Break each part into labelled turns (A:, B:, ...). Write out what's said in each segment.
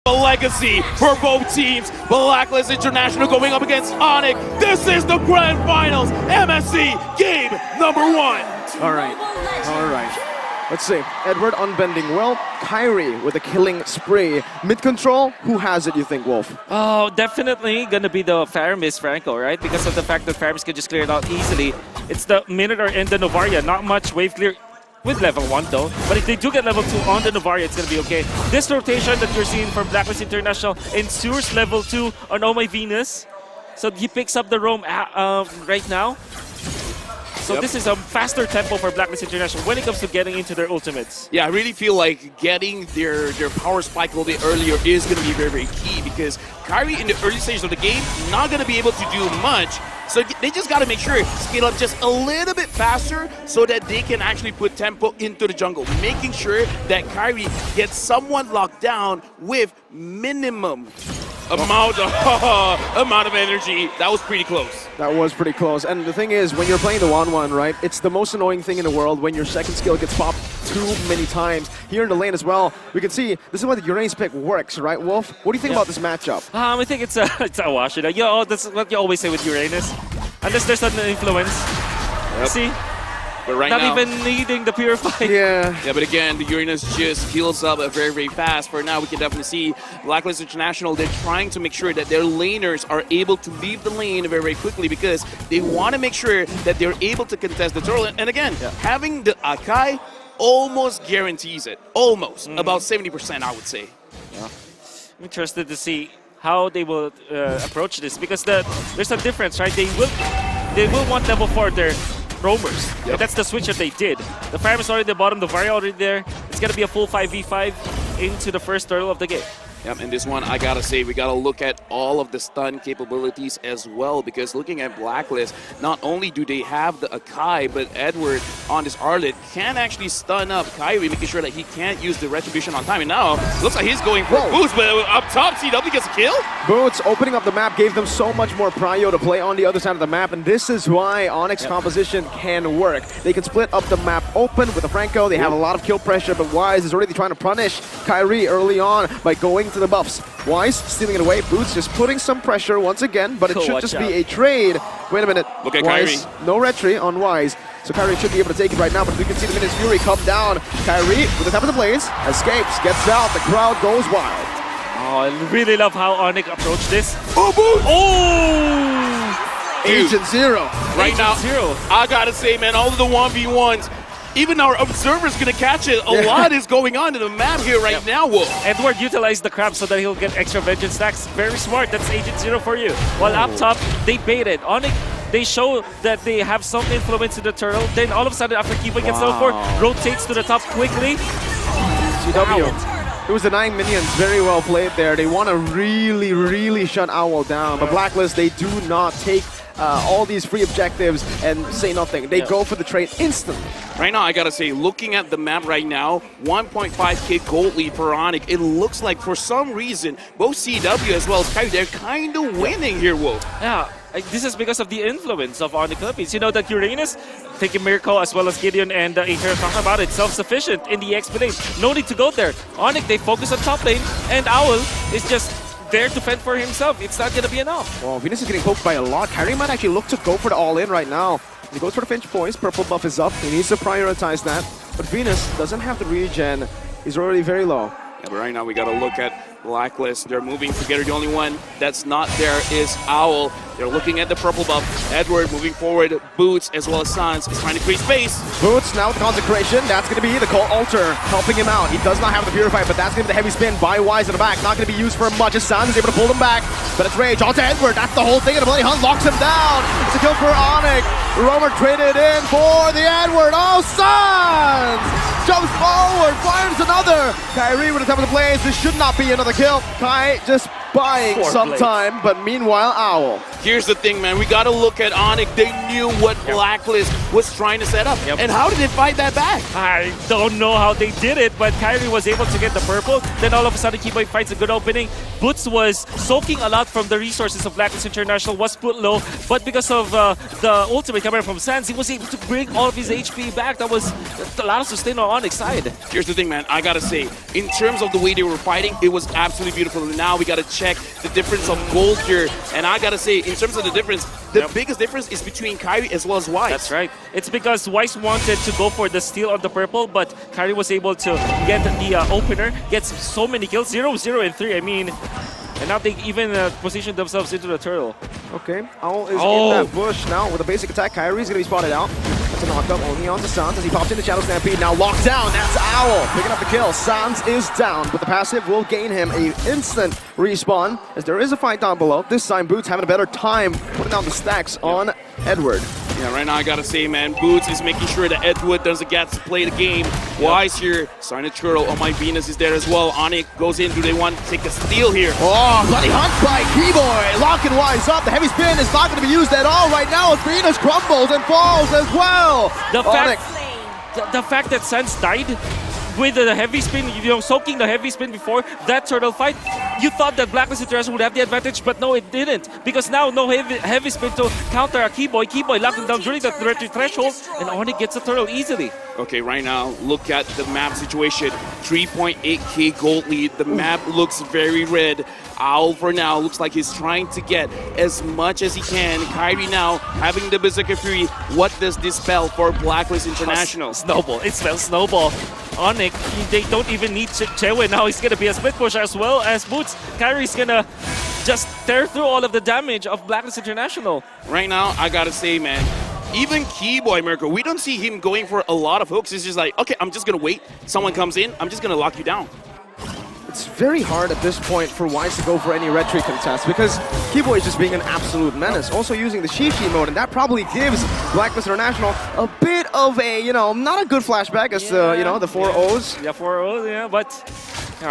A: A legacy for both teams. Blacklist International going up against onic. This is the grand finals. MSC game number 1.
B: All right. Let's see. Edward unbending well. Kyrie with a killing spree. Mid control. Who has it, you think, Wolf?
C: Oh, definitely gonna be the Faramis Franco, right? Because of the fact that Faramis can just clear it out easily. It's the Minotaur and the Novaria. Not much wave clear with level 1 though. But if they do get level 2 on the Novaria, it's gonna be okay. This rotation that you're seeing from Blacklist International ensures level 2 on Oh My Venus. So he picks up the roam right now. So this is a faster tempo for Blacklist International when it comes to getting into their ultimates.
A: Yeah, I really feel like getting their power spike a little bit earlier is going to be very, very key because Kyrie in the early stages of the game not going to be able to do much. So they just got to make sure scale up just a little bit faster so that they can actually put tempo into the jungle, making sure that Kyrie gets someone locked down with minimum amount of energy. That was pretty close.
B: That was pretty close. And the thing is, when you're playing the 1-1, right, it's the most annoying thing in the world when your second skill gets popped too many times. Here in the lane as well, we can see this is why the Uranus pick works, right, Wolf? What do you think about this matchup?
C: I think it's a wash. That's what you always say with Uranus. Unless there's an influence. See?
A: But right
C: Not
A: now,
C: even needing the Purify.
B: Yeah,
A: but again, the Uranus just heals up very, very fast. For now, we can definitely see Blacklist International, they're trying to make sure that their laners are able to leave the lane very, very quickly because they want to make sure that they're able to contest the turtle. And again, having the Akai almost guarantees it. Almost. About 70%, I would say.
C: Yeah. I'm interested to see how they will approach this because there's a difference, right? They will want level 4 their roamers. And that's the switch that they did. The Fire is already at the bottom, the Varia already there. It's going to be a full 5v5 into the first turtle of the game.
A: Yep, and this one, I gotta say, we gotta look at all of the stun capabilities as well, because looking at Blacklist, not only do they have the Akai, but Edward on this Arlet can actually stun up Kyrie, making sure that he can't use the Retribution on time. And now, looks like he's going for a boost, but up top, CW gets a kill?
B: Boots opening up the map gave them so much more prio to play on the other side of the map, and this is why Onyx composition can work. They can split up the map open with the Franco. They have a lot of kill pressure, but Wise is already trying to punish Kyrie early on by going to the buffs. Wise stealing it away. Boots just putting some pressure once again, but it should just be a trade. Wait a minute.
A: Look at
B: Wise,
A: Kyrie.
B: no retry on Wise. So Kyrie should be able to take it right now, but we can see the Minions Fury come down. Kyrie, with the top of the blaze, escapes, gets out. The crowd goes wild.
C: Oh, I really love how Onic approached this.
A: Oh, Boots!
C: Oh!
B: Agent Zero.
A: Right now,
C: Zero.
A: I gotta say, man, all of the 1v1s, even our observer's gonna catch it. A lot is going on in the map here right now, Wolf.
C: Edward utilized the crab so that he'll get extra vengeance stacks. Very smart. That's Agent Zero for you. While up top, they baited. Onic, they show that they have some influence in the turtle. Then all of a sudden, after Kiba gets level 4, rotates to the top quickly.
B: CW. It was denying minions. Very well played there. They want to really shut Owl down. But Blacklist, they do not take all these free objectives and say nothing. They go for the trade instantly.
A: Right now, I gotta say, looking at the map right now, 1.5k gold lead for onic. It looks like for some reason, both CW as well as Kyrie, they're kind of winning here, Wolf.
C: Yeah, this is because of the influence of Onic Philippines. You know that Uranus, taking Miracle as well as Gideon and Aether talking about it, self-sufficient in the XP lane. No need to go there. Onic, they focus on top lane, and Owl is just there to fend for himself. It's not gonna be enough.
B: Well, Venus is getting poked by a lot. Kyrie might actually look to go for the all-in right now. He goes for the Finch points. Purple buff is up. He needs to prioritize that. But Venus doesn't have the regen. He's already very low.
A: Yeah, but right now, we gotta look at Blacklist. They're moving together. The only one that's not there is Owl. They're looking at the purple buff. Edward moving forward. Boots as well as Sans is trying to create space.
B: Boots now with Consecration. That's going to be the Cold Altar helping him out. He does not have the Purify, but that's going to be the heavy spin by Wise in the back. Not going to be used for much as Sans is able to pull him back. But it's Rage onto Edward. That's the whole thing. And the Bloody Hunt locks him down. It's a kill for onic. Roamer traded in for the Edward. Oh, Sans! Jumps forward, fires another. Kyrie with the top of the blaze. This should not be another kill. Kai just buying some time, but meanwhile, Owl
A: Here's the thing, man. We got to look at onic. They knew what blacklist was trying to set up. And how did they fight that back?
C: I don't know how they did it, but Kyrie was able to get the purple. Then all of a sudden, Keyboy fights a good opening. Boots was soaking a lot from the resources of Blacklist International, was put low, but because of the ultimate coming from Sans, he was able to bring all of his HP back. That allowed us to stay on Onyx side.
A: Here's the thing, man. I gotta say, in terms of the way they were fighting, it was absolutely beautiful. And now we gotta check the difference of gold here. And I gotta say, in terms of the difference, the biggest difference is between Kyrie as well as Wise.
C: That's right. It's because Wise wanted to go for the steal on the purple, but Kyrie was able to get the opener, gets so many kills, 0, 0, and 3. I mean, and now they even position themselves into the turtle.
B: Okay, Owl is in that bush now with a basic attack. Kyrie's going to be spotted out. That's a knocked up only on to Sans as he pops into Shadow Stampede. Now locked down. That's Owl picking up the kill. Sans is down, but the passive will gain him a instant respawn as there is a fight down below. This time, Boots having a better time putting down the stacks on Edward.
A: Yeah, right now I gotta say, man, Boots is making sure that Edward doesn't get to play the game. Wise here, starting to turtle. Oh, my Venus is there as well. onic goes in. Do they want to take a steal here?
B: Oh, bloody hunt by Keyboy. Locking Wise up. The heavy spin is not going to be used at all right now. Venus crumbles and falls as well.
C: The fact that Sans died with the heavy spin, soaking the heavy spin before that turtle fight, you thought that Blacklist International would have the advantage, but no, it didn't. Because now, no heavy spin to counter a Keyboy. Keyboy locking down during the threshold, and onic gets the turtle easily.
A: Okay, right now, look at the map situation. 3.8k gold lead. The map looks very red. Owl, for now, looks like he's trying to get as much as he can. Kyrie now having the Berserker Fury. What does this spell for Blacklist International?
C: Snowball. It spells snowball. onic, they don't even need Chewe now. He's going to be a split push as well as Boots. Kyrie's going to just tear through all of the damage of Blacklist International.
A: Right now, I gotta say, man, even Keyboy Mirko, we don't see him going for a lot of hooks. It's just like, okay, I'm just gonna wait. Someone comes in, I'm just gonna lock you down.
B: It's very hard at this point for Wise to go for any red tree contest because Keyboy is just being an absolute menace. Also using the Shishi mode, and that probably gives Blacklist International a bit of a, not a good flashback as the 4 O's.
C: Yeah, 4 O's, yeah, but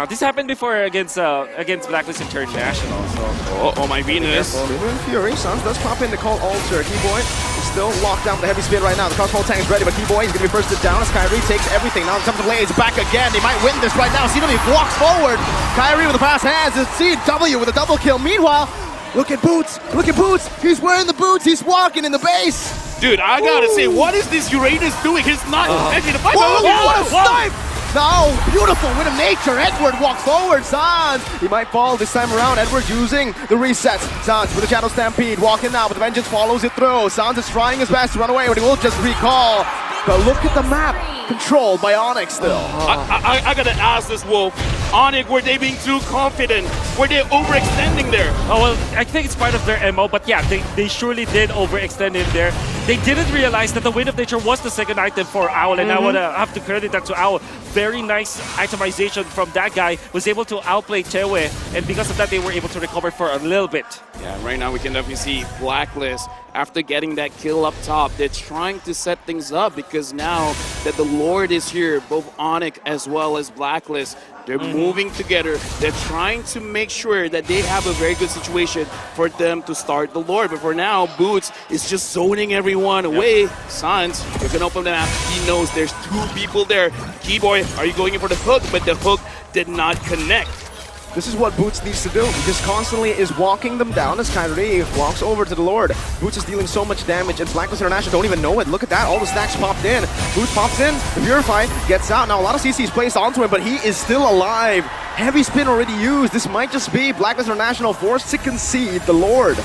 C: this happened before against Blacklist International. So.
A: Oh, my Venus.
B: Lumen Fury, Sans does pop in to call Alter. Keyboy is still locked down with the heavy spin right now. The crossbow tank is ready, but Keyboy is going to be firsted down as Kyrie takes everything. Now it's time to Blaze back again. They might win this right now. CW walks forward. Kyrie with the fast hands. It's CW with a double kill. Meanwhile, look at Boots. Look at Boots. He's wearing the boots. He's walking in the base.
A: Dude, I gotta say, what is this Uranus doing? He's not actually the fight.
B: What a snipe! No, beautiful win of nature. Edward walks forward. Sans, he might fall this time around. Edward using the resets. Sans with the Shadow Stampede, walking now, but the Vengeance follows it through. Sans is trying his best to run away, but he will just recall. But look at the map, controlled by onic still.
A: I gotta ask this, Wolf. onic, were they being too confident? Were they overextending there?
C: Oh, well, I think it's part of their MO, but yeah, they surely did overextend in there. They didn't realize that the Wind of Nature was the second item for Owl, and I would have to credit that to Owl. Very nice itemization from that guy. Was able to outplay Chewe, and because of that, they were able to recover for a little bit.
A: Yeah, right now we can definitely see Blacklist, after getting that kill up top, they're trying to set things up because now that the Lord is here, both onic as well as Blacklist, they're moving together. They're trying to make sure that they have a very good situation for them to start the Lord. But for now, Boots is just zoning everyone away. Sans, you can open the map. He knows there's 2 people there. Keyboy, are you going in for the hook? But the hook did not connect.
B: This is what Boots needs to do. He just constantly is walking them down as Kyrie walks over to the Lord. Boots is dealing so much damage, and Blacklist International don't even know it. Look at that, all the stacks popped in. Boots pops in, the Purify gets out. Now a lot of CC is placed onto him, but he is still alive. Heavy spin already used. This might just be Blacklist International forced to concede the Lord.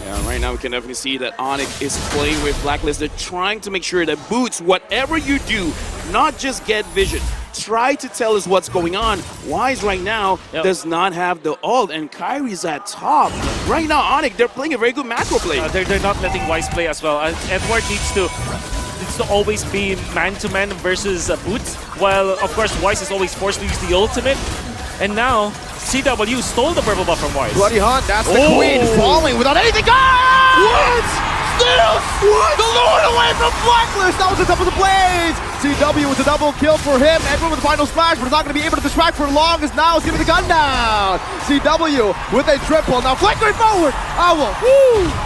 A: Yeah, right now we can definitely see that onic is playing with Blacklist. They're trying to make sure that Boots, whatever you do, not just get vision. Try to tell us what's going on. Wise right now does not have the ult, and Kyrie's at top. Right now, onic, they're playing a very good macro play.
C: They're not letting Wise play as well. Edward needs to always be man-to-man versus Boots, while, of course, Wise is always forced to use the ultimate. And now, CW stole the purple buff from Wise.
B: Bloody Hunt, that's the Queen falling without anything. Ah!
A: What?
B: steals the Lord away from Blacklist. That was the top of the blades. CW with a double kill for him. Edward with the final splash, but is not going to be able to distract for long as now is giving the gun down. CW with a triple. Now flickering forward. Owl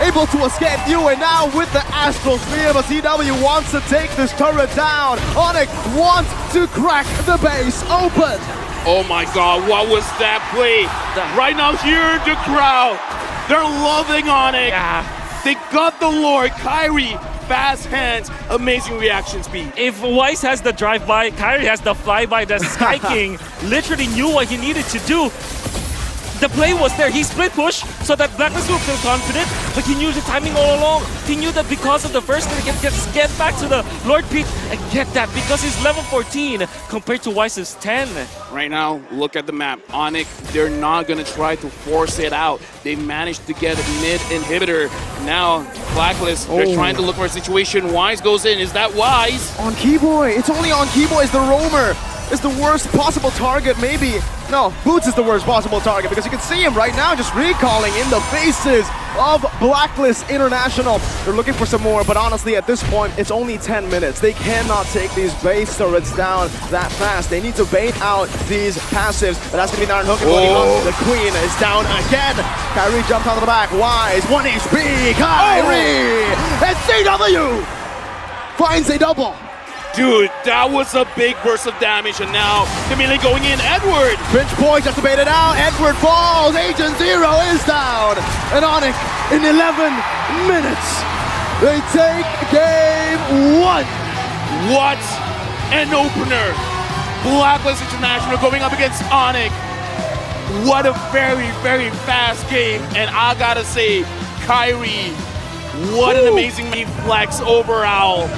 B: able to escape Yue now with the Astral Sphere, but CW wants to take this turret down. onic wants to crack the base open.
A: Oh my god, what was that play? Right now, hear the crowd. They're loving onic.
C: Yeah.
A: They got the Lord. Kyrie, fast hands, amazing reaction speed.
C: If Weiss has the drive-by, Kyrie has the fly-by. The Sky King literally knew what he needed to do. The play was there. He split push so that Blacklist will feel confident, but he knew the timing all along. He knew that because of the first he can just get back to the Lord Peak and get that because he's level 14 compared to Weiss's 10.
A: Right now, look at the map. onic, they're not going to try to force it out. They managed to get a mid inhibitor. Now, Blacklist, they're trying to look for a situation. Wise goes in. Is that Wise?
B: On Keyboy. It's only on Keyboy is the roamer. It's the worst possible target, maybe. No, Boots is the worst possible target because you can see him right now just recalling in the faces of Blacklist International. They're looking for some more, but honestly, at this point, it's only 10 minutes. They cannot take these base turrets down that fast. They need to bait out these passives, but that's going to be Darren Hook. The Queen is down again. Kyrie jumped onto the back. Wise, 1 HP. Kyrie! And CW finds a double.
A: Dude, that was a big burst of damage, and now Camille going in. Edward!
B: Pinch points have to bait it out. Edward falls. Agent Zero is down. And onic in 11 minutes. They take game 1.
A: What an opener! Blacklist International going up against onic. What a very, very fast game. And I gotta say, Kyrie, what an amazing flex over Owl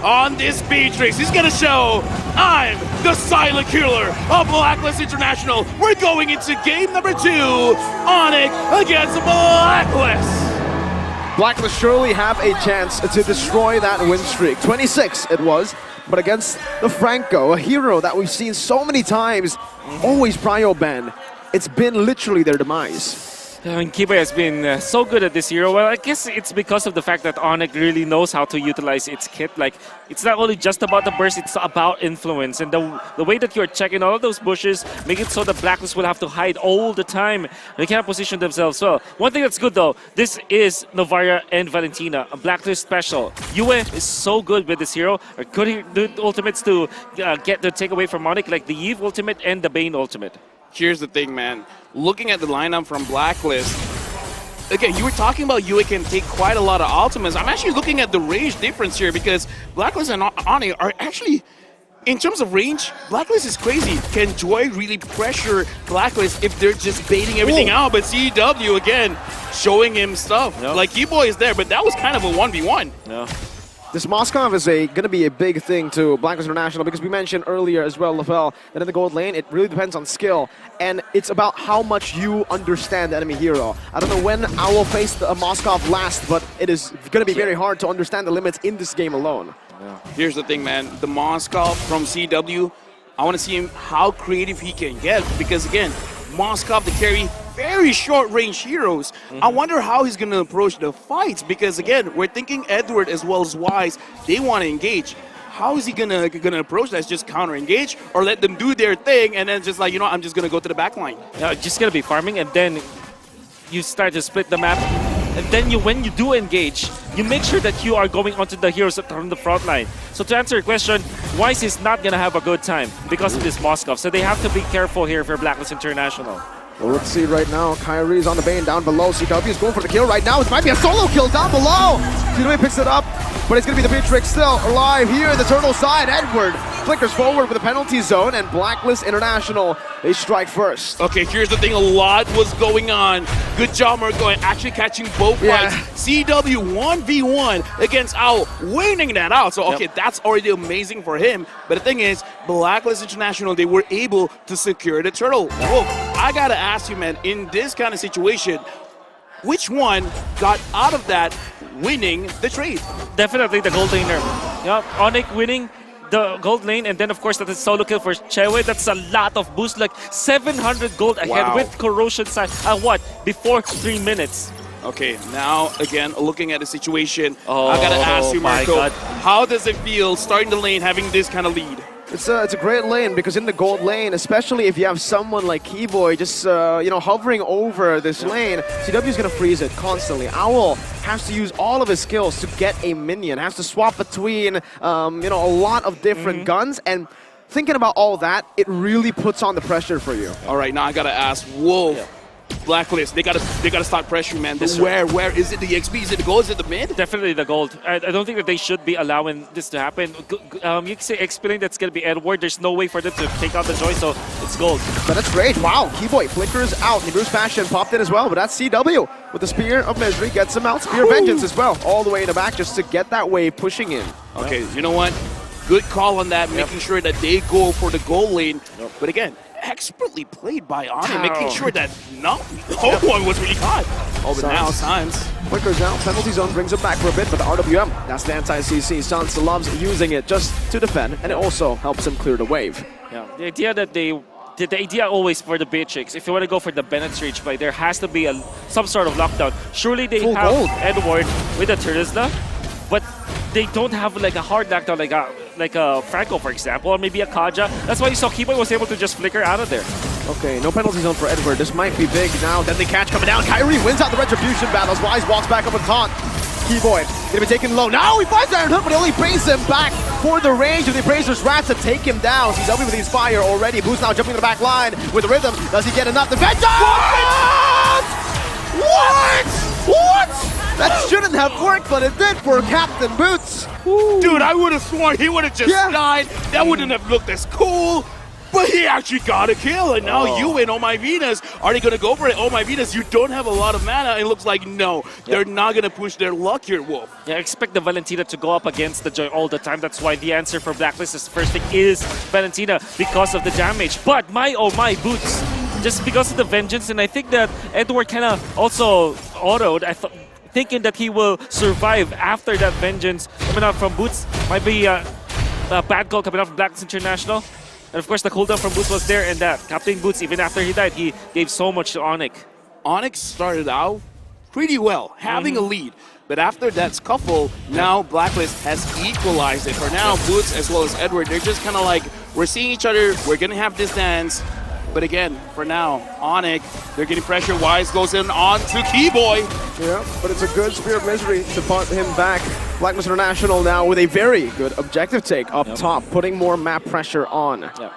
A: on this Beatrix. He's gonna show I'm the silent killer of Blacklist International. We're going into game number 2. onic against Blacklist.
B: Blacklist surely have a chance to destroy that win streak. 26 it was, but against the Franco, a hero that we've seen so many times, always prio ban. It's been literally their demise.
C: I mean, Kiba has been so good at this hero. Well, I guess it's because of the fact that onic really knows how to utilize its kit. Like, it's not only just about the burst, it's about influence. And the way that you're checking all of those bushes, make it so the Blacklist will have to hide all the time. They can't position themselves well. One thing that's good, though, this is Novaria and Valentina, a Blacklist special. Yue is so good with this hero. Or good ultimates to get the takeaway from onic, like the Eve ultimate and the Bane ultimate.
A: Here's the thing, man. Looking at the lineup from Blacklist, again, you were talking about Yue can take quite a lot of ultimates. I'm actually looking at the range difference here because Blacklist and onic are actually, in terms of range, Blacklist is crazy. Can Joy really pressure Blacklist if they're just baiting everything out? But CW, again, showing him stuff.
C: No.
A: Like, E-Boy is there, but that was kind of a 1v1.
C: No.
B: This Moskov is going to be a big thing to Blacklist International because we mentioned earlier as well, Lafel, that in the gold lane, it really depends on skill. And it's about how much you understand the enemy hero. I don't know when Owl faced a Moskov last, but it is going to be very hard to understand the limits in this game alone.
C: Yeah.
A: Here's the thing, man. The Moskov from CW, I want to see him how creative he can get because, again, Moskov, the carry, very short-range heroes. I wonder how he's going to approach the fights because, again, we're thinking Edward as well as Wise, they want to engage. How is he gonna approach that? Just counter-engage or let them do their thing and then just like, you know, I'm just going to go to the back line?
C: Just going to be farming and then you start to split the map. And then when you do engage, you make sure that you are going onto the heroes that are on the front line. So to answer your question, Wise is not going to have a good time because of this Moskov. So they have to be careful here for Blacklist International.
B: Well, let's see right now. Kyrie's on the Bane down below. CW is going for the kill right now. It might be a solo kill down below. CW picks it up, but it's going to be the Beatrix still alive here in the turtle side. Edward flickers forward with a penalty zone, and Blacklist International, they strike first.
A: Okay, here's the thing. A lot was going on. Good job, Marco, actually catching both fights. CW 1v1 against Owl, winning that out. So, okay, that's already amazing for him. But the thing is, Blacklist International, they were able to secure the turtle. Whoa, I gotta ask you, man, in this kind of situation, which one got out of that winning the trade?
C: Definitely the gold laner. Yeah, onic winning the gold lane, and then of course that is solo kill for Chewe. That's a lot of boost, like 700 gold ahead with corrosion side. What? Before 3 minutes.
A: Okay, now again, looking at the situation,
C: Oh,
A: I gotta ask you,
C: my
A: Marco,
C: God.
A: how does it feel starting the lane having this kind of lead?
B: It's a great lane because in the gold lane, especially if you have someone like Keyboy just hovering over this lane, CW is gonna freeze it constantly. Owl has to use all of his skills to get a minion, has to swap between a lot of different guns, and thinking about all that, it really puts on the pressure for you.
A: All right, now I gotta ask Wolf. Blacklist, they gotta start pressuring, man.
C: Yes,
A: Where is it? The XP? Is it the gold? Is it the mid?
C: Definitely the gold. I don't think that they should be allowing this to happen. You can say XP lane, that's going to be Edward. There's no way for them to take out the Joy, so it's gold.
B: But that's Rage. Wow, Keyboy flickers out. Hebrews Passion popped in as well, but that's CW with the Spear of Misery. Gets him out. Spear of Vengeance as well, all the way in the back just to get that wave pushing in.
A: Okay, you know what? Good call on that, making sure that they go for the goal lane. But again, expertly played by onic, making sure that no one was really caught. Oh, but now Sans
B: flickers out. Penalty zone brings him back for a bit, but the RWM, that's the anti-CC. Sans loves using it just to defend, and it also helps him clear the wave.
C: Yeah, the idea that the idea always for the Beatrix, if you want to go for the Bennett's Reach play, there has to be some sort of lockdown. Surely they
B: Full
C: have
B: gold.
C: Edward with a Terizla, but they don't have like a hard lockdown like a Franco, for example, or maybe a Kaja. That's why you saw Keyboy was able to just flicker out of there.
B: Okay, no penalty zone for Edward. This might be big now. Deadly catch coming down. Kyrie wins out the Retribution battles. Wise walks back up with taunt. Keyboy gonna be taken low. Now he finds Iron Hook, but he only brings him back for the range of the Appraiser's Wrath to take him down. CW with the Inspire already. Boost now jumping to the back line with the rhythm. Does he get enough? The Vengeance! What? That shouldn't have worked, but it did for Captain Boots.
A: dude, I would have sworn he would have just died. That wouldn't have looked as cool. But he actually got a kill, and now you and Oh My Venus, are they going to go for it? Oh My Venus, you don't have a lot of mana. It looks like no, they're not going to push their luck here, Wolf.
C: Yeah, expect the Valentina to go up against the Joy all the time. That's why the answer for Blacklist is first pick is Valentina because of the damage. But my oh my Boots, just because of the Vengeance, and I think that Edward kind of also autoed. Thinking that he will survive after that Vengeance coming out from Boots. Might be a bad call coming out from Blacklist International. And of course, the cooldown from Boots was there, and that Captain Boots, even after he died, he gave so much to onic.
A: onic started out pretty well, having a lead. But after that scuffle, now Blacklist has equalized it. For now, Boots as well as Edward, they're just kind of like, we're seeing each other, we're going to have this dance. But again, for now, onic, they're getting pressure. Wise goes in on to Keyboy.
B: Yeah, but it's a good Spear of Misery to punt him back. Blacklist International now with a very good objective take up top, putting more map pressure on.
C: Yep.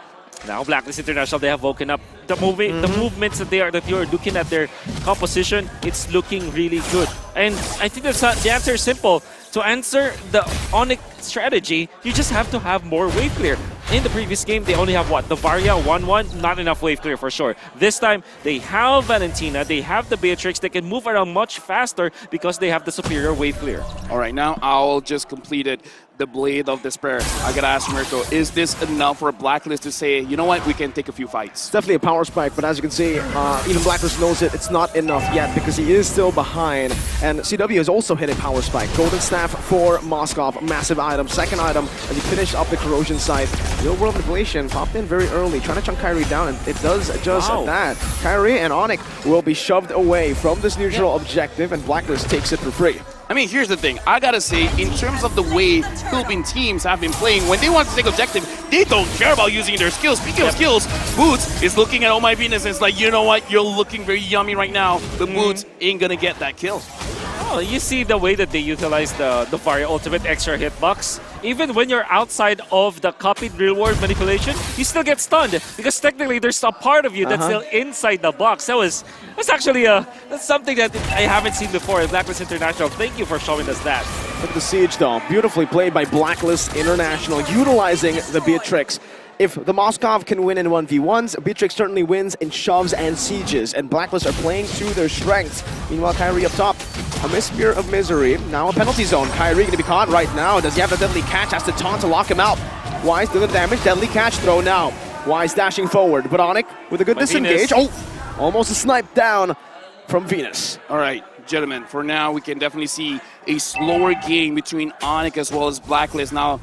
C: Now Blacklist International, they have woken up. The movements that you're looking at their composition, it's looking really good. And I think the answer is simple. To answer the onic strategy, you just have to have more wave clear. In the previous game, they only have what? The Varia 1-1, not enough wave clear for sure. This time, they have Valentina, they have the Beatrix, they can move around much faster because they have the superior wave clear.
A: All right, now Owl just completed the Blade of Despair. I gotta ask Mirko, is this enough for Blacklist to say, you know what, we can take a few fights?
B: It's definitely a power spike, but as you can see, even Blacklist knows it. It's not enough yet because he is still behind. And CW has also hit a power spike. Golden Staff for Moskov, massive item. Second item, as he finished up the corrosion site. Real World Manipulation popped in very early, trying to chunk Kyrie down, and it does just that. Kyrie and onic will be shoved away from this neutral objective, and Blacklist takes it for free.
A: I mean, here's the thing. I gotta say, in terms of the way Philippine teams have been playing, when they want to take objective, they don't care about using their skills. Speaking of skills, Boots is looking at Oh My Venus and it's like, you know what, you're looking very yummy right now, but Boots ain't gonna get that kill.
C: Oh, you see the way that they utilize the Varia Ultimate extra hitbox. Even when you're outside of the copied real-world manipulation, you still get stunned because technically there's a part of you that's still inside the box. That's actually that's something that I haven't seen before in Blacklist International. Thank you for showing us that.
B: Look at the siege though, beautifully played by Blacklist International, utilizing the Beatrix. If the Moskov can win in 1v1s, Beatrix certainly wins in shoves and sieges, and Blacklist are playing to their strengths. Meanwhile, Kyrie up top, a Spear of Misery, now a penalty zone. Kyrie going to be caught right now. Does he have the deadly catch? Has to taunt to lock him out. Wise doing the damage, deadly catch throw now. Wise dashing forward, but onic with a good disengage. Oh, almost a snipe down from Venus.
A: All right, gentlemen, for now, we can definitely see a slower game between onic as well as Blacklist. Now,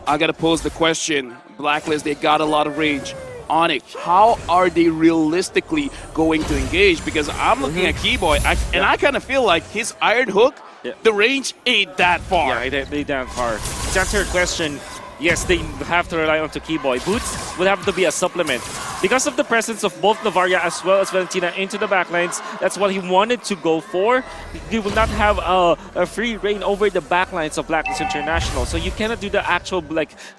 A: I gotta pose the question. Blacklist, they got a lot of rage. onic, how are they realistically going to engage? Because I'm looking at Keyboy, and I kind of feel like his Iron Hook, the range ain't that far.
C: Yeah, they ain't that far. To answer your question, yes, they have to rely on Keyboy. Boots would have to be a supplement. Because of the presence of both Novaria as well as Valentina into the backlines, that's what he wanted to go for. He will not have a free reign over the backlines of Blacklist International. So you cannot do the actual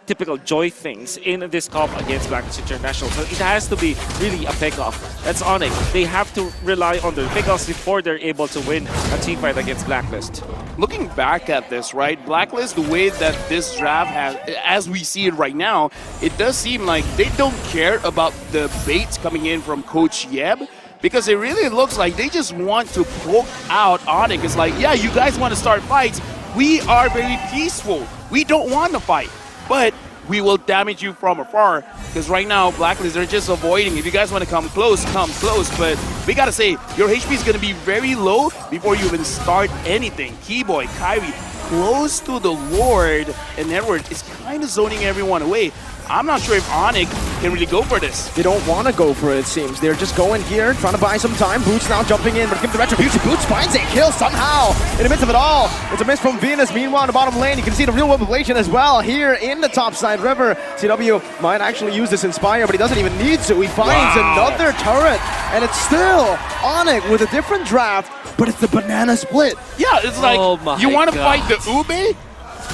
C: typical Joy things in this comp against Blacklist International. So it has to be really a pick-off. That's onic. They have to rely on their pick-offs before they're able to win a team fight against Blacklist.
A: Looking back at this, right, Blacklist, the way that this draft has, as we see it right now, it does seem like they don't care about the baits coming in from Coach Yeb, because it really looks like they just want to poke out onic. It's like, yeah, you guys want to start fights. We are very peaceful. We don't want to fight, but we will damage you from afar. Because right now, Blacklist, they're just avoiding. If you guys want to come close, but we got to say, your HP is going to be very low before you even start anything. Keyboy, Kyrie, close to the Lord, and Edward is kind of zoning everyone away. I'm not sure if onic can really go for this.
B: They don't want to go for it, it seems. They're just going here, trying to buy some time. Boots now jumping in, but give the retribution. Boots finds a kill somehow in the midst of it all. It's a miss from Venus. Meanwhile, in the bottom lane, you can see the real world population as well here in the topside river. CW might actually use this Inspire, but he doesn't even need to. He finds another turret, and it's still onic with a different draft, but it's the banana split.
A: Yeah, it's like, you want to fight the Ube?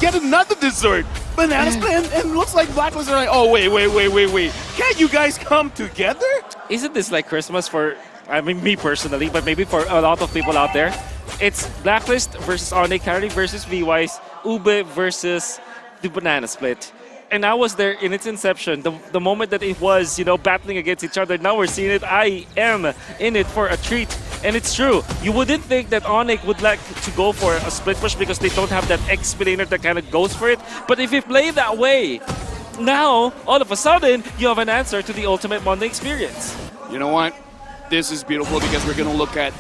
A: Get another dessert. Banana split, and looks like Blacklist are like, oh, wait. Can't you guys come together?
C: Isn't this like Christmas for, I mean, me personally, but maybe for a lot of people out there? It's Blacklist versus onic, Kyrie versus V-Wise, Ube versus the banana split. And I was there in its inception, the moment that it was, battling against each other. Now we're seeing it. I am in it for a treat. And it's true. You wouldn't think that onic would like to go for a split push because they don't have that X-Planer that kind of goes for it. But if you play that way, now, all of a sudden, you have an answer to the ultimate Monday experience.
A: You know what? This is beautiful because we're going to look at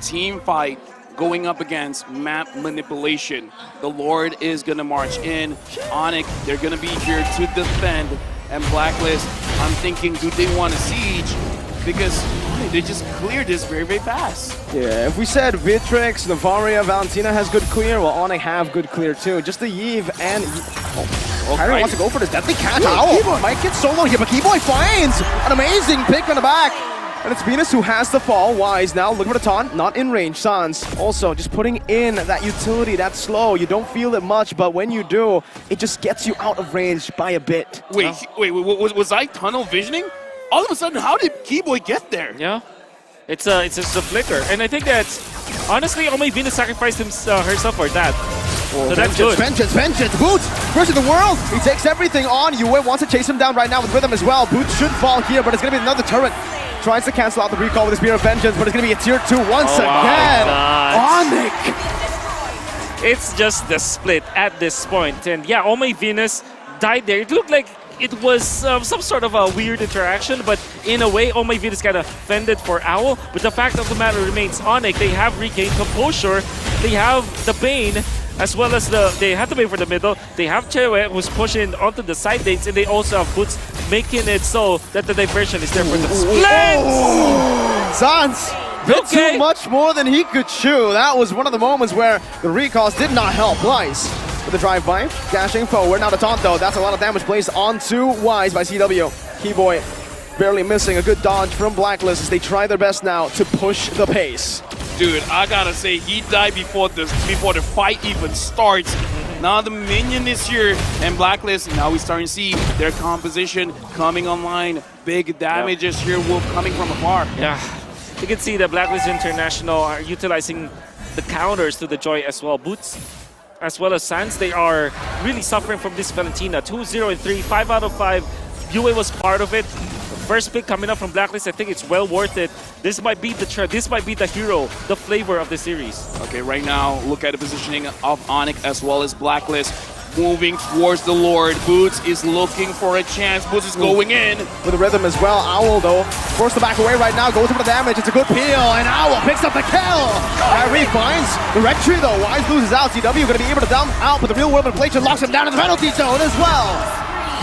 A: team fight going up against map manipulation. The Lord is going to march in. onic, they're going to be here to defend. And Blacklist, I'm thinking, do they want a siege? Because they just cleared this very, very fast.
B: Yeah, if we said Vitrix, Novaria, Valentina has good clear, well, onic have good clear too. Just the Yves and... Kyrie wants to go for this deadly cat owl. Might get solo here, but Keyboy finds an amazing pick on the back. And it's Venus who has the fall. Wise now looking for the taunt, not in range. Sans also just putting in that utility, that slow. You don't feel it much, but when you do, it just gets you out of range by a bit.
A: Wait, was I tunnel visioning? All of a sudden, how did Keyboy get there?
C: Yeah, it's just a flicker. And I think that, honestly, only Venus sacrificed herself for that. So that's good.
B: Vengeance, Boots versus the world. He takes everything on. Yue wants to chase him down right now with rhythm as well. Boots should fall here, but it's going to be another turret. Tries to cancel out the recall with the Spear of Vengeance, but it's going to be a tier 2 once again. onic!
C: It's just the split at this point. And yeah, Omei Venus died there. It looked like it was some sort of a weird interaction, but in a way, Omei Venus kind of fended for Owl. But the fact of the matter remains, onic, they have regained composure. They have the Bane, as well as they have the Bane for the middle. They have Chewe, who's pushing onto the side lanes, and they also have Boots, making it so that the diversion is there for the split.
B: Sans bit too much more than he could chew. That was one of the moments where the recalls did not help. Wise with the drive-by, dashing forward. Now the taunt though, that's a lot of damage placed onto Wise by CW. Keyboy barely missing a good dodge from Blacklist as they try their best now to push the pace.
A: Dude, I gotta say, he died before the fight even starts. Now the minion is here, and Blacklist, now we're starting to see their composition coming online. Big damages here coming from afar.
C: Yeah, you can see that Blacklist International are utilizing the counters to the Joy as well. Boots, as well as Sans, they are really suffering from this Valentina. 2-0 and 3, 5 out of 5. Yue was part of it. First pick coming up from Blacklist, I think it's well worth it. This might be the hero, the flavor of the series.
A: Okay, right now, look at the positioning of onic as well as Blacklist. Moving towards the Lord. Boots is looking for a chance. Boots is going in.
B: With the rhythm as well. Owl, though, forced to back away right now. Goes for the damage. It's a good peel. And Owl picks up the kill. Kyrie finds the red tree, though. Wise loses out. CW going to be able to dump out, but the real world inflation locks him down in the penalty zone as well.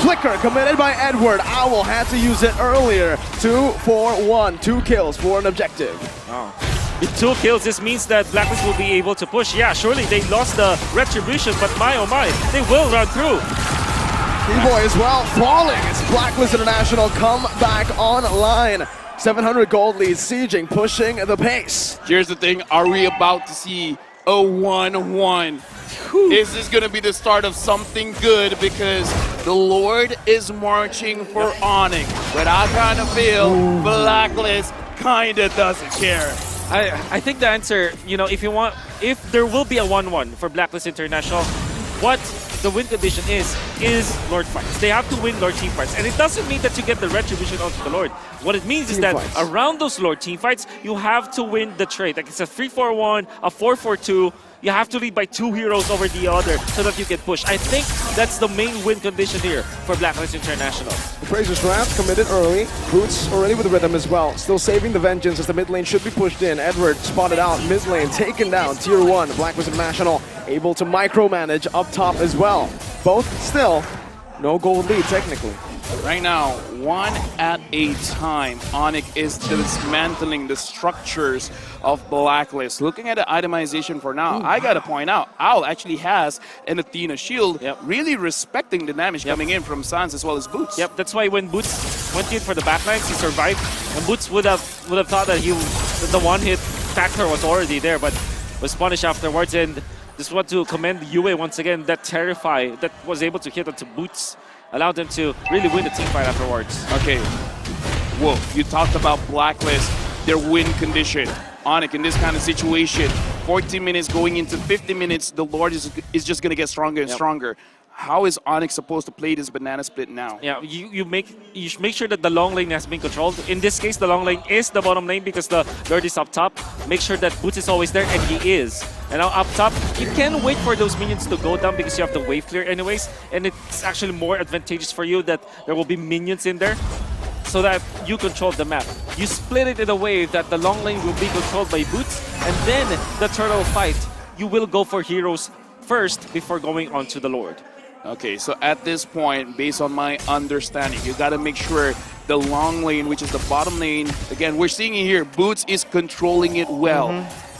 B: Flicker committed by Edward. Owl had to use it earlier. 2 for 1. 2 kills for an objective.
C: With 2 kills, this means that Blacklist will be able to push. Yeah, surely they lost the Retribution, but my oh my, they will run through.
B: B-Boy as well, falling. It's Blacklist International come back online. 700 gold lead, sieging, pushing the pace.
A: Here's the thing, are we about to see a 1-1? Is this going to be the start of something good? Because the Lord is marching for onic. But I kind of feel Blacklist kind of doesn't care.
C: I think the answer, you know, if there will be a 1-1 for Blacklist International, what the win condition is Lord fights. They have to win Lord team fights. And it doesn't mean that you get the Retribution onto the Lord. What it means is that around those Lord team fights, you have to win the trade. Like it's a 3-4-1, a 4-4-2. You have to lead by 2 heroes over the other so that you can push. I think that's the main win condition here for Blacklist International.
B: Fraser's Wrath committed early. Boots already with the rhythm as well. Still saving the Vengeance as the mid lane should be pushed in. Edward spotted out. Mid lane taken down. Tier 1. Blacklist International able to micromanage up top as well. Both still no gold lead technically.
A: Right now, one at a time, onic is dismantling the structures of Blacklist. Looking at the itemization for now, I gotta point out, Owl actually has an Athena shield, really respecting the damage coming in from Sans as well as Boots.
C: Yep, that's why when Boots went in for the backlines, he survived, and Boots would have thought that the one-hit factor was already there, but was punished afterwards. And just want to commend UA once again, that Terrify that was able to hit onto Boots. Allowed them to really win the team fight afterwards.
A: Okay, whoa, you talked about Blacklist, their win condition. onic in this kind of situation, 14 minutes going into 50 minutes, the Lord is just going to get stronger and stronger. How is onic supposed to play this banana split now?
C: Yeah, you should make sure that the long lane has been controlled. In this case, the long lane is the bottom lane because the Lord is up top. Make sure that Boots is always there, and he is. And now up top, you can wait for those minions to go down because you have the wave clear anyways, and it's actually more advantageous for you that there will be minions in there so that you control the map. You split it in a way that the long lane will be controlled by Boots, and then the turtle fight, you will go for heroes first before going on to the Lord.
A: Okay, so at this point, based on my understanding, you got to make sure the long lane, which is the bottom lane, again, we're seeing it here, Boots is controlling it well.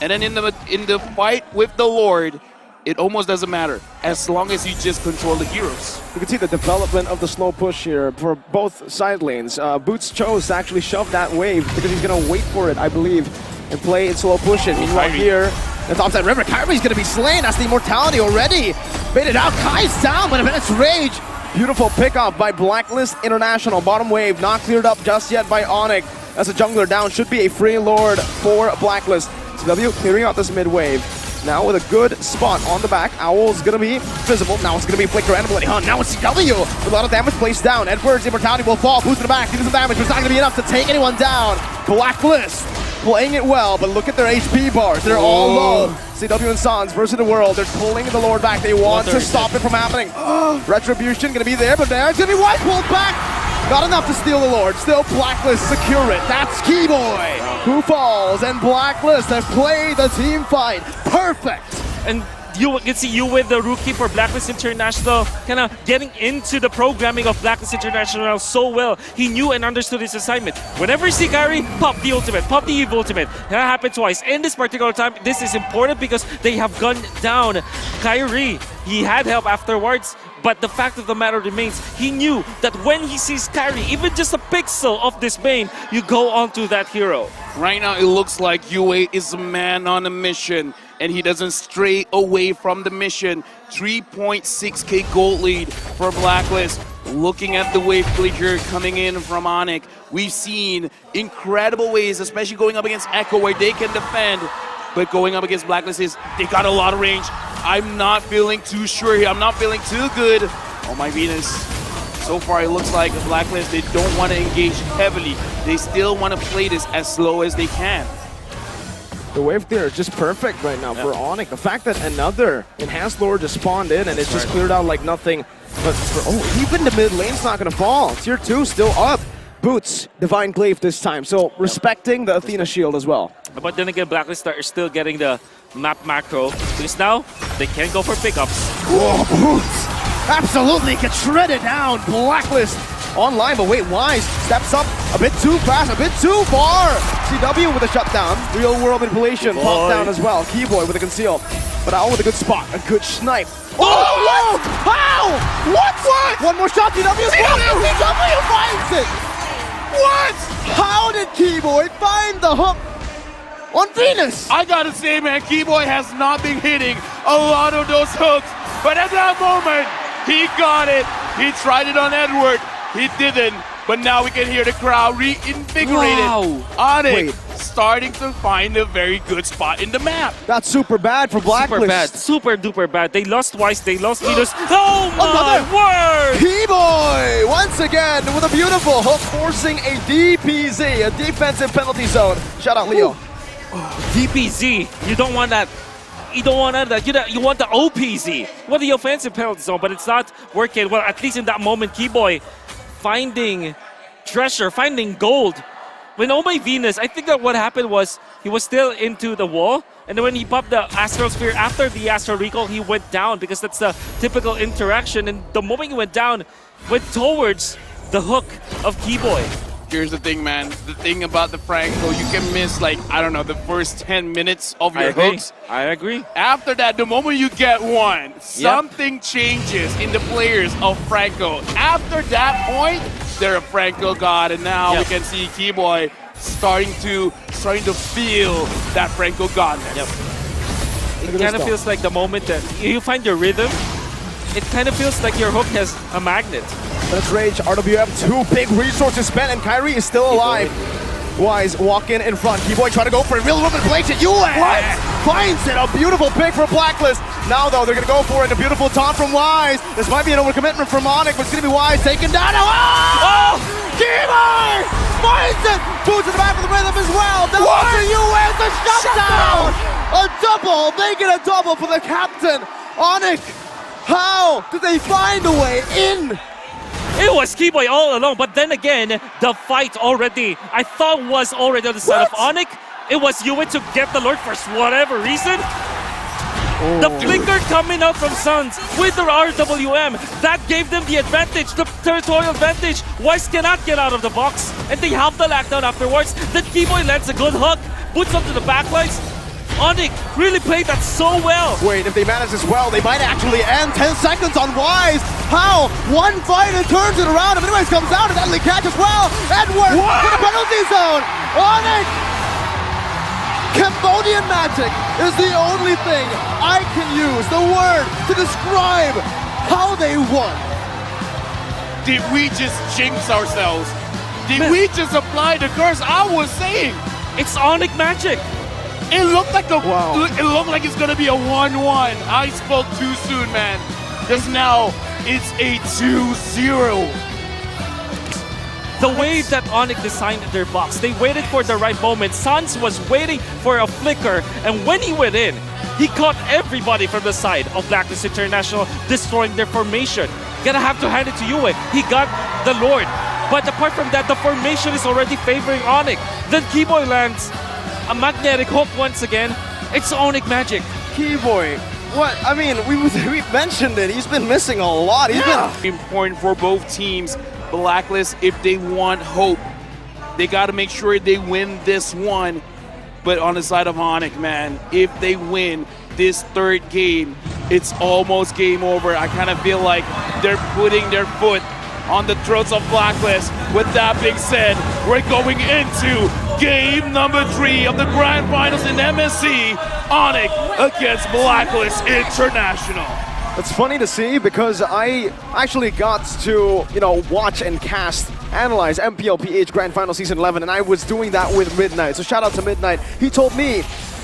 A: And then in the fight with the Lord, it almost doesn't matter, as long as you just control the heroes.
B: You can see the development of the slow push here for both side lanes. Boots chose to actually shove that wave because he's going to wait for it, I believe, and play it slow push it. Meanwhile here, the topside river, Kyrie's going to be slain. That's the immortality already. Baited out, Kai's down, but it's Rage. Beautiful pickup by Blacklist International. Bottom wave not cleared up just yet by onic. As a jungler down, should be a free Lord for Blacklist. CW clearing out this mid wave. Now with a good spot on the back, Owl's gonna be visible. Now it's gonna be Flicker and Bloody Hunt. Now it's CW with a lot of damage placed down. Edward's immortality will fall. Boost in the back, do some damage, but it's not gonna be enough to take anyone down. Blacklist playing it well, but look at their HP bars. They're all low. CW and Sans versus the world. They're pulling the Lord back. They want to stop it from happening. Retribution gonna be there, but there's gonna be White pulled back. Not enough to steal the Lord. Still Blacklist secure it. That's Keyboy who falls, and Blacklist have played the team fight perfect.
C: And you can see you with the rookie for Blacklist International kind of getting into the programming of Blacklist International so well. He knew and understood his assignment. Whenever you see Kyrie, pop the ultimate, pop the Eve ultimate. That happened twice. In this particular time, this is important because they have gunned down Kyrie. He had help afterwards, but the fact of the matter remains, he knew that when he sees Kyrie, even just a pixel of this Bane, you go on to that hero.
A: Right now, it looks like UA is a man on a mission, and he doesn't stray away from the mission. 3.6k gold lead for Blacklist. Looking at the wave clicker coming in from onic, we've seen incredible ways, especially going up against Echo, where they can defend. But going up against Blacklist they got a lot of range. I'm not feeling too sure here. I'm not feeling too good. Oh my Venus. So far it looks like Blacklist, they don't want to engage heavily. They still want to play this as slow as they can.
B: The wave clear is just perfect right now for onic. The fact that another enhanced Lord just spawned in and it's just cleared out like nothing. But for, even the mid lane's not going to fall. Tier 2 still up. Boots, Divine Glaive this time, so respecting the Athena shield as well.
C: But then again, Blacklist are still getting the map macro, because now they can go for pickups.
B: Whoa, Boots! absolutely gets shredded down. Blacklist online, but wait, Wise steps up a bit too fast, a bit too far. CW with a shutdown. Real world manipulation. Pop down as well. Keyboy with a conceal. But out with a good spot, a good snipe. Oh, what? How? What? One more shot, CW. CW finds it. What? How did Keyboy find the hook on Venus?
A: I gotta say, man, Keyboy has not been hitting a lot of those hooks, but at that moment, he got it. He tried it on Edward. He didn't, but now we can hear the crowd reinvigorated.
C: Wow.
A: Onic starting to find a very good spot in the map.
B: That's super bad for Blacklist.
C: Super bad. Super duper bad. They lost Wise. They lost Venus. Oh my word!
B: Keyboy once again with a beautiful hook, forcing a DPZ, a defensive penalty zone. Shout out Leo.
C: DPZ. You don't want that. You don't want that. You want the OPZ. Well, the offensive penalty zone, but it's not working. Well, at least in that moment, Keyboy finding treasure, finding gold. When Oh My Venus, I think that what happened was he was still into the wall, and then when he popped the Astral Sphere after the Astral Recall, he went down because that's the typical interaction. And the moment he went down, went towards the hook of Keyboy.
A: Here's the thing, man. The thing about the Franco, you can miss, like, I don't know, the first 10 minutes of your hooks.
C: I agree.
A: After that, the moment you get one, something changes in the players of Franco. After that point, they're a Franco god, and now we can see Keyboy starting to feel that Franco godness.
C: It kind of feels like the moment that you find your rhythm, it kind of feels like your hook has a magnet.
B: Let's Rage, RWM, 2 big resources spent, and Kyrie is still alive. Wise walking in front. Keyboy trying to go for a real woman plate it. US finds it. A beautiful pick for Blacklist. Now, though, they're going to go for it. A beautiful taunt from Wise. This might be an overcommitment from onic, but it's going to be Wise taken down. Oh! Keyboy finds it. Boots in the back of the rhythm as well. The US, a shutdown. A double. They get a double for the captain. onic. How did they find a way in?
C: It was Keyboy all along, but then again, the fight already, I thought was already on the side of onic. It was Yue to get the Lord for whatever reason. The flicker coming out from Suns with their RWM, that gave them the advantage, the territorial advantage. Wise cannot get out of the box, and they have the lockdown afterwards. Then Keyboy lands a good hook, puts up to the backlines. onic really played that so well.
B: Wait, if they manage this well, they might actually end. 10 seconds on Wise. How? One fight and turns it around. If anyways comes out, and Deadly catch as well. Edward to the penalty zone. onic! Cambodian magic is the only thing I can use, the word, to describe how they won.
A: Did we just jinx ourselves? Did we just apply the curse? I was saying.
C: It's onic magic.
A: It looked like it looked like it's gonna be a 1-1. I spoke too soon, man. Just now, it's a 2-0.
C: The way that onic designed their box, they waited for the right moment. Suns was waiting for a flicker, and when he went in, he caught everybody from the side of Blacklist International, destroying their formation. Gonna have to hand it to Yue. He got the Lord. But apart from that, the formation is already favoring onic. Then Keyboy lands a magnetic hook once again. It's onic magic.
B: Keyboy, what? I mean, we mentioned it. He's been missing a lot. He's been
A: important for both teams. Blacklist, if they want hope, they got to make sure they win this one. But on the side of onic, man, if they win this third game, it's almost game over. I kind of feel like they're putting their foot on the throats of Blacklist. With that being said, we're going into game number 3 of the Grand Finals in MSC. onic against Blacklist International.
B: It's funny to see because I actually got to, watch and analyze MPLPH Grand Final Season 11, and I was doing that with Midnight. So shout out to Midnight. He told me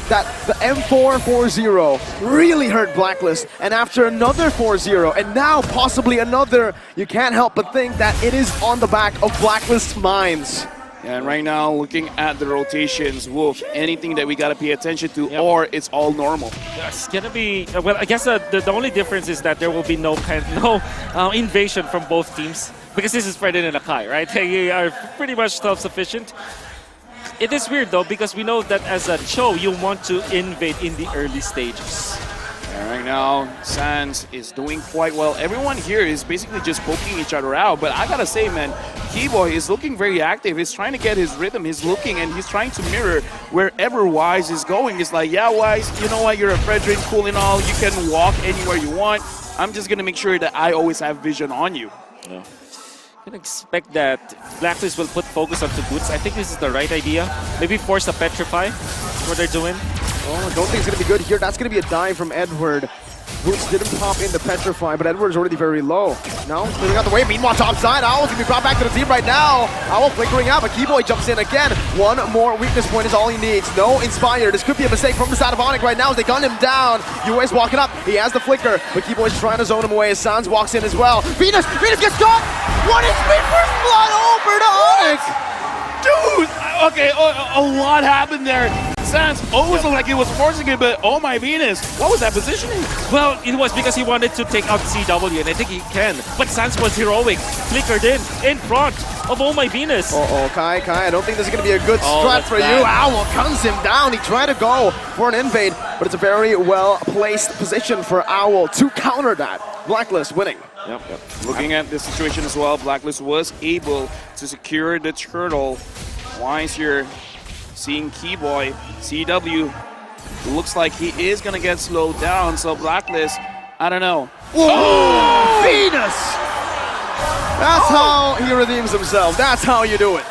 B: that the M4-4-0 really hurt Blacklist, and after another 4-0, and now possibly another, you can't help but think that it is on the back of Blacklist's minds.
A: And right now, looking at the rotations, Wolf, anything that we got to pay attention to, or it's all normal?
C: It's gonna be, well, I guess the only difference is that there will be no invasion from both teams, because this is Fredin and Akai, right? They are pretty much self-sufficient. It is weird though, because we know that as a Cho, you want to invade in the early stages.
A: And right now, Sans is doing quite well. Everyone here is basically just poking each other out. But I gotta say, man, Keyboy is looking very active. He's trying to get his rhythm. He's looking and he's trying to mirror wherever Wise is going. It's like, yeah, Wise, you know what? You're a Fredrin, cool and all. You can walk anywhere you want. I'm just gonna make sure that I always have vision on you.
C: Yeah. I can expect that Blacklist will put focus onto Boots. I think this is the right idea. Maybe force a Petrify. That's what they're doing.
B: Oh, I don't think it's going to be good here. That's going to be a dive from Edward. Boots didn't pop in the Petrify, but Edward is already very low. No, clearing out the way. Meanwhile, top side, Owl's going to be brought back to the team right now. Owl flickering out, but Keyboy jumps in again. One more weakness point is all he needs. No Inspire. This could be a mistake from the side of onic right now as they gun him down. UA's walking up. He has the flicker, but Keyboy's trying to zone him away as Sans walks in as well. Venus gets caught! What is me first blood over to onic?
A: Dude, okay, a lot happened there. Sans always looked like he was forcing it, but oh my Venus, what was that positioning?
C: Well, it was because he wanted to take out CW, and I think he can. But Sans was heroic, flickered in front of Oh My Venus.
B: Kai, I don't think this is going to be a good strat for you. Owl guns him down. He tried to go for an invade, but it's a very well-placed position for Owl to counter that. Blacklist winning.
A: Yep. Looking at this situation as well, Blacklist was able to secure the turtle. Wise here, seeing Keyboy, CW, looks like he is going to get slowed down, so Blacklist, I don't know.
B: Oh! Venus! That's how he redeems himself. That's how you do it.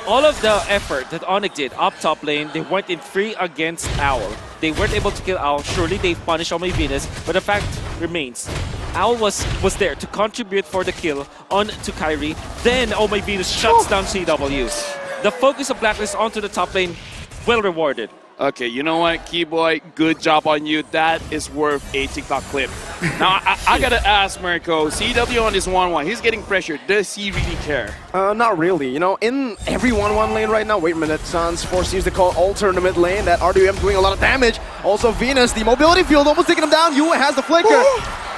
C: All of the effort that onic did up top lane, they went in 3 against Owl. They weren't able to kill Owl. Surely they punished Oh My Venus, but the fact remains, Owl was there to contribute for the kill on to Kyrie. Then Oh My Venus shuts down CW. The focus of Blacklist onto the top lane, well rewarded.
A: Okay, you know what, Keyboy, good job on you. That is worth a TikTok clip. Now, I gotta ask Mirko, CW on this 1-1, he's getting pressured. Does he really care?
B: Not really. You know, in every 1-1 lane right now, wait a minute, Sans forces the call alter in the mid lane. That RWM doing a lot of damage. Also, Venus, the mobility field almost taking him down. Yue has the flicker.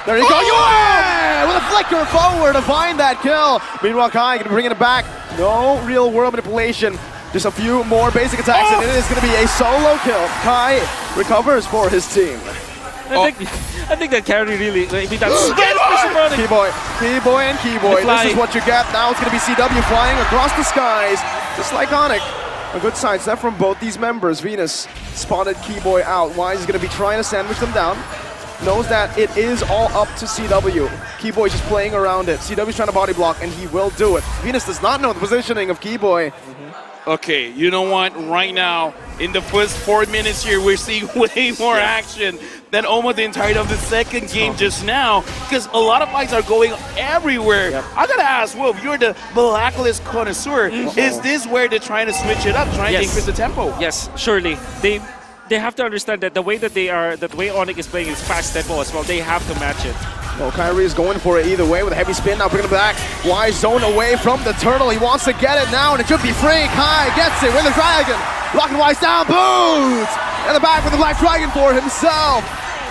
B: There you go, Yue! With a flicker forward to find that kill. Meanwhile, Kai gonna be bringing it back. No real world manipulation. Just a few more basic attacks, and it is going to be a solo kill. Kai recovers for his team.
C: I think that carry really, maybe that's
B: Keyboy and Keyboy. This is what you get. Now it's going to be CW flying across the skies, just like onic. A good sidestep from both these members. Venus spotted Keyboy out. Wise is going to be trying to sandwich them down. Knows that it is all up to CW. Keyboy just playing around it. CW's trying to body block, and he will do it. Venus does not know the positioning of Keyboy.
A: Okay, you know what? Right now, in the first 4 minutes here, we're seeing way more action than almost the entirety of the second game just now, because a lot of fights are going everywhere. Yep. I gotta ask, Wolf, you're the Blacklist connoisseur. Is this where they're trying to switch it up, trying to increase the tempo?
C: Yes, surely. They have to understand that the way that the way onic is playing is fast tempo as well. They have to match it.
B: Well, Kyrie is going for it either way with a heavy spin. Now bringing it back. Wise zone away from the turtle. He wants to get it now, and it should be free. Kai gets it with the dragon. Blocking Wise down. Boots! In the back with the black dragon for himself.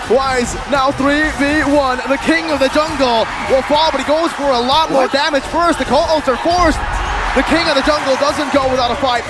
B: Wise now 3v1. The king of the jungle will fall, but he goes for a lot more damage first. The cold ulcer forced. The king of the jungle doesn't go without a fight.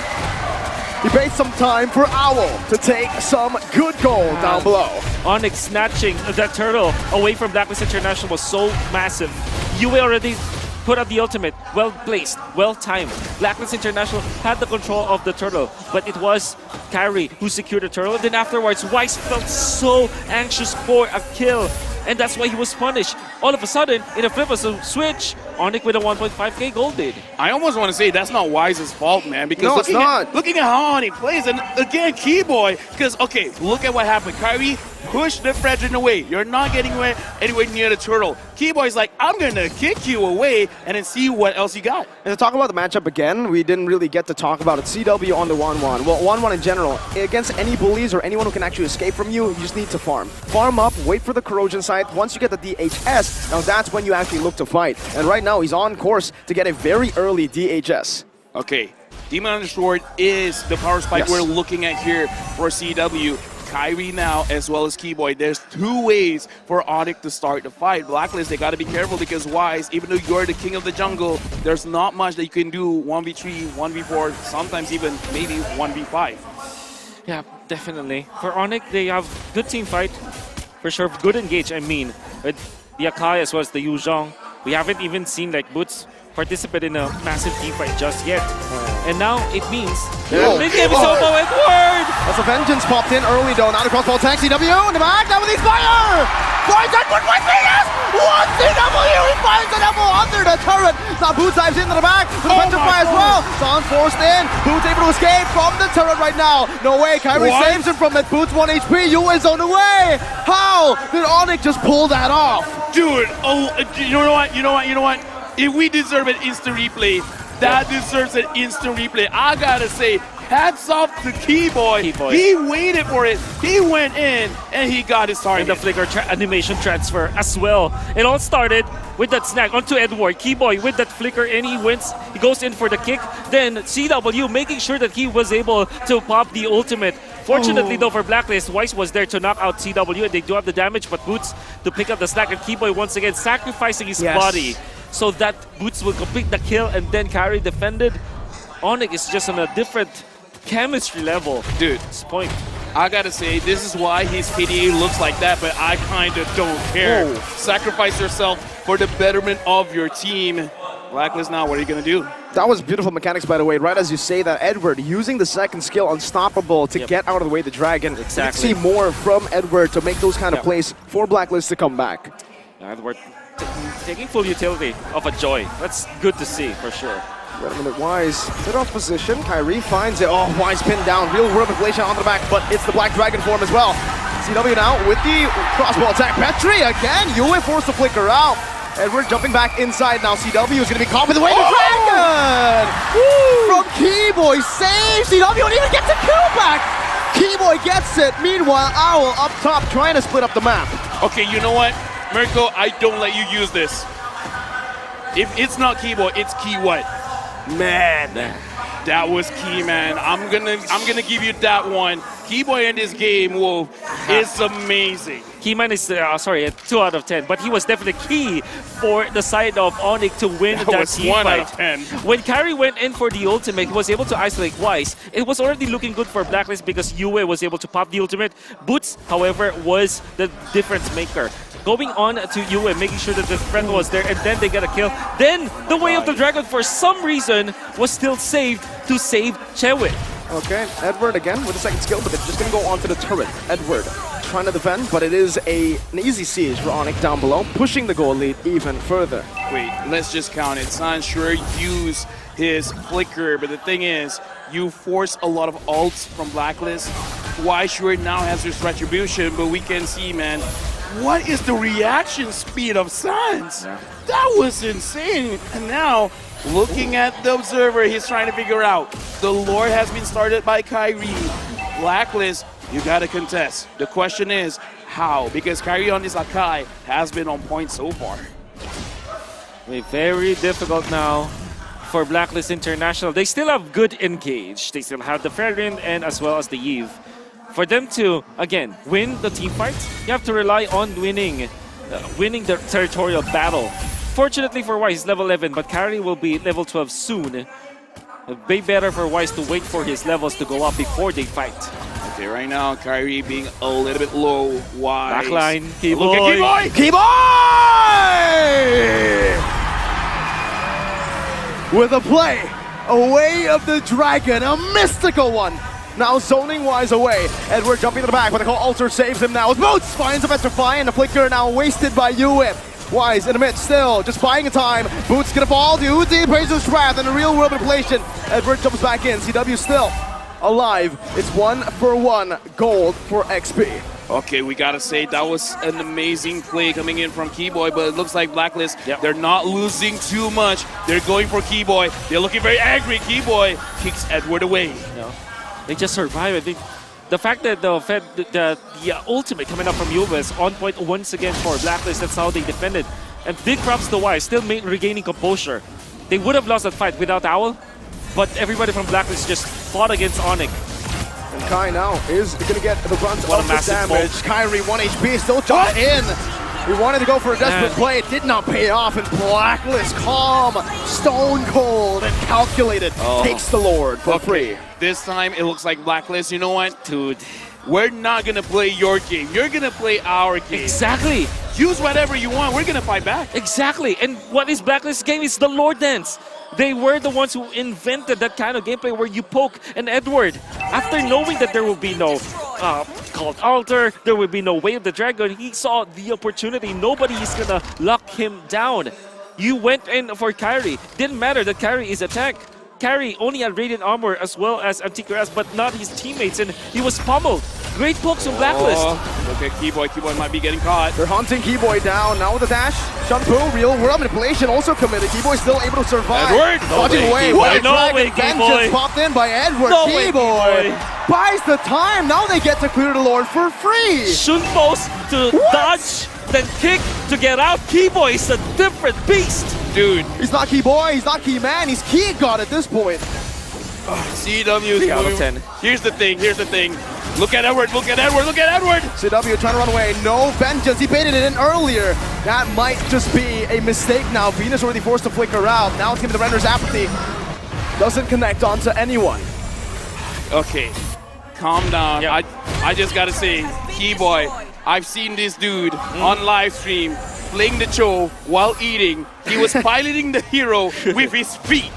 B: He paid some time for Owl to take some good gold down below.
C: onic snatching that turtle away from Blacklist International was so massive. Yue already put up the ultimate. Well placed, well timed. Blacklist International had the control of the turtle, but it was Kyrie who secured the turtle. Then afterwards, Wise felt so anxious for a kill, and that's why he was punished. All of a sudden, in a flip of a switch, onic with a 1.5k gold did.
A: I almost want to say that's not Wise's fault, man, because looking at how onic plays, and again, Keyboy, because, okay, look at what happened. Kyrie pushed the Fredrin away. You're not getting anywhere near the turtle. Keyboy's like, I'm going to kick you away and then see what else you got.
B: And to talk about the matchup again, we didn't really get to talk about it. CW on the 1-1. Well, 1-1 in general, against any bullies or anyone who can actually escape from you, you just need to farm. Farm up, wait for the corrosion site. Once you get the DHS, now that's when you actually look to fight. And right now, he's on course to get a very early DHS.
A: Okay, Demon Undersword is the power spike we're looking at here for CW. Kyrie now, as well as Keyboy. There's 2 ways for onic to start the fight. Blacklist, they got to be careful because Wise, even though you're the king of the jungle, there's not much that you can do 1v3, 1v4, sometimes even maybe 1v5.
C: Yeah, definitely. For onic, they have good team fight. for sure. Good engage, I mean. With the Akai as well as the Yuzhong. We haven't even seen like Boots participate in a massive team fight just yet. And now it means that mid-game is over with Word!
B: As a Vengeance popped in early though, now the crossball attack, CW in the back, now with the Inspire! Finds Edward with Venus! One CW, he finds the double under the turret! Now Boots dives into the back, with the Petrify as well! Son forced in, Boots able to escape from the turret right now! No way, Kyrie saves him from it, Boots 1 HP, Yu is on the way! How did onic just pull that off?
A: Dude, you know what? If we deserve an instant replay, that deserves an instant replay. I gotta say, hats off to Keyboy. He waited for it. He went in and he got his target.
C: And the flicker animation transfer as well. It all started with that snag onto Edward. Keyboy with that flicker and he wins. He goes in for the kick. Then CW making sure that he was able to pop the ultimate. Fortunately though for Blacklist, Weiss was there to knock out CW and they do have the damage, but Boots to pick up the slack, and Keyboy once again sacrificing his body so that Boots will complete the kill, and then Carry defended. onic is just on a different chemistry level.
A: Dude,
C: this point.
A: I gotta say, this is why his KDA looks like that, but I kinda don't care. Sacrifice yourself for the betterment of your team. Blacklist now, what are you gonna do?
B: That was beautiful mechanics, by the way. Right as you say that, Edward using the second skill, Unstoppable, to get out of the way of the Dragon.
C: Exactly.
B: You can see more from Edward to make those kind of plays for Blacklist to come back.
C: Edward taking full utility of a Joy. That's good to see, for sure.
B: Wait a minute, Wise. Bit off position. Kyrie finds it. Oh, Wise pinned down. Real world manipulation on the back, but it's the Black Dragon form as well. CW now with the crossbow attack. Petri again. Yue forced the flicker out. Edward jumping back inside now. CW is going to be caught with the way of the Dragon! From Keyboy, saves CW and even gets a kill back! Keyboy gets it. Meanwhile, Owl up top trying to split up the map.
A: Okay, you know what? Mirko, I don't let you use this. If it's not Keyboy, it's Key what? Man, that was key, man. I'm gonna give you that one. Keyboy in this game, whoa, it's amazing.
C: Keyman is, sorry, a 2 out of 10, but he was definitely key for the side of onic to win that team
A: 1
C: fight.
A: out of 10.
C: When Carry went in for the ultimate, he was able to isolate Weiss. It was already looking good for Blacklist because Yue was able to pop the ultimate. Boots, however, was the difference maker. Going on to Yue, making sure that the friend was there, and then they get a kill. Then the Way of the Dragon, for some reason, was still saved to save Chewit.
B: Okay, Edward again with the second skill, but they're just going to go onto the turret. Edward trying to defend, but it is an easy siege for onic down below, pushing the goal lead even further.
A: Wait, let's just count it. San sure used his flicker, but the thing is, you force a lot of ults from Blacklist. Why sure now has his retribution, but we can see, man, what is the reaction speed of Sans? That was insane. And now, looking at the observer, he's trying to figure out. The lore has been started by Kyrie. Blacklist, you gotta contest. The question is, how? Because Kyrie on this Akai has been on point so far.
C: Very difficult now for Blacklist International. They still have good engage. They still have the Fairwind and as well as the Eve. For them to, again, win the team fights, you have to rely on winning the territorial battle. Fortunately for Weiss, level 11, but Carry will be level 12 soon. It'd be better for Weiss to wait for his levels to go up before they fight.
A: Okay, right now, Kyrie being a little bit low. Wise.
C: Backline, Keyboy.
A: Look at Keyboy!
B: Keyboy! With a play, a Way of the Dragon, a mystical one. Now zoning Wise away. Edward jumping to the back, but the call Alter saves him now. Boots finds a Petrify, and the flicker now wasted by Yue. Wise in the mid still, just buying time. Boots gonna fall, the Uzi praises Wrath and a real world manipulation. Edward jumps back in, CW still alive. It's 1-for-1 gold for XP.
A: Okay, we gotta say that was an amazing play coming in from Keyboy, but it looks like Blacklist, they're not losing too much. They're going for Keyboy. They're looking very angry. Keyboy kicks Edward away.
C: They just survive. I think the fact that the ultimate coming up from Yue is on point once again for Blacklist. That's how they defended. And big props to Weiss, still regaining composure. They would have lost that fight without Owl, but everybody from Blacklist just fought against onic.
B: And Kai now is going to get the brunt of the damage.
C: Bolt.
B: Kyrie 1 HP, still jumped in. He wanted to go for a desperate play. It did not pay off, and Blacklist, calm, stone cold, and calculated, takes the Lord for free.
A: This time, it looks like Blacklist, you know what?
C: Dude,
A: we're not going to play your game. You're going to play our game.
C: Exactly.
A: Use whatever you want. We're going to fight back.
C: Exactly. And what is Blacklist's game is the Lord Dance. They were the ones who invented that kind of gameplay where you poke an Edward. After knowing that there will be no called altar, there will be no way of the dragon, he saw the opportunity. Nobody is gonna lock him down. You went in for Kyrie. Didn't matter that Kyrie is a tank. Kyrie only had radiant armor as well as anti-grass, but not his teammates, and he was pummeled. Great pokes from Blacklist.
A: Oh, look at Keyboy. Keyboy might be getting caught.
B: They're hunting Keyboy down. Now with the dash. Shunpu, real world manipulation also committed. Keyboy still able to survive.
A: Edward!
B: Dodging away.
C: No way,
B: Vengeance popped in by Edward.
C: No way,
B: Keyboy buys the time. Now they get to clear the Lord for free.
C: Shunpo's to dodge, then kick to get out. Keyboy is a different beast.
A: Dude.
B: He's not Keyboy. He's not Keyman. He's Key God at this point.
A: CW is
C: 3 out of
A: moving.
C: 10.
A: Here's the thing. Here's the thing. Look at Edward. Look at Edward. Look at Edward.
B: CW trying to run away. No vengeance. He baited it in earlier. That might just be a mistake now. Venus already forced to flicker out. Now it's going to be the Render's apathy. Doesn't connect onto anyone.
A: Okay. Calm down.
C: Yep.
A: I just got to say, Keyboy, I've seen this dude on live stream playing the Cho while eating. He was piloting the hero with his feet.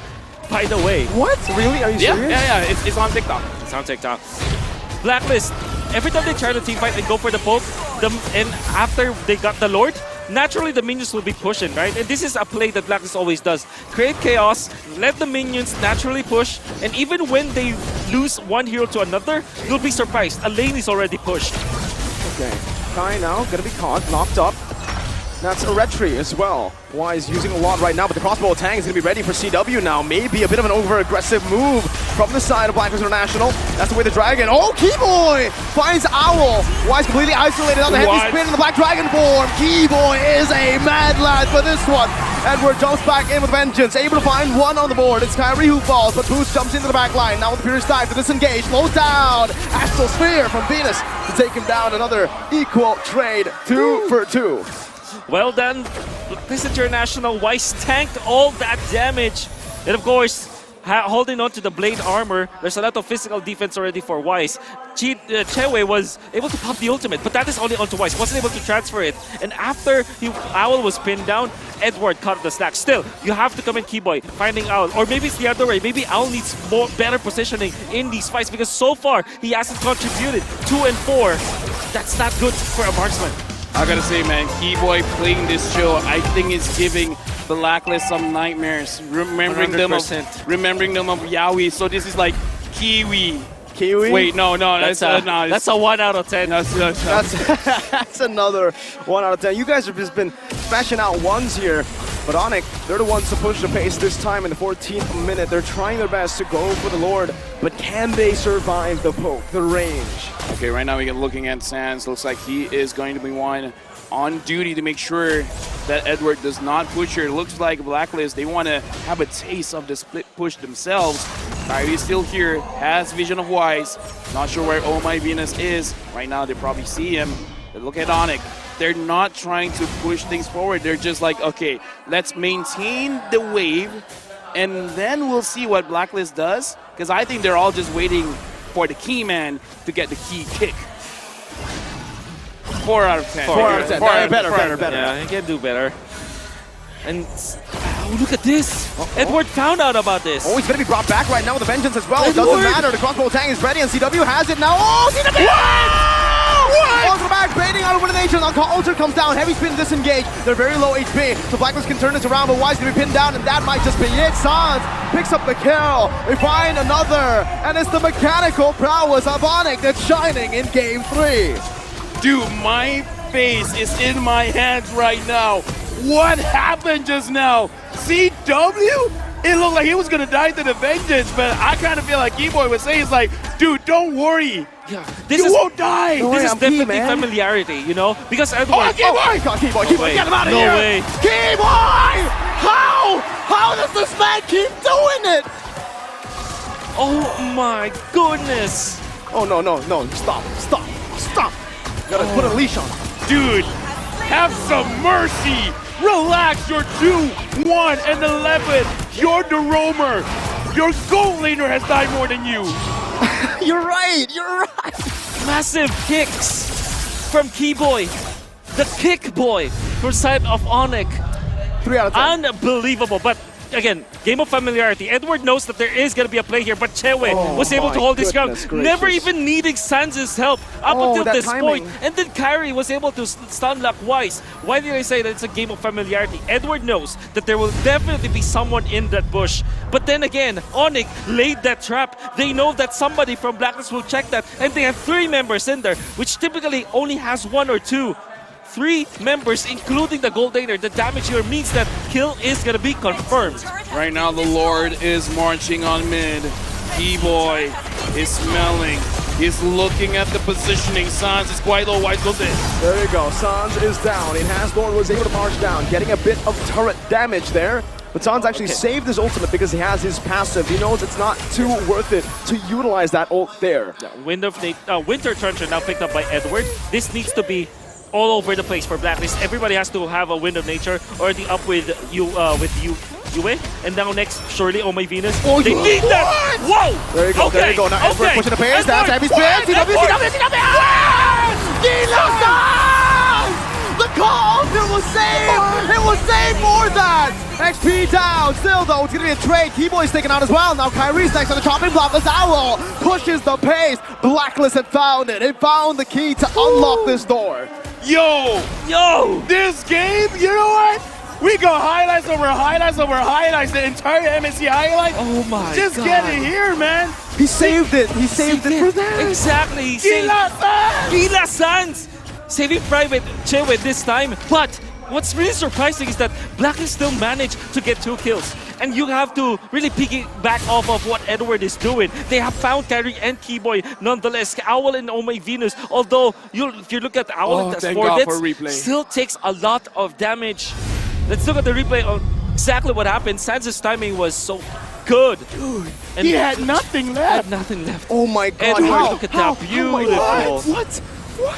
C: By the way,
B: What? Really? Are you serious?
A: Yeah. It's on TikTok.
C: it's on TikTok. Blacklist, every time they try to team fight and go for the poke, and after they got the Lord, naturally the minions will be pushing, right? And this is a play that Blacklist always does. Create chaos, let the minions naturally push, and even when they lose one hero to another, you'll be surprised. A lane is already pushed.
B: Okay. Kai now gonna be caught, knocked up. That's a retry as well. Wise using a lot right now, but the crossbow tank is gonna be ready for CW now. Maybe a bit of an over-aggressive move from the side of Blacklist International. That's the way the dragon. Oh, Keyboy finds Owl. Wise completely isolated on the heavy
A: What?
B: spin in the Black Dragon form. Keyboy is a mad lad for this one. Edward jumps back in with vengeance, able to find one on the board. It's Kyrie who falls, but Boost jumps into the back line. Now with the Pure Dive to disengage, slows down. Astral Sphere from Venus to take him down. Another equal trade, 2 for 2.
C: Well done, Blacklist International. Wise tanked all that damage. And of course, holding on to the blade armor, there's a lot of physical defense already for Wise. Chewe was able to pop the ultimate, but that is only onto Wise. Wasn't able to transfer it. And after Owl was pinned down, Edward caught the slack. Still, you have to come in Keyboy, finding Owl. Or maybe it's the other way. Maybe Owl needs better positioning in these fights because so far, he hasn't contributed. 2 and 4. That's not good for a marksman.
A: I gotta say, man, Keyboy playing this show, I think is giving Blacklist some nightmares. Remembering
C: 100%.
A: them of Yaoi. So this is like Kiwi.
B: Kiwi?
A: Wait, no, that's
C: That's a 1 out of 10.
B: That's another 1 out of 10. You guys have just been smashing out ones here. But onic, they're the ones to push the pace this time in the 14th minute. They're trying their best to go for the Lord, but can they survive the poke, the range?
A: Okay, right now we get looking at Sans. Looks like he is going to be one on duty to make sure that Edward does not push her. It looks like Blacklist, they want to have a taste of the split push themselves. Kyrie's still here, has vision of Wise. Not sure where Oh My Venus is. Right now they probably see him. But look at onic. They're not trying to push things forward. They're just like, okay, let's maintain the wave and then we'll see what Blacklist does. Because I think they're all just waiting for the key man to get the key kick. 4 out of 10.
B: 4 out of 10. Better.
C: Yeah, he can do better. And look at this. Edward found out about this.
B: Oh, he's going to be brought back right now with the vengeance as well. It
C: Edward!
B: doesn't matter. The crossbow tank is ready and CW has it now. Oh, CW! What? On the back, baiting out of elimination. Alter comes down. Heavy spin disengage. They're very low HP. So Blacklist can turn this around, but Wise going to be pinned down, and that might just be it. Sans picks up the kill. They find another, and it's the mechanical prowess of onic that's shining in Game 3.
A: Dude, my face is in my hands right now. What happened just now? CW? It looked like he was gonna die to the vengeance, but I kind of feel like Keyboy was saying, it's like, dude, don't worry.
C: Yeah,
A: You won't die.
B: Don't worry,
C: This is
B: I'm key,
C: definitely
B: man.
C: familiarity, you know? Because Edward...
B: Oh, Keyboy! Keyboy,
C: way.
B: get him out of
C: No
B: here!
C: way.
B: Keyboy! How does this man keep doing it?
C: Oh my goodness!
B: Oh, no. Stop. Gotta put a leash on him.
A: Dude, have some mercy. Relax, you're 2-1 and 11. You're the roamer. Your gold laner has died more than you.
B: You're right.
C: Massive kicks from Keyboy. The kick boy for side of onic.
B: 3 out of 10.
C: Unbelievable. But again, game of familiarity. Edward knows that there is going to be a play here, but Chewe was able to hold his ground, never even needing Sans' help up until this point. And then Kyrie was able to stun lock Wise. Why did I say that it's a game of familiarity? Edward knows that there will definitely be someone in that bush. But then again, onic laid that trap. They know that somebody from Blacklist will check that, and they have 3 members in there, which typically only has 1 or 2. 3 members, including the Goldaner. The damage here means that kill is going to be confirmed.
A: Right now, the Lord is marching on mid. Keyboy is smelling. He's looking at the positioning. Sans is quite low. Wise goes in.
B: There you go. Sans is down. It has Lord was able to march down, getting a bit of turret damage there. But Sans actually saved his ultimate because he has his passive. He knows it's not too worth it to utilize that ult there.
C: Yeah, Winter Trencher now picked up by Edward. This needs to be all over the place for Blacklist. Everybody has to have a Wind of Nature or the up with Yue. And now next, surely, oh my Venus.
B: Oh,
C: they need that! Whoa!
B: There you go, there you go. Now Edward pushing the pace. That's heavy spin. The call ultimate was saved! It was saved for that! XP down. Still though, it's gonna be a trade. Keyboy's taken out as well. Now Kyrie's next on the chopping block. This Owl pushes the pace. Blacklist had found it. It found the key to unlock this door.
A: Yo! This game, you know what? We go highlights over highlights over highlights. The entire MSC highlight.
C: Oh my
A: Just
C: God.
A: get it here, man.
B: He saved it. He saved it for that.
C: Exactly. He saved Gila Sans! Saving Private Chewe this time. But what's really surprising is that Blacklist still managed to get 2 kills. And you have to really piggyback off of what Edward is doing. They have found Kyrie and Keyboy nonetheless. Owl and Oh My Venus, although if you look at Owl, that's 4 hits, still takes a lot of damage. Let's look at the replay of exactly what happened. Sans' timing was so good.
A: Dude,
C: and
A: he had nothing left.
B: Oh my God.
C: Edward, look at that. Beautiful.
B: Oh what?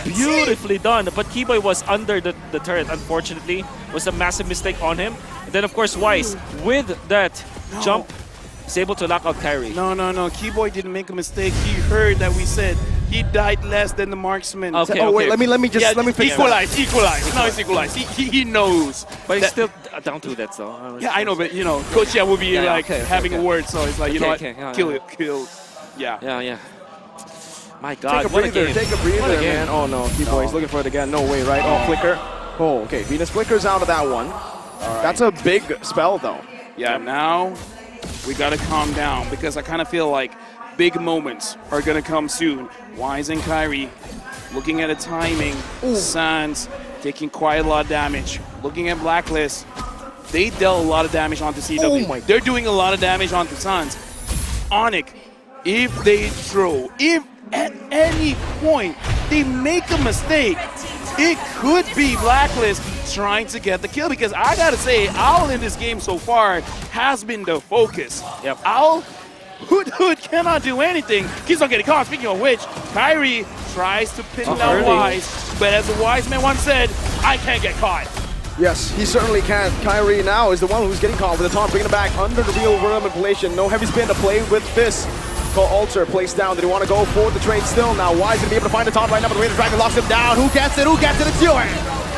C: Beautifully done. But Keyboy was under the turret, unfortunately. It was a massive mistake on him. And then, of course, Wise, with that jump, is able to lock out Kyrie.
A: No. Keyboy didn't make a mistake. He heard that we said he died less than the marksman.
C: Okay,
B: oh, wait, let me fix
A: equalize. No, it's equalized. He knows.
C: But he's still down to that, so.
A: Yeah, I know, but, you know, Coach will be having a word, so it's like, you know what, kill.
C: Yeah. My God,
B: take a breather, man. Oh no, Keyboy, he's looking for it again. No way, right? Oh, flicker. Oh, okay, Venus flickers out of that one. That's a big spell, though.
A: Yeah, now we got to calm down because I kind of feel like big moments are going to come soon. Wise and Kyrie looking at the timing. Sans taking quite a lot of damage. Looking at Blacklist, they dealt a lot of damage onto CW. They're doing a lot of damage onto Sans. onic, if they throw, if at any point they make a mistake, it could be Blacklist trying to get the kill, because I gotta say, Owl in this game so far has been the focus.
C: Yep.
A: Owl, Hood cannot do anything. Keeps on getting caught. Speaking of which, Kyrie tries to pin down Wise, but as a wise man once said, I can't get caught.
B: Yes, he certainly can. Kyrie now is the one who's getting caught with the taunt, bringing it back under the real world manipulation. No heavy spin to play with this. Call Alter placed down. Did he want to go for the trade still? Now Wise gonna be able to find the taunt right now, but the Raider Dragon locks him down. Who gets it? It's Yue.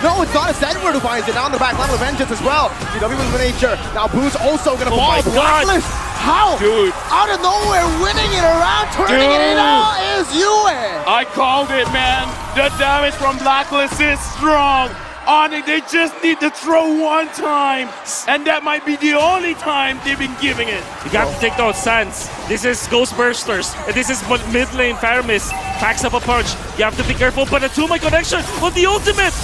B: No, it's not. It's Edward who finds it down the back line of Vengeance as well. CW with nature. Now Boo's also gonna fall. Blacklist. How?
A: Dude.
B: Out of nowhere, winning it around, turning it in all is Yue.
A: I called it, man. The damage from Blacklist is strong. onic, they just need to throw one time, and that might be the only time they've been giving it.
C: You got to take those Sans. This is Ghost Bursters, and this is mid lane Faramis. Packs up a punch. You have to be careful, but a 2-my connection with the ultimate.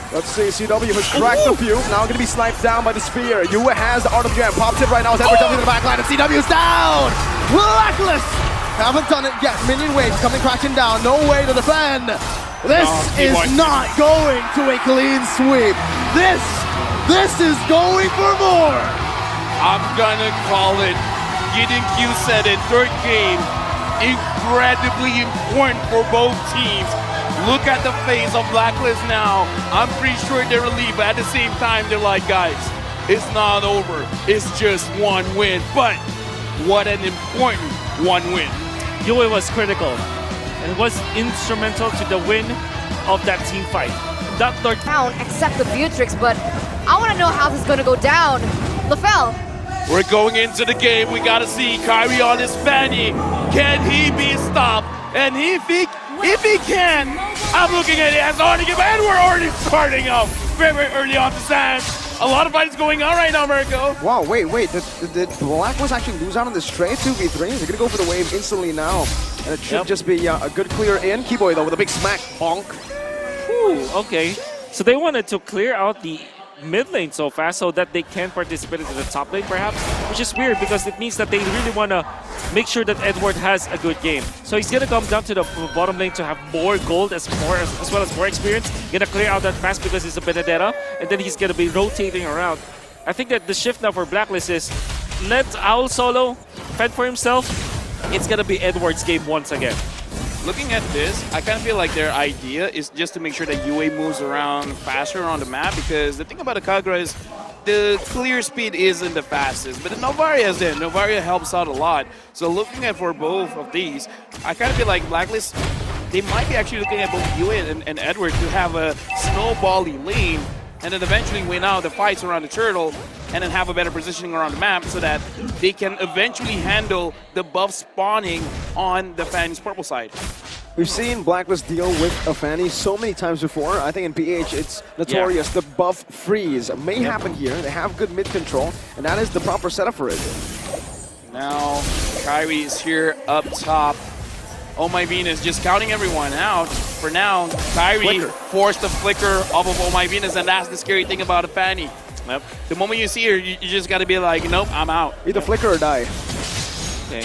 B: Let's see, CW has cracked the fuse. Now going to be sniped down by the spear. Yue has the Art of Jam. Pops it right now as Edward jumping in the back line, and CW's down! Blacklist! Haven't done it yet. Minion waves coming crashing down. No way to defend. This is not going to a clean sweep. This is going for more.
A: I'm gonna call it. Gideon Q said it. Third game, incredibly important for both teams. Look at the face of Blacklist now. I'm pretty sure they're relieved, but at the same time, they're like, guys, it's not over. It's just one win. But what an important one win.
C: Yue was critical. and was instrumental to the win of that team fight. That Lord
D: Down, except the Beatrix, but I want to know how this is going to go down. LaFell.
A: We're going into the game. We gotta see Kyrie on his Fanny. Can he be stopped? And if he can, I'm looking at it as onic, and we're already starting up very early on the sand. A lot of fights going on right now, Mirko.
B: Wow, wait. Did blacklist actually lose out on the straight 2v3? They're going to go for the wave instantly now. And it should just be a good clear in. Keyboy, though, with a big smack. Bonk.
C: Ooh, okay. So they wanted to clear out the mid lane so fast so that they can participate into the top lane, perhaps, which is weird because it means that they really want to make sure that Edward has a good game. So he's going to come down to the bottom lane to have more gold as well as more experience. Going to clear out that fast because he's a Benedetta, and then he's going to be rotating around. I think that the shift now for Blacklist is let Owl solo fend for himself. It's going to be Edward's game once again.
A: Looking at this, I kind of feel like their idea is just to make sure that UA moves around faster on the map, because the thing about the Kagura is the clear speed isn't the fastest, but the Novaria is there. Novaria helps out a lot. So looking at for both of these, I kind of feel like Blacklist, they might be actually looking at both UA and Edward to have a snowbally lane, and then eventually win out the fights around the turtle, and then have a better positioning around the map so that they can eventually handle the buff spawning on the Fanny's purple side.
B: We've seen Blacklist deal with a Fanny so many times before. I think in PH it's notorious. The buff freeze may happen here. They have good mid control, and that is the proper setup for it.
A: Now, Kyrie is here up top. Oh My Venus just counting everyone out. For now, Kyrie forced the flicker off of Oh My Venus, and that's the scary thing about a Fanny. Yep. The moment you see her, you just got to be like, nope, I'm out.
B: Either flicker or die.
C: Okay.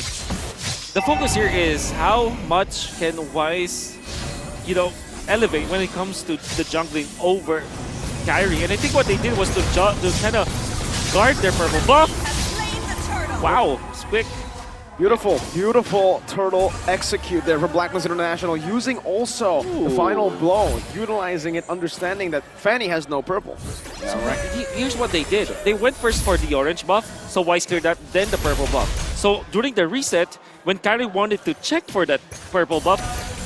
C: The focus here is how much can Wise, elevate when it comes to the jungling over Kyrie. And I think what they did was to kind of guard their purple buff. Wow, it's quick.
B: Beautiful, beautiful turtle execute there for Blacklist International, using also the final blow, utilizing it, understanding that Fanny has no purple.
C: So here's what they did. They went first for the orange buff, so Wise cleared that, then the purple buff. So during the reset, when Kyrie wanted to check for that purple buff,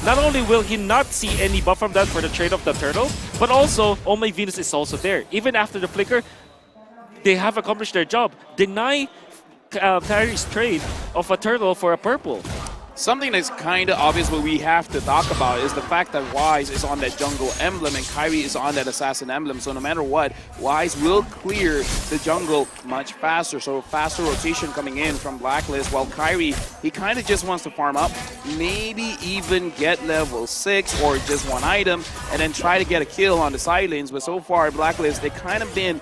C: not only will he not see any buff from that for the trade of the turtle, but also Oh My Venus is also there. Even after the flicker, they have accomplished their job. Deny Kyrie's trade of a turtle for a purple.
A: Something that's kind of obvious what we have to talk about is the fact that Wise is on that jungle emblem and Kyrie is on that assassin emblem. So no matter what, Wise will clear the jungle much faster. So faster rotation coming in from Blacklist, while Kyrie, he kind of just wants to farm up, maybe even get level 6 or just one item, and then try to get a kill on the side lanes. But so far, Blacklist, they kind of been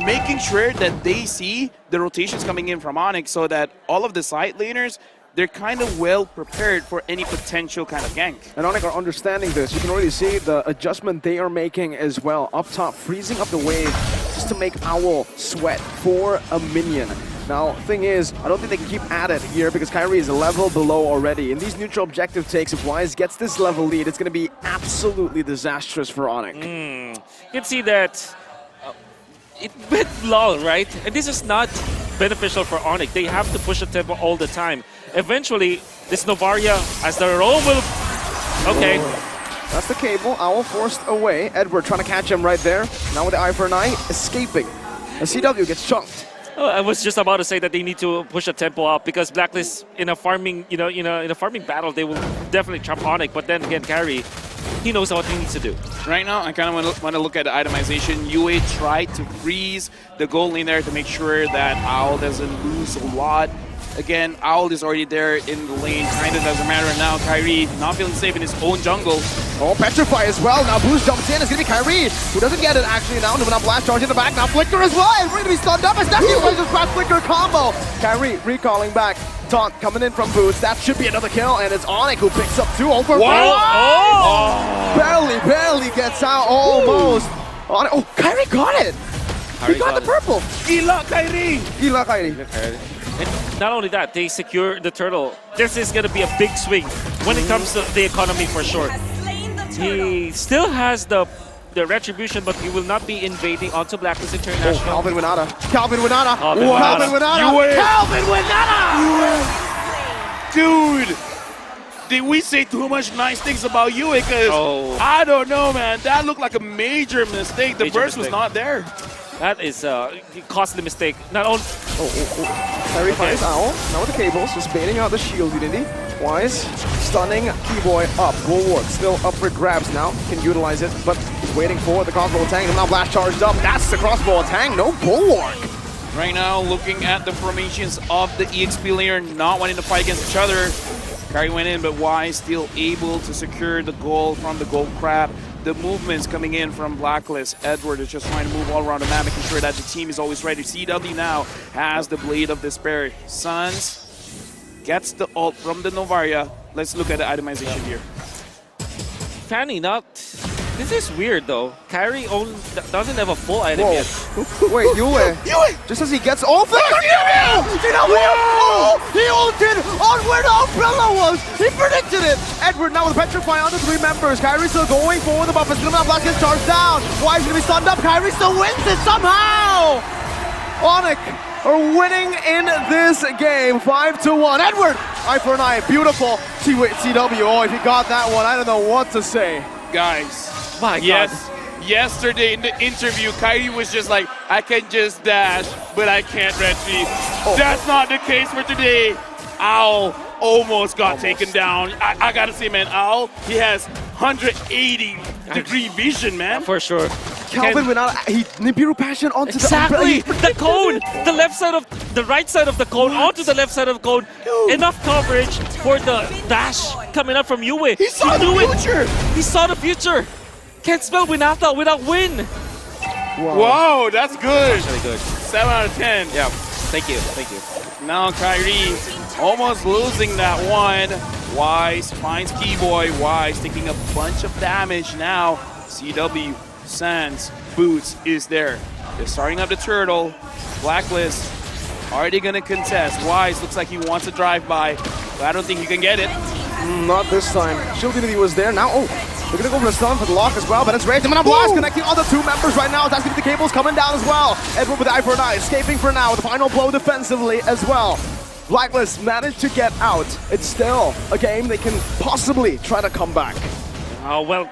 A: making sure that they see the rotations coming in from onic so that all of the side laners, they're kind of well prepared for any potential kind of gank.
B: And onic are understanding this. You can already see the adjustment they are making as well. Up top, freezing up the wave just to make Owl sweat for a minion. Now, thing is, I don't think they can keep at it here because Kyrie is a level below already. In these neutral objective takes, if Wise gets this level lead, it's going to be absolutely disastrous for onic.
C: You can see that it went long, right? And this is not beneficial for onic. They have to push the tempo all the time. Eventually, this Novaria, as the roll will... Okay.
B: That's the cable. Owl forced away. Edward trying to catch him right there. Now with the eye for an eye, escaping. A CW gets chunked.
C: Oh, I was just about to say that they need to push the tempo up because Blacklist in a farming, in a farming battle, they will definitely trap onic. But then again, Kyrie, he knows what he needs to do.
A: Right now, I kind of want to look at the itemization. UA tried to freeze the gold lane there to make sure that Owl doesn't lose a lot. Again, Owl is already there in the lane. Kind of doesn't matter now. Kyrie not feeling safe in his own jungle.
B: Oh, Petrify as well. Now Boost jumps in. It's going to be Kyrie, who doesn't get it actually now. Now Blast charge in the back. Now Flicker as well. It's going to be stunned up as Nephew plays his Crash Flicker combo. Kyrie recalling back. Taunt coming in from Boost. That should be another kill, and it's onic who picks up 2 over.
C: Oh!
B: Barely gets out almost. Oh, Kyrie got it. He got the purple.
A: Gila Kyrie!
B: Gila Kyrie.
C: And not only that, they secure the turtle. This is going to be a big swing when it comes to the economy for sure. He still has the retribution, but he will not be invading onto Blacklist International.
B: Oh, Calvin Winata. Calvin Winata.
C: Calvin Winata.
B: Calvin Winata.
A: Dude! did we say too much nice things about you? Because I don't know, man. That looked like a major mistake. The burst was not there.
C: That is a costly mistake. Not only.
B: Kyrie finds Owl. Now with the cables, just baiting out the shield unity. Wise, stunning Keyboy up. Bulwark still up for grabs now. Can utilize it, but he's waiting for the crossbow tank. And now blast charged up. That's the crossbow tank. No Bulwark.
A: Right now, looking at the formations of the EXP layer, not wanting to fight against each other. Kyrie went in, but Wise still able to secure the goal from the gold crab. The movements coming in from Blacklist. Edward is just trying to move all around the map, making sure that the team is always ready. CW now has the Blade of Despair. Suns gets the ult from the Novaria. Let's look at the itemization here.
C: Fanny not. This is weird though. Kyrie doesn't have a full item yet.
B: Wait, Yue. Just as he gets off there. He ulted on where the umbrella was. He predicted it. Edward now with Petrify on the 3 members. Kyrie still going for the buffers. Still not Blast gets charged down. Wise gonna be stunned up. Kyrie still wins it somehow. onic are winning in this game, 5-1. Edward, eye for an eye. Beautiful. CW. Oh, if you got that one, I don't know what to say.
A: Guys.
C: My God.
A: Yesterday in the interview, Kyrie was just like, I can just dash, but I can't retreat. That's not the case for today. Owl almost got taken down. I gotta say, man, Owl, he has 180-degree vision, man.
C: For sure.
B: Calvin went out, he Nibiru Passion onto
C: exactly.
B: the
C: the cone, the left side of the right side of the cone onto the left side of the cone. Enough coverage for the dash coming up from Yue.
A: He saw the future.
C: He saw the future. Can't spell Winata without win.
A: Whoa, that's good.
C: That's really good.
A: 7 out of 10.
C: Yeah. Thank you. Thank you.
A: Now Kyrie almost losing that one. Wise finds Keyboy. Wise taking a bunch of damage now. CW, Sands, Boots is there. They're starting up the turtle. Blacklist, are they going to contest? Wise looks like he wants to drive by, but I don't think he can get it.
B: Not this time. Shield Unity was there. Now, they're going to go for the stun for the lock as well, but it's Rage. I'm going to blast, connecting all the 2 members right now. That's going to be the cables coming down as well. Edward with the eye for an eye, escaping for now. The final blow defensively as well. Blacklist managed to get out. It's still a game they can possibly try to come back.
C: Oh, well,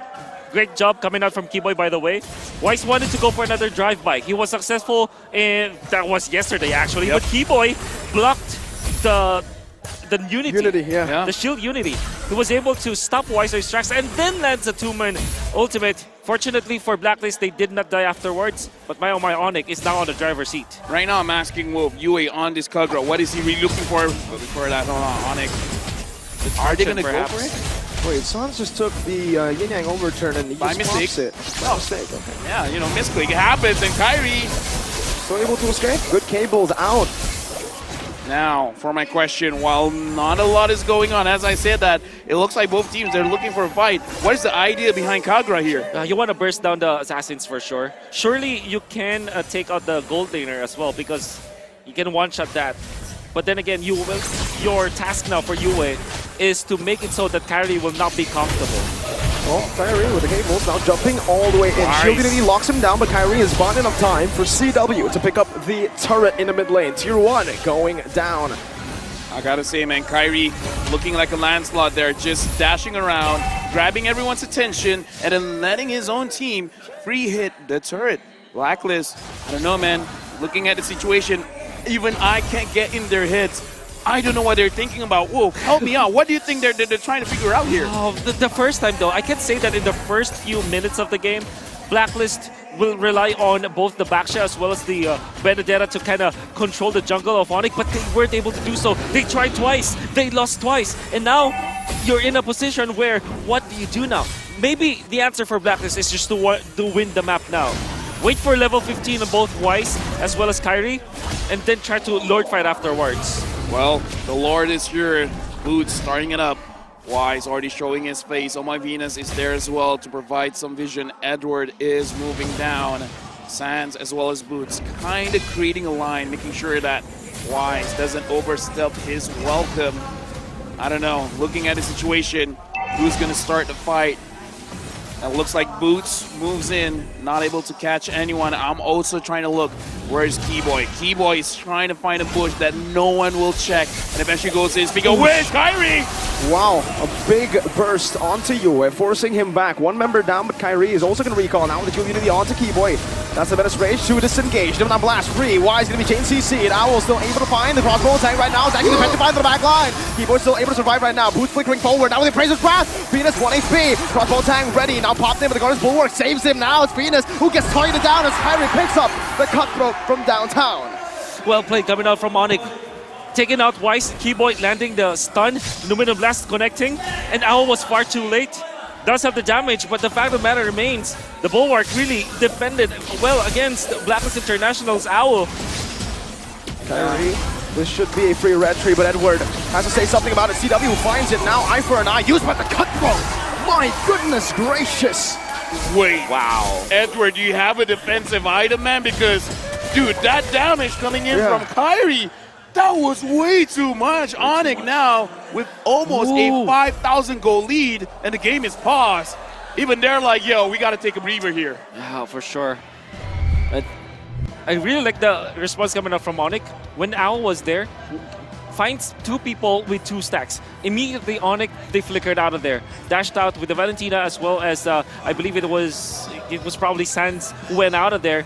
C: great job coming out from Keyboy, by the way. Wise wanted to go for another drive-by. He was successful in, that was yesterday actually, but Keyboy blocked the Unity, the shield Unity. He was able to stop Wiser's tracks and then lands a 2-man ultimate. Fortunately for Blacklist, they did not die afterwards, but my onic is now on the driver's seat.
A: Right now, I'm asking Wolf, Yue on this Kagura, what is he really looking for before that? onic? Are they going to go for it?
B: Wait, Sans just took the yin-yang overturn and he
A: by
B: just
A: mistake.
B: By mistake, okay.
A: Yeah, you know, misclick, it happens, and Kyrie
B: still able to escape. Good cables out.
A: Now, for my question, while not a lot is going on, as I said that, it looks like both teams are looking for a fight. What is the idea behind Kagura here?
C: You want to burst down the assassins for sure. Surely you can take out the gold laner as well because you can one-shot that. But then again, your task now for Yue is to make it so that Kyrie will not be comfortable.
B: Well, Kyrie with the cables now jumping all the way in.
A: Nice.
B: Shield Unity locks him down, but Kyrie has bought enough time for CW to pick up the turret in the mid lane. Tier 1 going down.
A: I gotta say, man, Kyrie looking like a Lancelot there, just dashing around, grabbing everyone's attention, and then letting his own team free hit the turret. Blacklist, I don't know, man, looking at the situation, even I can't get in their heads. I don't know what they're thinking about. Whoa, help me out. What do you think they're trying to figure out here?
C: Oh, the first time, though, I can say that in the first few minutes of the game, Blacklist will rely on both the Baksha as well as the Benedetta to kind of control the jungle of onic, but they weren't able to do so. They tried twice, they lost twice, and now you're in a position where, what do you do now? Maybe the answer for Blacklist is just to win the map now. Wait for level 15 on both Wise as well as Kyrie, and then try to Lord fight afterwards.
A: Well, the Lord is here. Boots starting it up. Wise already showing his face. Oh My Venus is there as well to provide some vision. Edward is moving down. Sands as well as Boots kind of creating a line, making sure that Wise doesn't overstep his welcome. I don't know. Looking at the situation, who's going to start the fight? It looks like Boots moves in, not able to catch anyone. I'm also trying to look, where's Keyboy? Keyboy is trying to find a bush that no one will check, and eventually goes in. Speaking of which, Kyrie!
B: Wow, a big burst onto Yue, forcing him back. One member down, but Kyrie is also going to recall now with the Unity onto Keyboy. That's the Menace Rage to disengage. Them on blast free. Why is going to be chain CC'd? Owl still able to find the crossbow tank right now. It's actually defended by the back line. Keyboy still able to survive right now. Boots flickering forward. Now with the Appraiser's Wrath. Venus 1 HP. Crossbow tank ready. Now popped in, but the Guardian's Bulwark saves him now. It's Venus who gets targeted down as Kyrie picks up the cutthroat from downtown.
C: Well played coming out from onic. Taken out Wise, Keyboy landing the stun, Luminum Blast connecting, and Owl was far too late. Does have the damage, but the fact of the matter remains, the Bulwark really defended well against Blacklist International's Owl.
B: Kyrie, this should be a free red tree, but Edward has to say something about it. CW finds it now, eye for an eye, used by the cutthroat. My goodness gracious.
A: Wait.
C: Wow.
A: Edward, do you have a defensive item, man? Because, dude, that damage coming in from Kyrie, that was way too much. onic now with almost a 5,000 goal lead, and the game is paused. Even they're like, yo, we got to take a breather here.
C: Yeah, for sure. I really like the response coming up from onic. When Owl was there, finds two people with 2 stacks. Immediately onic, they flickered out of there. Dashed out with the Valentina as well as, I believe it was probably Sands who went out of there.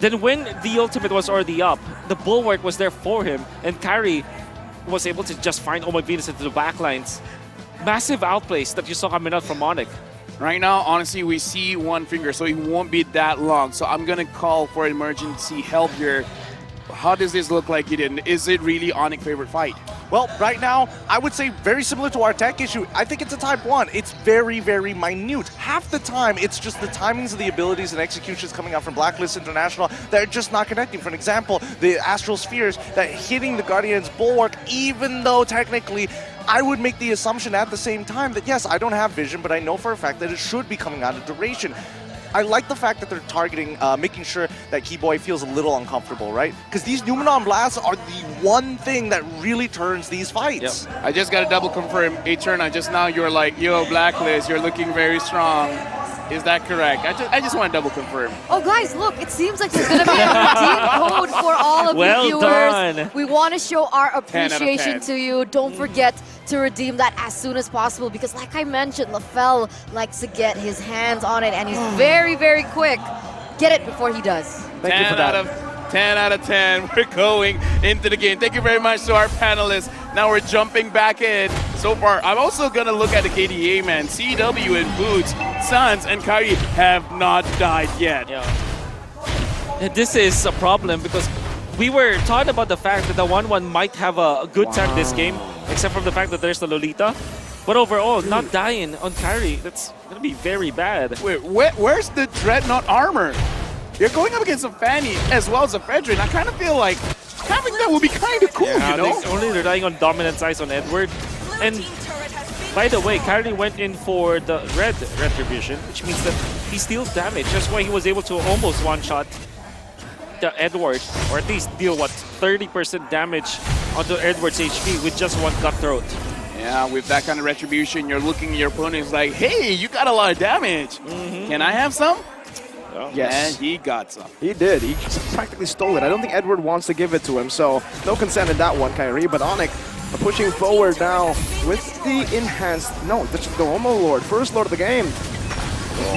C: Then when the ultimate was already up, the Bulwark was there for him, and Kyrie was able to just find Oh My Venus into the backlines. Massive outplays that you saw coming out from onic.
A: Right now, honestly, we see one finger, so it won't be that long. So I'm going to call for emergency help here. How does this look like, Eden? Is it really onic favorite fight?
E: Well, right now, I would say very similar to our tech issue. I think it's a type 1. It's very, very minute. Half the time, it's just the timings of the abilities and executions coming out from Blacklist International that are just not connecting. For an example, the Astral Spheres that hitting the Guardian's Bulwark, even though technically I would make the assumption at the same time that, yes, I don't have vision, but I know for a fact that it should be coming out of duration. I like the fact that they're targeting, making sure that Keyboy feels a little uncomfortable, right? Because these Numenon Blasts are the one thing that really turns these fights.
A: Yep. I just got to double confirm, Eterna, just now you're like, yo, Blacklist, you're looking very strong. Is that correct? I just want to double confirm.
D: Oh, guys, look, it seems like there's going to be a redeem code for all of
C: Well
D: you viewers.
C: done.
D: We want to show our
A: 10 out of 10.
D: appreciation to you. Don't forget to redeem that as soon as possible because, like I mentioned, LaFell likes to get his hands on it, and he's very, very quick. Get it before he does.
B: Thank you for that.
A: 10 out of 10. We're going into the game. Thank you very much to our panelists. Now we're jumping back in. So far, I'm also going to look at the KDA, man. CW and Boots, Suns, and Kyrie have not died yet.
C: Yeah, this is a problem because we were taught about the fact that the 1-1 might have a good time this game, except from the fact that there's the Lolita. But overall, not dying on Kyrie, that's going to be very bad.
A: Wait, where's the Dreadnought armor? You're going up against a Fanny as well as a Fredrin. I kind of feel like having that would be kind of cool, you know?
C: They're only relying on dominant size on Edward. And by the way, Kyrie went in for the red retribution, which means that he steals damage. That's why he was able to almost one-shot the Edward, or at least deal, 30% damage onto Edward's HP with just one cutthroat.
A: Yeah, with that kind of retribution, you're looking at your opponent, it's like, hey, you got a lot of damage. Can I have some?
B: Yes.
A: And he got some.
B: He did. He practically stole it. I don't think Edward wants to give it to him, so no consent in that one, Kyrie. But onic pushing forward now with the enhanced... No, this is the Homo Lord. First Lord of the game.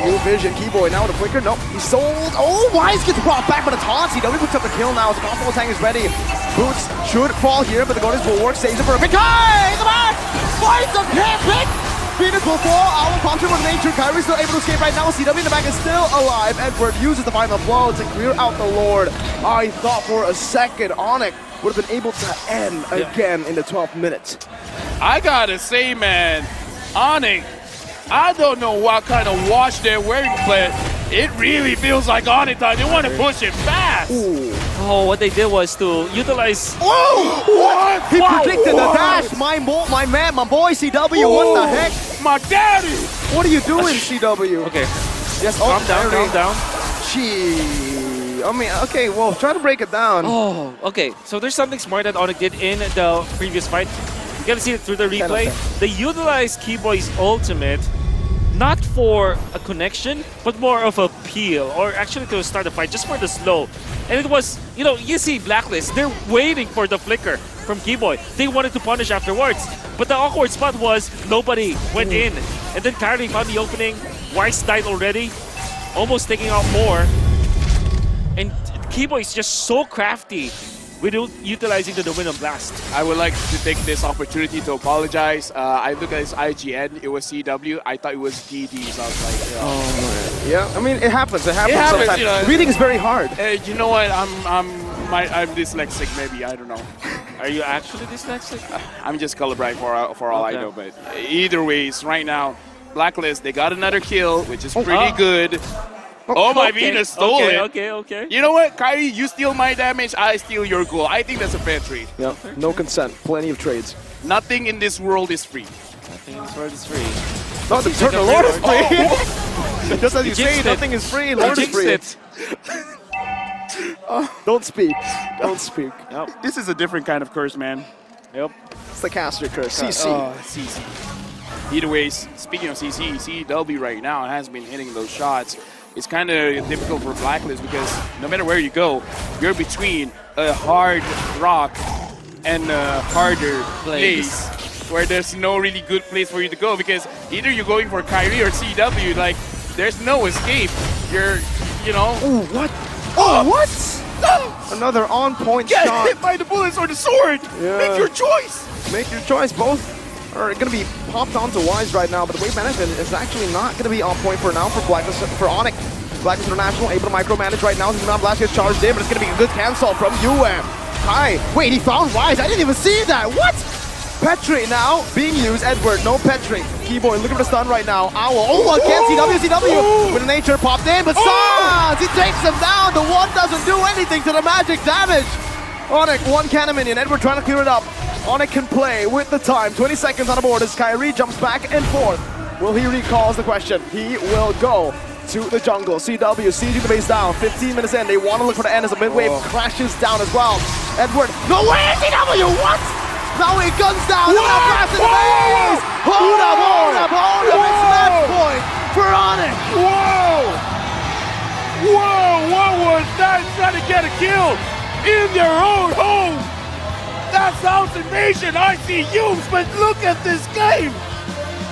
B: New vision. Keyboy now with a flicker. Nope. He sold. Oh, Wise gets brought back, but it's Hansi. He picks up the kill now. His combo tank is ready. Boots should fall here, but the Guardians will work. Saves it for a pick. Hey! The back! Wise the pick! Venus will fall. Owl pops him with nature. Kyrie's still able to escape right now. CW in the back is still alive. Edward uses the final blow to clear out the Lord. I thought for a second onic would have been able to end again in the 12th minute.
A: I gotta say, man, onic, I don't know what kind of watch they're wearing, but it really feels like onic time. They want to push it fast.
B: Ooh.
C: Oh, what they did was to utilize...
A: Oh, what?
B: He predicted the dash. My man, my boy CW. What the heck?
A: My daddy.
B: What are you doing, CW?
C: Okay,
B: Yes.
C: calm down,
B: Kyrie.
C: calm down.
B: Gee. I mean, okay, well, try to break it down.
C: Oh, okay. So there's something smart that onic did in the previous fight. You can see it through the replay. They utilized Keyboy's ultimate not for a connection, but more of a peel, or actually to start a fight, just for the slow. And it was, you see Blacklist, they're waiting for the flicker from Keyboy. They wanted to punish afterwards. But the awkward spot was nobody went in. And then Kyrie found the opening. Weiss died already, almost taking out more. And Keyboy is just so crafty without utilizing the Dominion Blast.
A: I would like to take this opportunity to apologize. I looked at his IGN, it was CW. I thought it was DD, so I was like,
B: Oh, man. Yeah, I mean, it happens. It happens
A: happens,
B: sometimes. Reading is very hard.
A: you know what? I'm dyslexic, maybe. I don't know.
C: Are you actually dyslexic?
A: I'm just colorblind for all I
C: Okay.
A: know. But either ways, right now, Blacklist, they got another kill, which is pretty good. Oh, my Venus stole it.
C: Okay.
A: You know what, Kyrie? You steal my damage, I steal your goal. I think that's a fair trade.
B: Yeah, no consent. Plenty of trades.
A: Nothing in this world is free.
C: Nothing in this world is free.
B: No, the Lord is free. Just as you say,
C: jinxed it.
B: nothing is free. Lord is
C: Jinxed
B: free.
C: it.
B: Don't speak. Don't speak.
C: Yep.
A: This is a different kind of curse, man.
C: Yep.
B: It's the caster curse. CC.
A: CC. Either ways, speaking of CC, CW right now has been hitting those shots. It's kind of difficult for Blacklist because no matter where you go, you're between a hard rock and a harder place where there's no really good place for you to go because either you're going for Kyrie or CW, like there's no escape. You're,
B: Ooh, what? Oh, what? Another on-point
A: get
B: shot.
A: hit by the bullets or the sword.
B: Yeah.
A: Make your choice.
B: Make your choice. Both are going to be popped onto Wise right now, but the wave management is actually not going to be on point for now for Blacklist, for onic. Blacklist International able to micromanage right now. Not Blast gets charged in, but it's going to be a good cancel from Kai. Wait, he found Wise. I didn't even see that. What? Petri now being used. Edward, no Petri. Keyboy looking for the stun right now. Owl. Oh, again, CW. With the nature popped in, but Sans! He takes him down. The one doesn't do anything to the magic damage. onic, one cannon minion. Edward trying to clear it up. onic can play with the time. 20 seconds on the board as Kyrie jumps back and forth. Will he recalls the question? He will go to the jungle. CW sieging the base down. 15 minutes in. They want to look for the end as the mid-wave crashes down as well. Edward. No way! CW! What? Now he guns down. Blast in the base! Hold up! It's match point for onic.
A: Whoa, what was that? Trying to get a kill in their own home. That's House Invasion. I see you, but look at this game.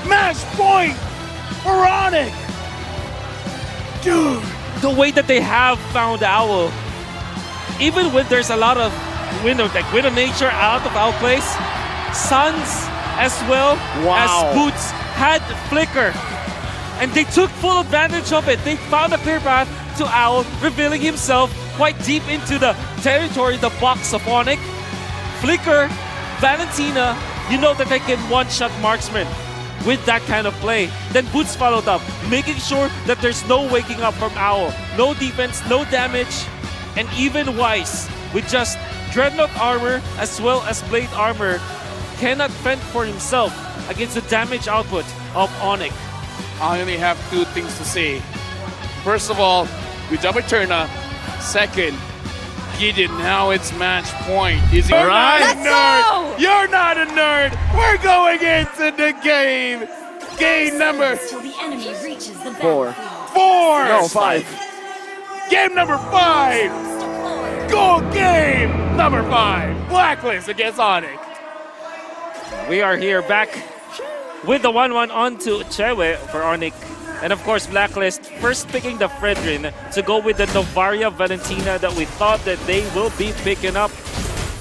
A: Match point for onic. Dude.
C: The way that they have found Owl, even when there's a lot of wind of nature out of our place, Suns as well as Boots had Flicker. And they took full advantage of it. They found a clear path to Owl, revealing himself quite deep into the territory, the box of onic. Flicker, Valentina, you know that they can one-shot marksman with that kind of play. Then Boots followed up, making sure that there's no waking up from Owl. No defense, no damage, and even Weiss, with just Dreadnought armor as well as Blade armor, cannot fend for himself against the damage output of onic.
A: I only have two things to say. First of all, good job Eterna. Second, Gideon, now it's match point. Is he right?
D: Let's go!
A: You're not a nerd. We're going into the game. Game number
F: Till the enemy reaches the
B: 4.
F: battlefield.
A: 4.
B: No, 5.
A: Game number 5. Goal game number 5. Blacklist against onic.
C: We are here back with the 1-1 onto Chewe for onic. And of course, Blacklist first picking the Fredrin to go with the Novaria Valentina that we thought that they will be picking up.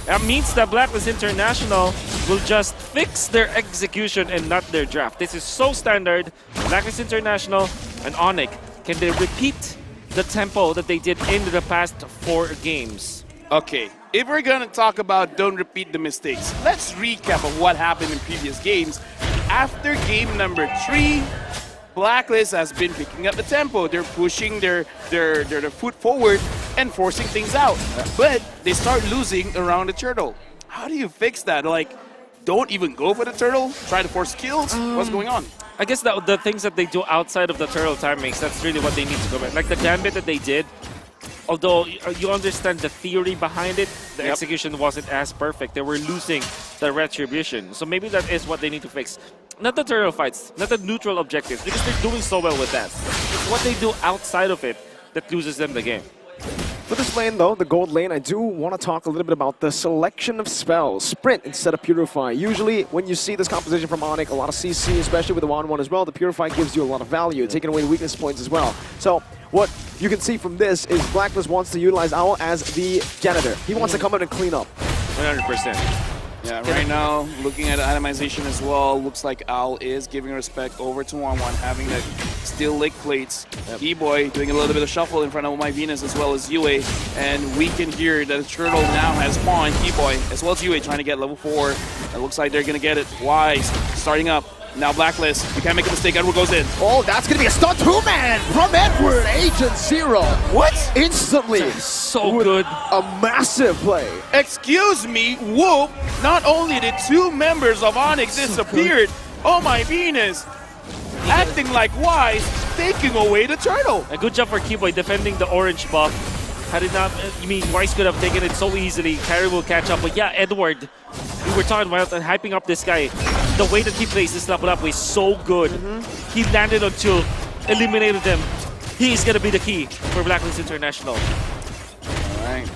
C: That means that Blacklist International will just fix their execution and not their draft. This is so standard. Blacklist International and onic, can they repeat the tempo that they did in the past 4 games?
A: Okay, if we're gonna talk about don't repeat the mistakes, let's recap of what happened in previous games. After game number 3, Blacklist has been picking up the tempo. They're pushing their foot forward and forcing things out. But they start losing around the turtle. How do you fix that? Like, don't even go for the turtle? Try to force kills? What's going on?
C: I guess the things that they do outside of the turtle timings, that's really what they need to go back. Like the gambit that they did, although you understand the theory behind it, the execution wasn't as perfect. They were losing the retribution. So maybe that is what they need to fix. Not the turtle fights, not the neutral objectives, because they're doing so well with that. It's what they do outside of it that loses them the game.
B: For this lane, though, the gold lane, I do want to talk a little bit about the selection of spells. Sprint instead of Purify. Usually, when you see this composition from onic, a lot of CC, especially with the 1-1 as well, the Purify gives you a lot of value, taking away weakness points as well. So, what you can see from this is Blacklist wants to utilize Owl as the janitor. He wants to come out and clean up.
C: 100%.
A: Yeah, right now, looking at itemization as well, looks like Owl is giving respect over to 1-1, having the steel leg plates. E-Boy doing a little bit of shuffle in front of My Venus as well as Yue. And we can hear that the Turtle now has spawned E-Boy as well as Yue trying to get level 4. It looks like they're going to get it. Wise starting up. Now Blacklist. You can't make a mistake. Edward goes in.
B: Oh, that's going to be a stun two-man from Edward. Agent Zero.
A: What?
B: Instantly.
C: So good.
B: A massive play.
A: Excuse me, whoop. Not only did 2 members of Onyx disappeared, oh my Venus, acting like Wise, taking away the turtle.
C: A good job for Keyboy defending the orange buff. Had it not, I mean, Wise could have taken it so easily. Kyrie will catch up. But yeah, Edward, we were talking about hyping up this guy. The way that he plays this level up is so good. He landed on 2, eliminated them. He is going to be the key for Blacklist International.
A: All right.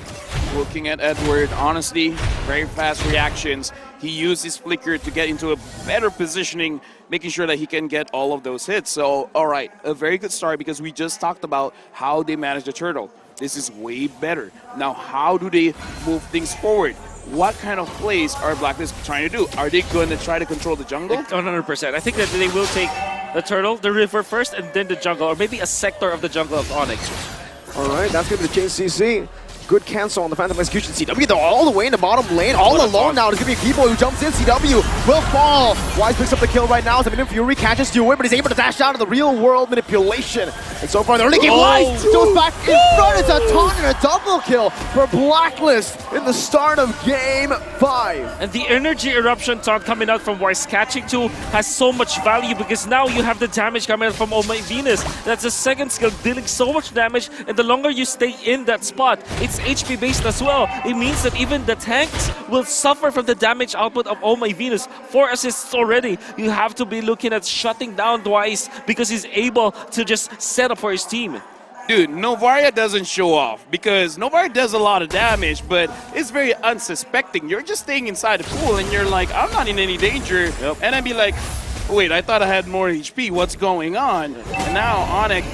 A: Looking at Edward, honestly, very fast reactions. He used his flicker to get into a better positioning, making sure that he can get all of those hits. So, all right, a very good start because we just talked about how they manage the turtle. This is way better. Now, how do they move things forward? What kind of plays are Blacklist trying to do? Are they going to try to control the jungle?
C: 100%. I think that they will take the turtle, the river first, and then the jungle, or maybe a sector of the jungle of Onyx.
B: All right, that's going to be the change CC. Good cancel on the Phantom Execution. CW, they're all the way in the bottom lane, all alone now. There's going to be a Keyboy who jumps in. CW will fall. Wise picks up the kill right now. Dominion Fury catches Yue, but he's able to dash down to the real world manipulation. And so far, they're only getting Wise goes back in front. It's a taunt and a double kill for Blacklist in the start of Game 5.
C: And the energy eruption taunt coming out from Wise catching 2 has so much value because now you have the damage coming out from Oh My Venus. That's a second skill dealing so much damage, and the longer you stay in that spot, it's HP based as well. It means that even the tanks will suffer from the damage output of Oh My Venus. 4 assists already. You have to be looking at shutting down Wise because he's able to just set up for his team.
A: Dude, Novaria doesn't show off because Novaria does a lot of damage, but it's very unsuspecting. You're just staying inside the pool and you're like, I'm not in any danger. And I'd be like, wait, I thought I had more HP. What's going on? And now Onic,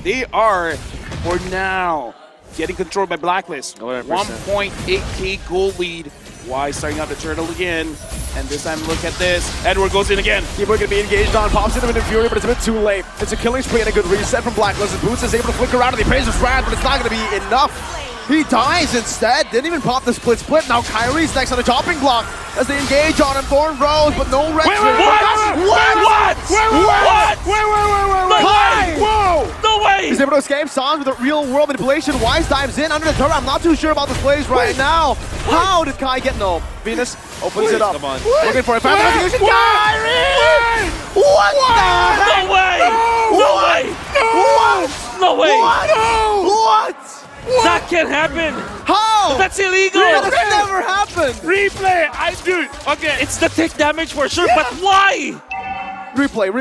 A: they are, for now, getting controlled by Blacklist. 1.8k gold lead. Wise starting out the turtle again. And this time, look at this. Edward goes in again.
B: Keyboy gonna be engaged on, pops into Dominion Fury, but it's a bit too late. It's a killing spree and a good reset from Blacklist. And Boots is able to flicker out of the Appraiser's Wrath, but it's not gonna be enough. He dies instead. Didn't even pop the split. Now Kyrie's next on the chopping block as they engage on him. Thorn Rose, but no red.
C: Wait! Whoa! No way!
B: He's able to escape. Sans with a real world manipulation. Wise dives in under the turret. I'm not too sure about this plays right now. How did Kai get no? Venus opens it up.
C: Come on.
B: Looking for a Phantom Execution. Kyrie! What the heck?
C: No way! No way!
B: What?
C: No way!
B: What?
C: That can't happen!
B: How?
C: That's illegal!
B: That never happened!
A: Replay! Dude, okay.
C: It's the tick damage for sure, but why?
B: Replay.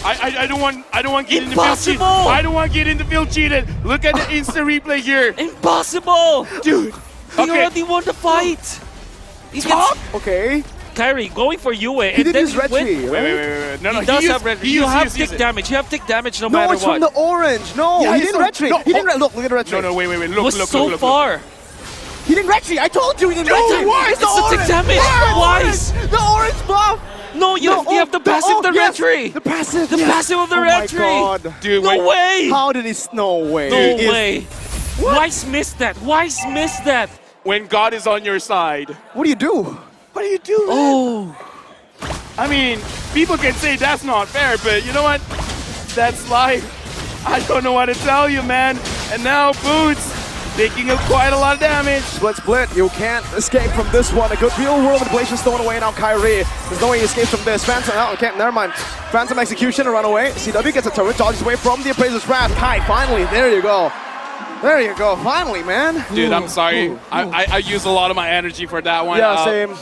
A: I don't want get in the field
C: Impossible!
A: cheated. I don't want get in the field cheated. Look at the instant replay here.
C: Impossible!
A: Dude.
C: He already won the fight! He
B: Top? Okay.
C: Kyrie going for Yue,
B: He
C: and
B: did
C: then
B: his red tree.
A: Wait. No,
C: He does have red tree. You have tick damage. You have tick damage no matter
B: it's
C: what.
B: from the orange. No,
A: Yeah,
B: he
A: he's
B: didn't
A: the-
B: red tree.
A: no,
B: He didn't look at the red tree.
A: No, wait.
C: It
A: Look,
C: was
A: look,
C: so
A: look.
C: far.
B: He didn't red tree. I told you he didn't red tree.
C: Why? It's the tick damage. Wise.
B: The orange buff.
C: No, you have the passive, the red tree.
B: The passive.
C: The passive of the red tree.
B: Oh my god.
A: Dude,
C: No
A: wait.
C: way.
B: How did he? No way.
C: No
B: He is-
C: way. Wise missed that. Wise missed that.
A: When God is on your side,
B: What do you do?
A: what do you do?
C: Oh.
A: I mean, people can say that's not fair, but you know what? That's life. I don't know what to tell you, man. And now Boots taking quite a lot of damage.
B: Split. You can't escape from this one. A good real world manipulation stolen away now. Kyrie. There's no way he escapes from this. Phantom. Oh, okay, never mind. Phantom Execution, a run away. CW gets a turret, dodges away from the Appraiser's Wrath. Kai, finally, there you go. There you go. Finally, man.
A: Dude, I'm sorry. I used a lot of my energy for that one.
B: Yeah, same.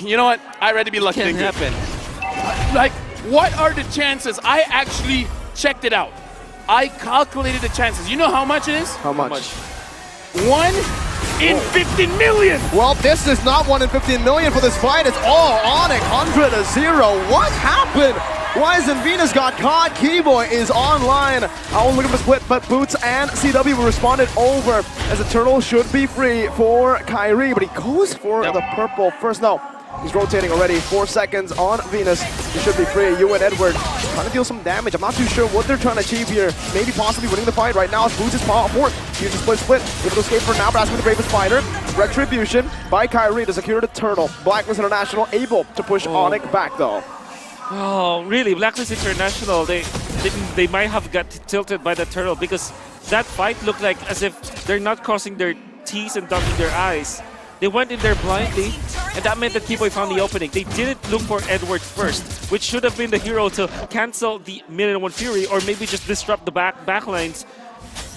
A: You know what? I'd rather be lucky
C: Can't
A: than good.
C: happen.
A: Like, what are the chances? I actually checked it out. I calculated the chances. You know how much it is?
B: How much?
A: 1 in 15 million.
B: Well, this is not 1 in 15 million for this fight. It's all onic, 100-0. What happened? Wise and Venus got caught. Keyboy is online. I will look at the split, but Boots and CW responded over as the turtle should be free for Kyrie, but he goes for the purple first. No, he's rotating already. 4 seconds on Venus. He should be free. You and Edward trying to deal some damage. I'm not too sure what they're trying to achieve here. Maybe possibly winning the fight right now. Boots is fourth. Here's a split. Able to escape for now, but asking the bravest fighter. Retribution by Kyrie to secure the turtle. Blacklist International able to push onic back though.
C: Oh, really? Blacklist International, they might have got tilted by the turtle because that fight looked like as if they're not crossing their T's and dotting their I's. They went in there blindly, and that meant that Keyboy found the opening. They didn't look for Edward first, which should have been the hero to cancel the minute-1 Fury or maybe just disrupt the backlines.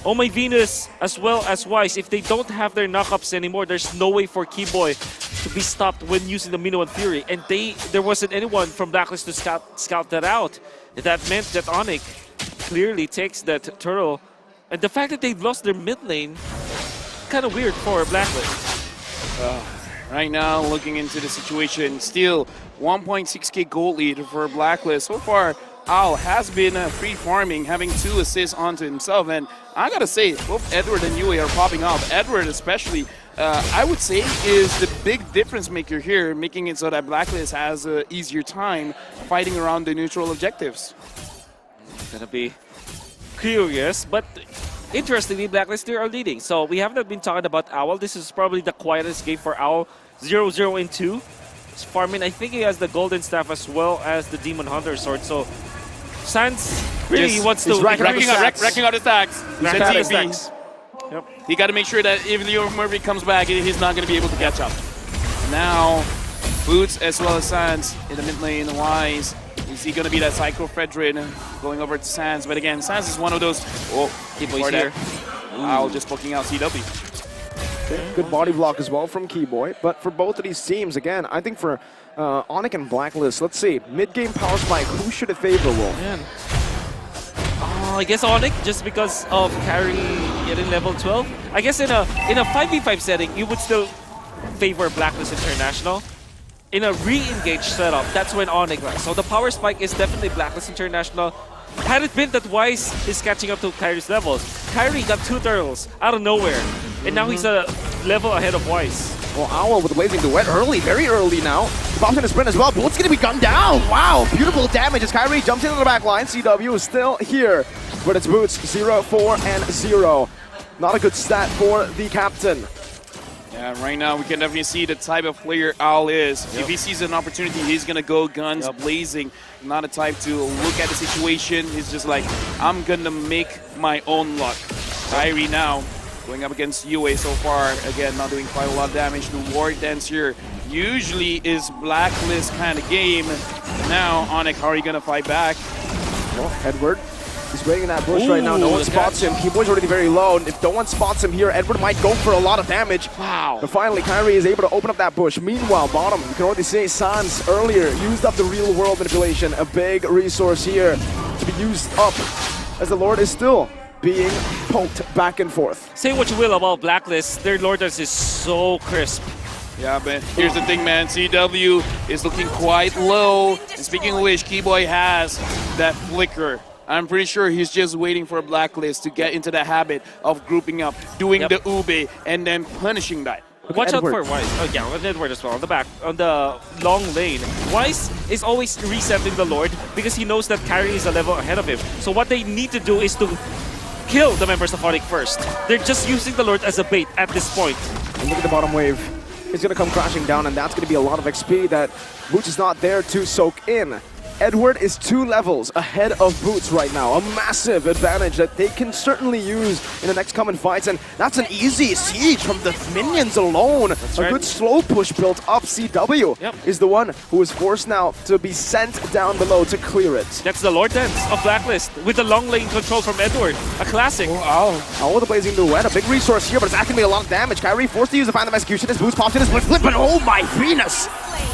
C: Oh my Venus, as well as Wise, if they don't have their knockups anymore, there's no way for Keyboy to be stopped when using the minute-1 Fury. And there wasn't anyone from Blacklist to scout that out. That meant that onic clearly takes that turtle. And the fact that they lost their mid lane, kind of weird for Blacklist.
A: Right now, looking into the situation, still 1.6k gold lead for Blacklist. So far, Al has been free farming, having 2 assists onto himself. And I gotta say, both Edward and Yue are popping off. Edward especially, I would say, is the big difference maker here, making it so that Blacklist has an easier time fighting around the neutral objectives.
C: Gonna be curious, but interestingly, Blacklist are leading. So we have not been talking about Owl. This is probably the quietest game for Owl. 0-0 in 2. He's farming. I think he has the Golden Staff as well as the Demon Hunter Sword. So Sans really wants to
A: racking out his stacks.
C: Racking out his stacks.
A: Yep. He got to make sure that if Leo Murphy comes back, he's not going to be able to catch up. Now, Boots as well as Sans in the mid lane. Wise. Is he going to be that Psycho Fredrin going over to Sans? But again, Sans is one of those. Oh,
C: Keyboy's here.
A: Owl just poking out CW.
B: Okay, good body block as well from Keyboy. But for both of these teams, again, I think for onic and Blacklist, let's see. Mid-game power spike, who should it favor, Wolf?
C: Man. I guess onic, just because of carry getting level 12. I guess in a 5v5 setting, you would still favor Blacklist International. In a re-engage setup, that's when onic runs. So the power spike is definitely Blacklist International. Had it been that Wise is catching up to Kyrie's levels, Kyrie got 2 turtles out of nowhere, and now he's a level ahead of Wise.
B: Well, Owl with the Blazing Duet early, very early now. Bombs in the sprint as well. Bullet's going to be gunned down. Wow, beautiful damage as Kyrie jumps into the back line. CW is still here, but it's Boots 0-4-0. Not a good stat for the captain.
A: Yeah, right now we can definitely see the type of player Al is. If he sees an opportunity, he's going to go guns blazing. Not a type to look at the situation. He's just like, I'm going to make my own luck. Kyrie now going up against Yue so far. Again, not doing quite a lot of damage. The War Dance here usually is Blacklist kind of game. Now, onic, how are you going to fight back?
B: Well, Edward. He's waiting in that bush right now. No one spots him. Keyboy's already very low. And if no one spots him here, Edward might go for a lot of damage.
A: Wow.
B: But finally, Kyrie is able to open up that bush. Meanwhile, bottom, you can already see Sans earlier used up the real world manipulation. A big resource here to be used up as the Lord is still being poked back and forth.
C: Say what you will about Blacklist, their Lord Dance is so crisp.
A: Yeah, but here's the thing, man. CW is looking quite low. And speaking of which, Keyboy has that flicker. I'm pretty sure he's just waiting for a Blacklist to get into the habit of grouping up, doing the ube, and then punishing that.
C: Watch out for Wise. Oh yeah, with Edward as well. On the back, on the long lane. Wise is always resetting the Lord because he knows that Kyrie is a level ahead of him. So what they need to do is to kill the members of onic first. They're just using the Lord as a bait at this point.
B: And look at the bottom wave. It's going to come crashing down, and that's going to be a lot of XP that Boots is not there to soak in. Edward is 2 levels ahead of Boots right now. A massive advantage that they can certainly use in the next coming fights. And that's an easy siege from the minions alone.
C: That's
B: a
C: right.
B: good slow push built up. CW
C: Yep.
B: is the one who is forced now to be sent down below to clear it.
C: That's the Lord Dance of Blacklist with the long lane control from Edward. A classic.
B: Oh, the Blazing Duet, a big resource here, but it's actually a lot of damage. Kyrie forced to use the Phantom Execution as Boots pops in his split flip, but oh my Venus!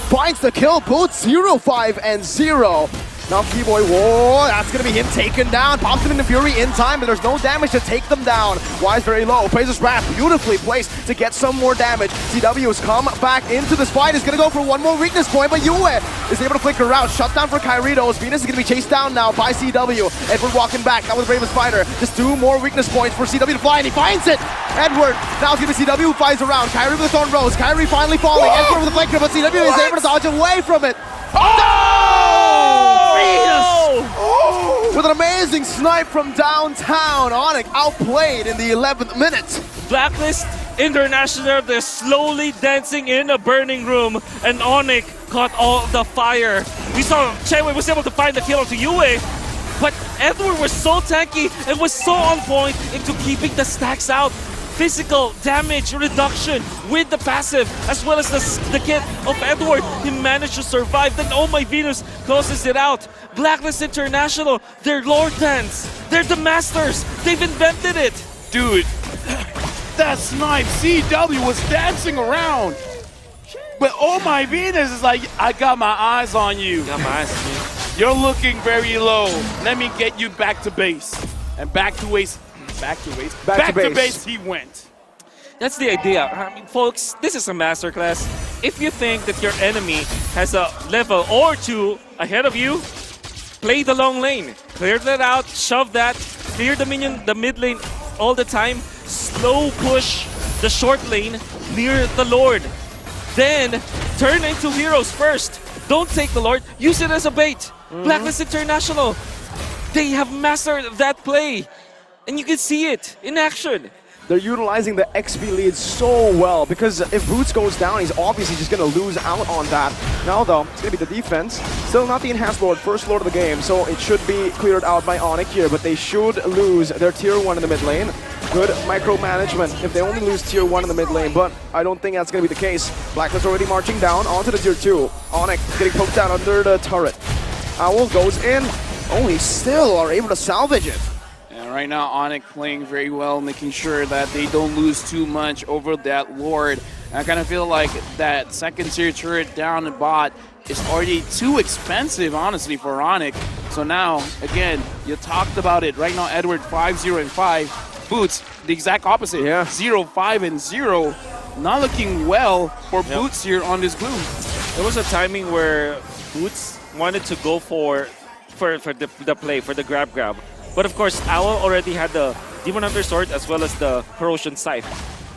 B: Finds the kill, Boots 0-5-0. Now Keyboy, whoa, that's gonna be him taken down. Pops him into Fury in time, but there's no damage to take them down. Wise very low, Fraser's Wrath beautifully placed to get some more damage. CW has come back into this fight, is gonna go for one more weakness point, but Yue is able to flicker out. Shut down for Kyritos. Venus is gonna be chased down now by CW. Edward walking back, now with the Bravest Fighter. Just 2 more weakness points for CW to fly, and he finds it! Edward, now it's gonna be CW who flies around. Kyrie with the Thorn Rose, Kyrie finally falling. Edward with the flanker, but CW is able to dodge away from it.
C: Oh!
B: With an amazing snipe from downtown, onic outplayed in the 11th minute.
C: Blacklist International, they're slowly dancing in a burning room, and onic caught all the fire. We saw Chewe was able to find the kill onto Yue, but Edward was so tanky and was so on point into keeping the stacks out. Physical damage reduction with the passive, as well as the kit of Edward. He managed to survive. Then Oh My Venus closes it out. Blacklist International, they're Lord Dance. They're the masters. They've invented it.
A: Dude, that snipe, CW was dancing around. But Oh My Venus is like, I got my eyes on you.
C: Got my eyes on you.
A: You're looking very low. Let me get you back to base. And back to base. Back to base he went.
C: That's the idea. I mean, folks, this is a masterclass. If you think that your enemy has a level or 2 ahead of you, play the long lane. Clear that out, shove that, clear the mid lane all the time, slow push the short lane near the Lord. Then turn into heroes first. Don't take the Lord, use it as a bait. Blacklist International, they have mastered that play. And you can see it in action.
B: They're utilizing the XP lead so well, because if Boots goes down, he's obviously just going to lose out on that. Now though, it's going to be the defense. Still not the enhanced Lord, first Lord of the game, so it should be cleared out by onic here, but they should lose their tier 1 in the mid lane. Good micromanagement if they only lose tier 1 in the mid lane, but I don't think that's going to be the case. Blacklist already marching down onto the tier 2. onic getting poked out under the turret. Owl goes in. Oh, he still are able to salvage it.
A: And right now, onic playing very well, making sure that they don't lose too much over that Lord. And I kind of feel like that second tier turret down the bot is already too expensive, honestly, for onic. So now, again, you talked about it. Right now, Edward 5-0-5. Boots, the exact opposite.
B: Yeah.
A: 0-5-0. Not looking well for Boots here on this blue.
C: There was a timing where Boots wanted to go for the play, for the grab. But of course, Owl already had the Demon Hunter Sword as well as the Corrosion Scythe.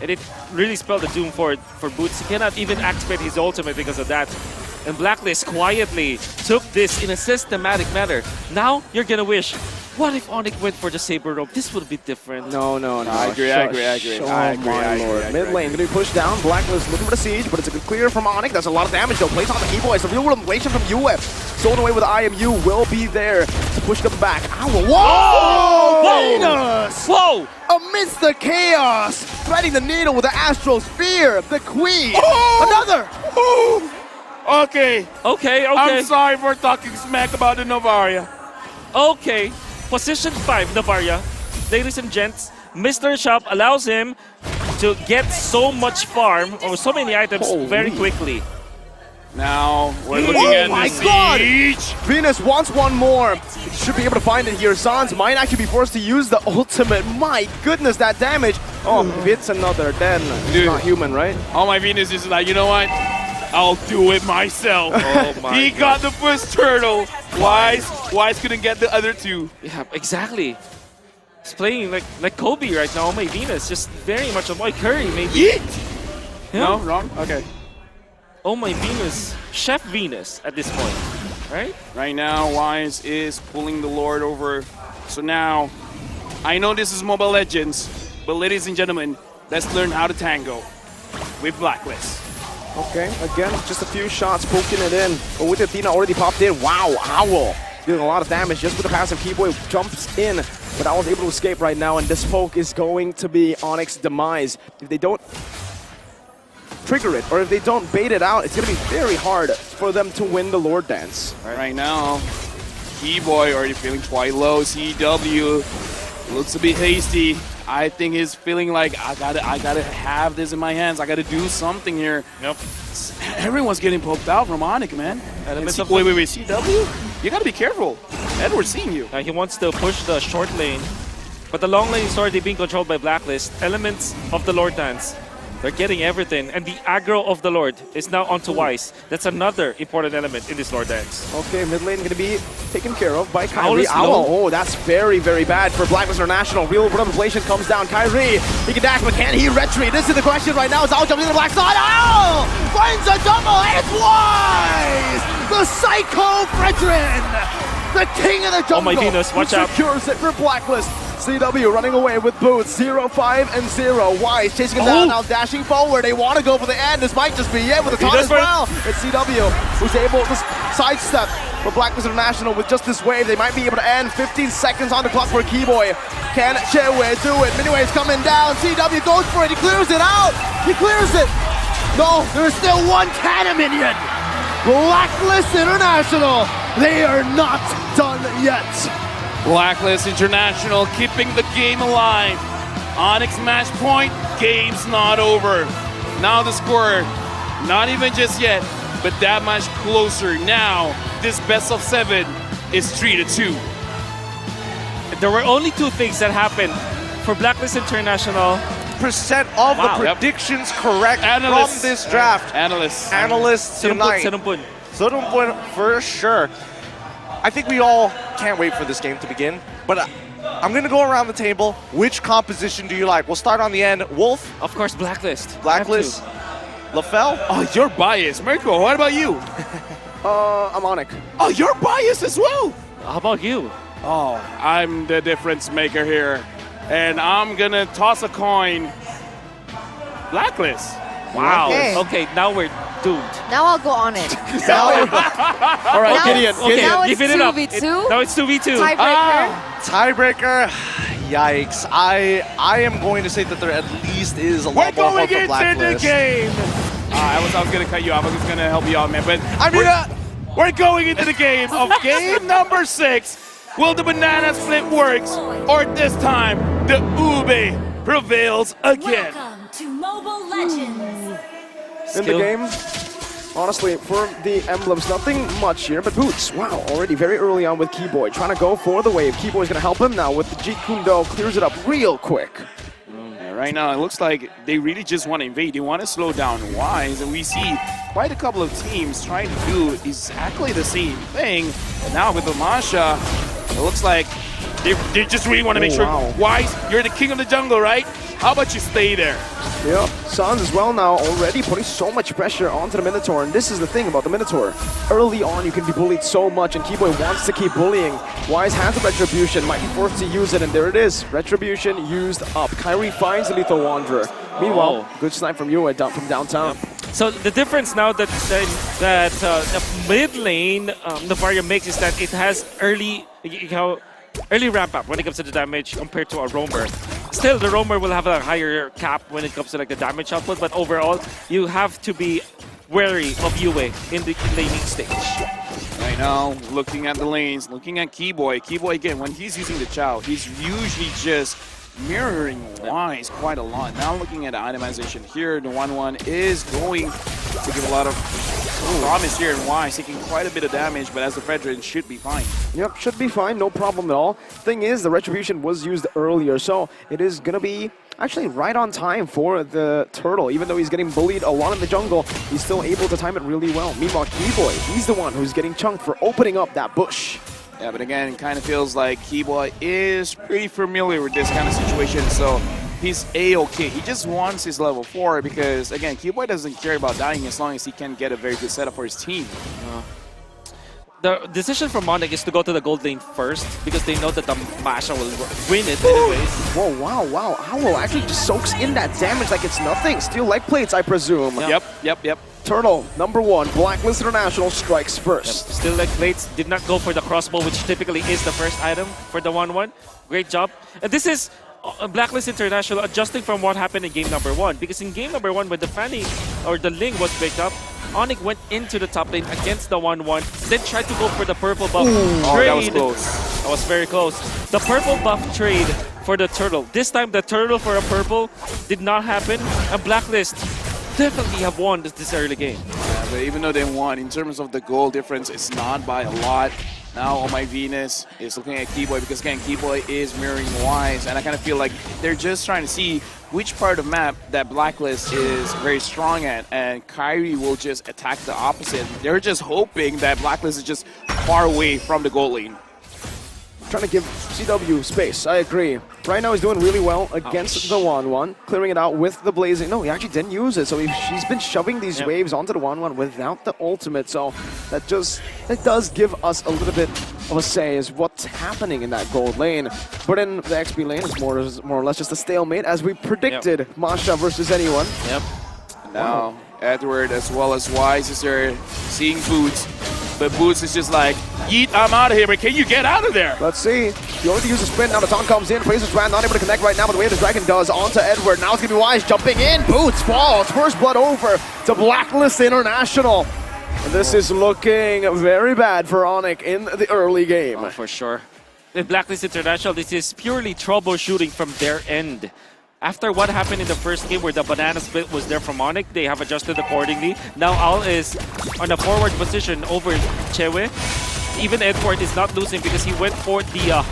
C: And it really spelled the doom for Boots. He cannot even activate his ultimate because of that. And Blacklist quietly took this in a systematic manner. Now, you're gonna wish, what if onic went for the Saber Rope? This would be different.
B: No.
A: I agree.
B: Oh my lord. Mid lane gonna be pushed down. Blacklist looking for the siege, but it's a good clear from onic. That's a lot of damage though. Plays on the keyboy. It's a real relation from UF. Stolen away with the IMU will be there to push them back. Ow, whoa! Venus!
C: Whoa!
B: Amidst the chaos, threading the needle with the Astral Spear. The Queen. Another!
A: Okay.
C: Okay.
A: I'm sorry for talking smack about the Novaria.
C: Okay. Position 5, Navaria. Ladies and gents, Mr. Shop allows him to get so much farm or so many items very quickly.
A: Now we're looking at the siege.
B: Venus wants one more. Should be able to find it here. Sans might actually be forced to use the ultimate. My goodness, that damage. Oh, if it's another, then it's not human, right?
A: Oh, my Venus is like, you know what? I'll do it myself.
C: Oh my
A: He got the first turtle. Wise couldn't get the other 2.
C: Yeah, exactly. He's playing like Kobe right now. Oh my Venus, just very much like Curry, maybe.
A: Yeet!
C: Yeah.
A: No, wrong? Okay.
C: Oh my Venus, Chef Venus at this point, right?
A: Right now, Wise is pulling the Lord over. So now, I know this is Mobile Legends, but ladies and gentlemen, let's learn how to tango with Blacklist.
B: Okay, again, just a few shots poking it in. But with Athena already popped in, wow, Owl dealing a lot of damage just with the passive. Keyboy jumps in, but Owl's able to escape right now, and this poke is going to be Onyx's demise. If they don't trigger it, or if they don't bait it out, it's going to be very hard for them to win the Lord Dance.
A: Right now, Keyboy already feeling quite low. CW looks a bit hasty. I think he's feeling like I gotta have this in my hands. I gotta do something here.
C: Yep.
A: Everyone's getting poked out from onic, man. And wait, CW? You gotta be careful. Edward's seeing you.
C: He wants to push the short lane, but the long lane is already being controlled by blacklist. Elements of the Lord Dance. They're getting everything, and the aggro of the Lord is now onto Wise. That's another important element in this Lord Dance.
B: Okay, mid lane going to be taken care of by
C: Owl
B: Kyrie.
C: is low.
B: Oh, that's very, very bad for Blacklist International. Real world inflation comes down. Kyrie, he can dash, but can he retreat? This is the question right now. It's Owl jumping to the black side. Owl finds a double, and it's Wise! The Psycho Fredrin! The king of the jungle!
C: Oh my goodness, watch out.
B: Secures it for Blacklist. CW running away with boots, 0-5 and 0. Wise chasing him down, now dashing forward. They want to go for the end. This might just be it with the taunt as well. It's CW who's able to sidestep for Blacklist International with just this wave. They might be able to end. 15 seconds on the clock for Keyboy. Can Chewe do it? Miniwave's coming down. CW goes for it. He clears it out. He clears it. No, there's still one cannon minion. Blacklist International. They are not done yet.
A: Blacklist International keeping the game alive. Onyx match point, game's not over. Now the score, not even just yet, but that much closer. Now, this best of 7 is 3-2.
C: There were only two things that happened for Blacklist International.
E: Percent of
C: Wow.
E: the predictions correct
A: Analysts.
E: from this draft. Analysts tonight. Serumpun for sure. I think we all can't wait for this game to begin, but I'm going to go around the table. Which composition do you like? We'll start on the end. Wolf,
C: Of course, Blacklist.
E: Blacklist, LaFell.
A: Oh, you're biased. Mirko, what about you?
B: I'm Onic.
A: Oh, you're biased as well.
C: How about you?
A: Oh, I'm the difference maker here. And I'm going to toss a coin. Blacklist.
C: Wow.
D: Okay.
C: Okay, now we're doomed.
D: Now I'll go on it.
B: All right,
D: Now
B: Gideon.
D: it's- now it's
C: Give it up.
D: 2v2?
C: Now it's 2v2.
D: Tiebreaker.
E: Tiebreaker. Yikes. I am going to say that there at least is a
A: We're
E: lot more
A: going
E: hope for
A: into the
E: Blacklist.
A: game. I was going to cut you off. I was going to help you out, man. But
E: I mean,
A: we're going into the game of game number 6. Will the banana split works, or this time the Ube prevails again?
F: Welcome to Mobile Legends.
B: In the game, honestly, for the emblems, nothing much here, but Boots, wow, already very early on with Keyboy, trying to go for the wave. Keyboy's going to help him now with the Jeet Kune Do, clears it up real quick.
A: Yeah, right now, it looks like they really just want to invade. They want to slow down Wise, and we see quite a couple of teams trying to do exactly the same thing. And now with the Masha, it looks like they just really want to make sure,
B: wow.
A: Wise, you're the king of the jungle, right? How about you stay there?
B: Yep, Sans as well now, already putting so much pressure onto the Minotaur, and this is the thing about the Minotaur. Early on, you can be bullied so much, and Keyboy wants to keep bullying. Wise has the Retribution, might be forced to use it, and there it is. Retribution used up. Kyrie finds the Lethal Wanderer. Meanwhile, good snipe from you from downtown.
C: So the difference now that the mid lane Navaria makes is that it has early ramp up when it comes to the damage compared to a roamer. Still, the roamer will have a higher cap when it comes to like the damage output, but overall, you have to be wary of Yue in the laning stage.
A: Right now, looking at the lanes, looking at Keyboy. Keyboy, again, when he's using the Chow, he's usually just mirroring Wise quite a lot. Now looking at the itemization here, the 1-1 is going to give a lot of promise here, and Wise taking quite a bit of damage, but as the Fredrin should be fine.
B: Yep, should be fine, no problem at all. Thing is, the Retribution was used earlier, so it is going to be actually right on time for the Turtle. Even though he's getting bullied a lot in the jungle, he's still able to time it really well. Meanwhile, Keyboy, he's the one who's getting chunked for opening up that bush.
A: Yeah, but again, it kind of feels like Keyboy is pretty familiar with this kind of situation, so he's A-okay. He just wants his level 4 because, again, Keyboy doesn't care about dying as long as he can get a very good setup for his team.
C: The decision from onic is to go to the gold lane first because they know that the Masha will win it anyways.
B: Whoa, wow. Owl actually just soaks in that damage like it's nothing. Steel leg plates, I presume.
A: Yep.
B: Turtle, #1, Blacklist International strikes first.
C: Still like plates did not go for the crossbow, which typically is the first item for the 1-1. Great job. And this is Blacklist International adjusting from what happened in game #1. Because in game #1, when the Fanny or the Ling was picked up, onic went into the top lane against the 1-1, then tried to go for the purple buff trade.
A: that was close.
C: That was very close. The purple buff trade for the turtle. This time, the turtle for a purple did not happen. And Blacklist definitely have won this early game.
A: Yeah, but even though they won, in terms of the goal difference, it's not by a lot. Now, Oh My Venus is looking at Keyboy because, again, Keyboy is mirroring Wise, and I kind of feel like they're just trying to see which part of the map that Blacklist is very strong at, and Kyrie will just attack the opposite. They're just hoping that Blacklist is just far away from the goal lane.
B: Trying to give CW space, I agree. Right now he's doing really well against the 1-1, clearing it out with the Blazing. No, he actually didn't use it, so she's been shoving these waves onto the 1-1 without the ultimate, so that does give us a little bit of a say as what's happening in that gold lane. But in the XP lane, it's more or less just a stalemate, as we predicted. Masha versus anyone.
C: Yep.
A: Now, Edward as well as Wise is there seeing Boots. But Boots is just like, yeet, I'm out of here, but can you get out of there?
B: Let's see. He already used a sprint. Now the taunt comes in. Places Brand not able to connect right now, but the way the Dragon does onto Edward. Now it's going to be Wise jumping in. Boots falls. First blood over to Blacklist International. And this is looking very bad for onic in the early game.
C: Oh, for sure. With Blacklist International, this is purely troubleshooting from their end. After what happened in the first game where the banana split was there from onic, they have adjusted accordingly. Now Al is on a forward position over Chewe. Even Edward is not losing because he went for the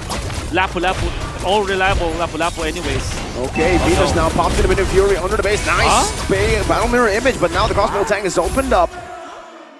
C: Lapu-Lapu, all reliable Lapu-Lapu anyways.
B: Okay, Venus now pops in a bit of Fury under the base. Nice battle mirror image, but now the crossbow tank is opened up.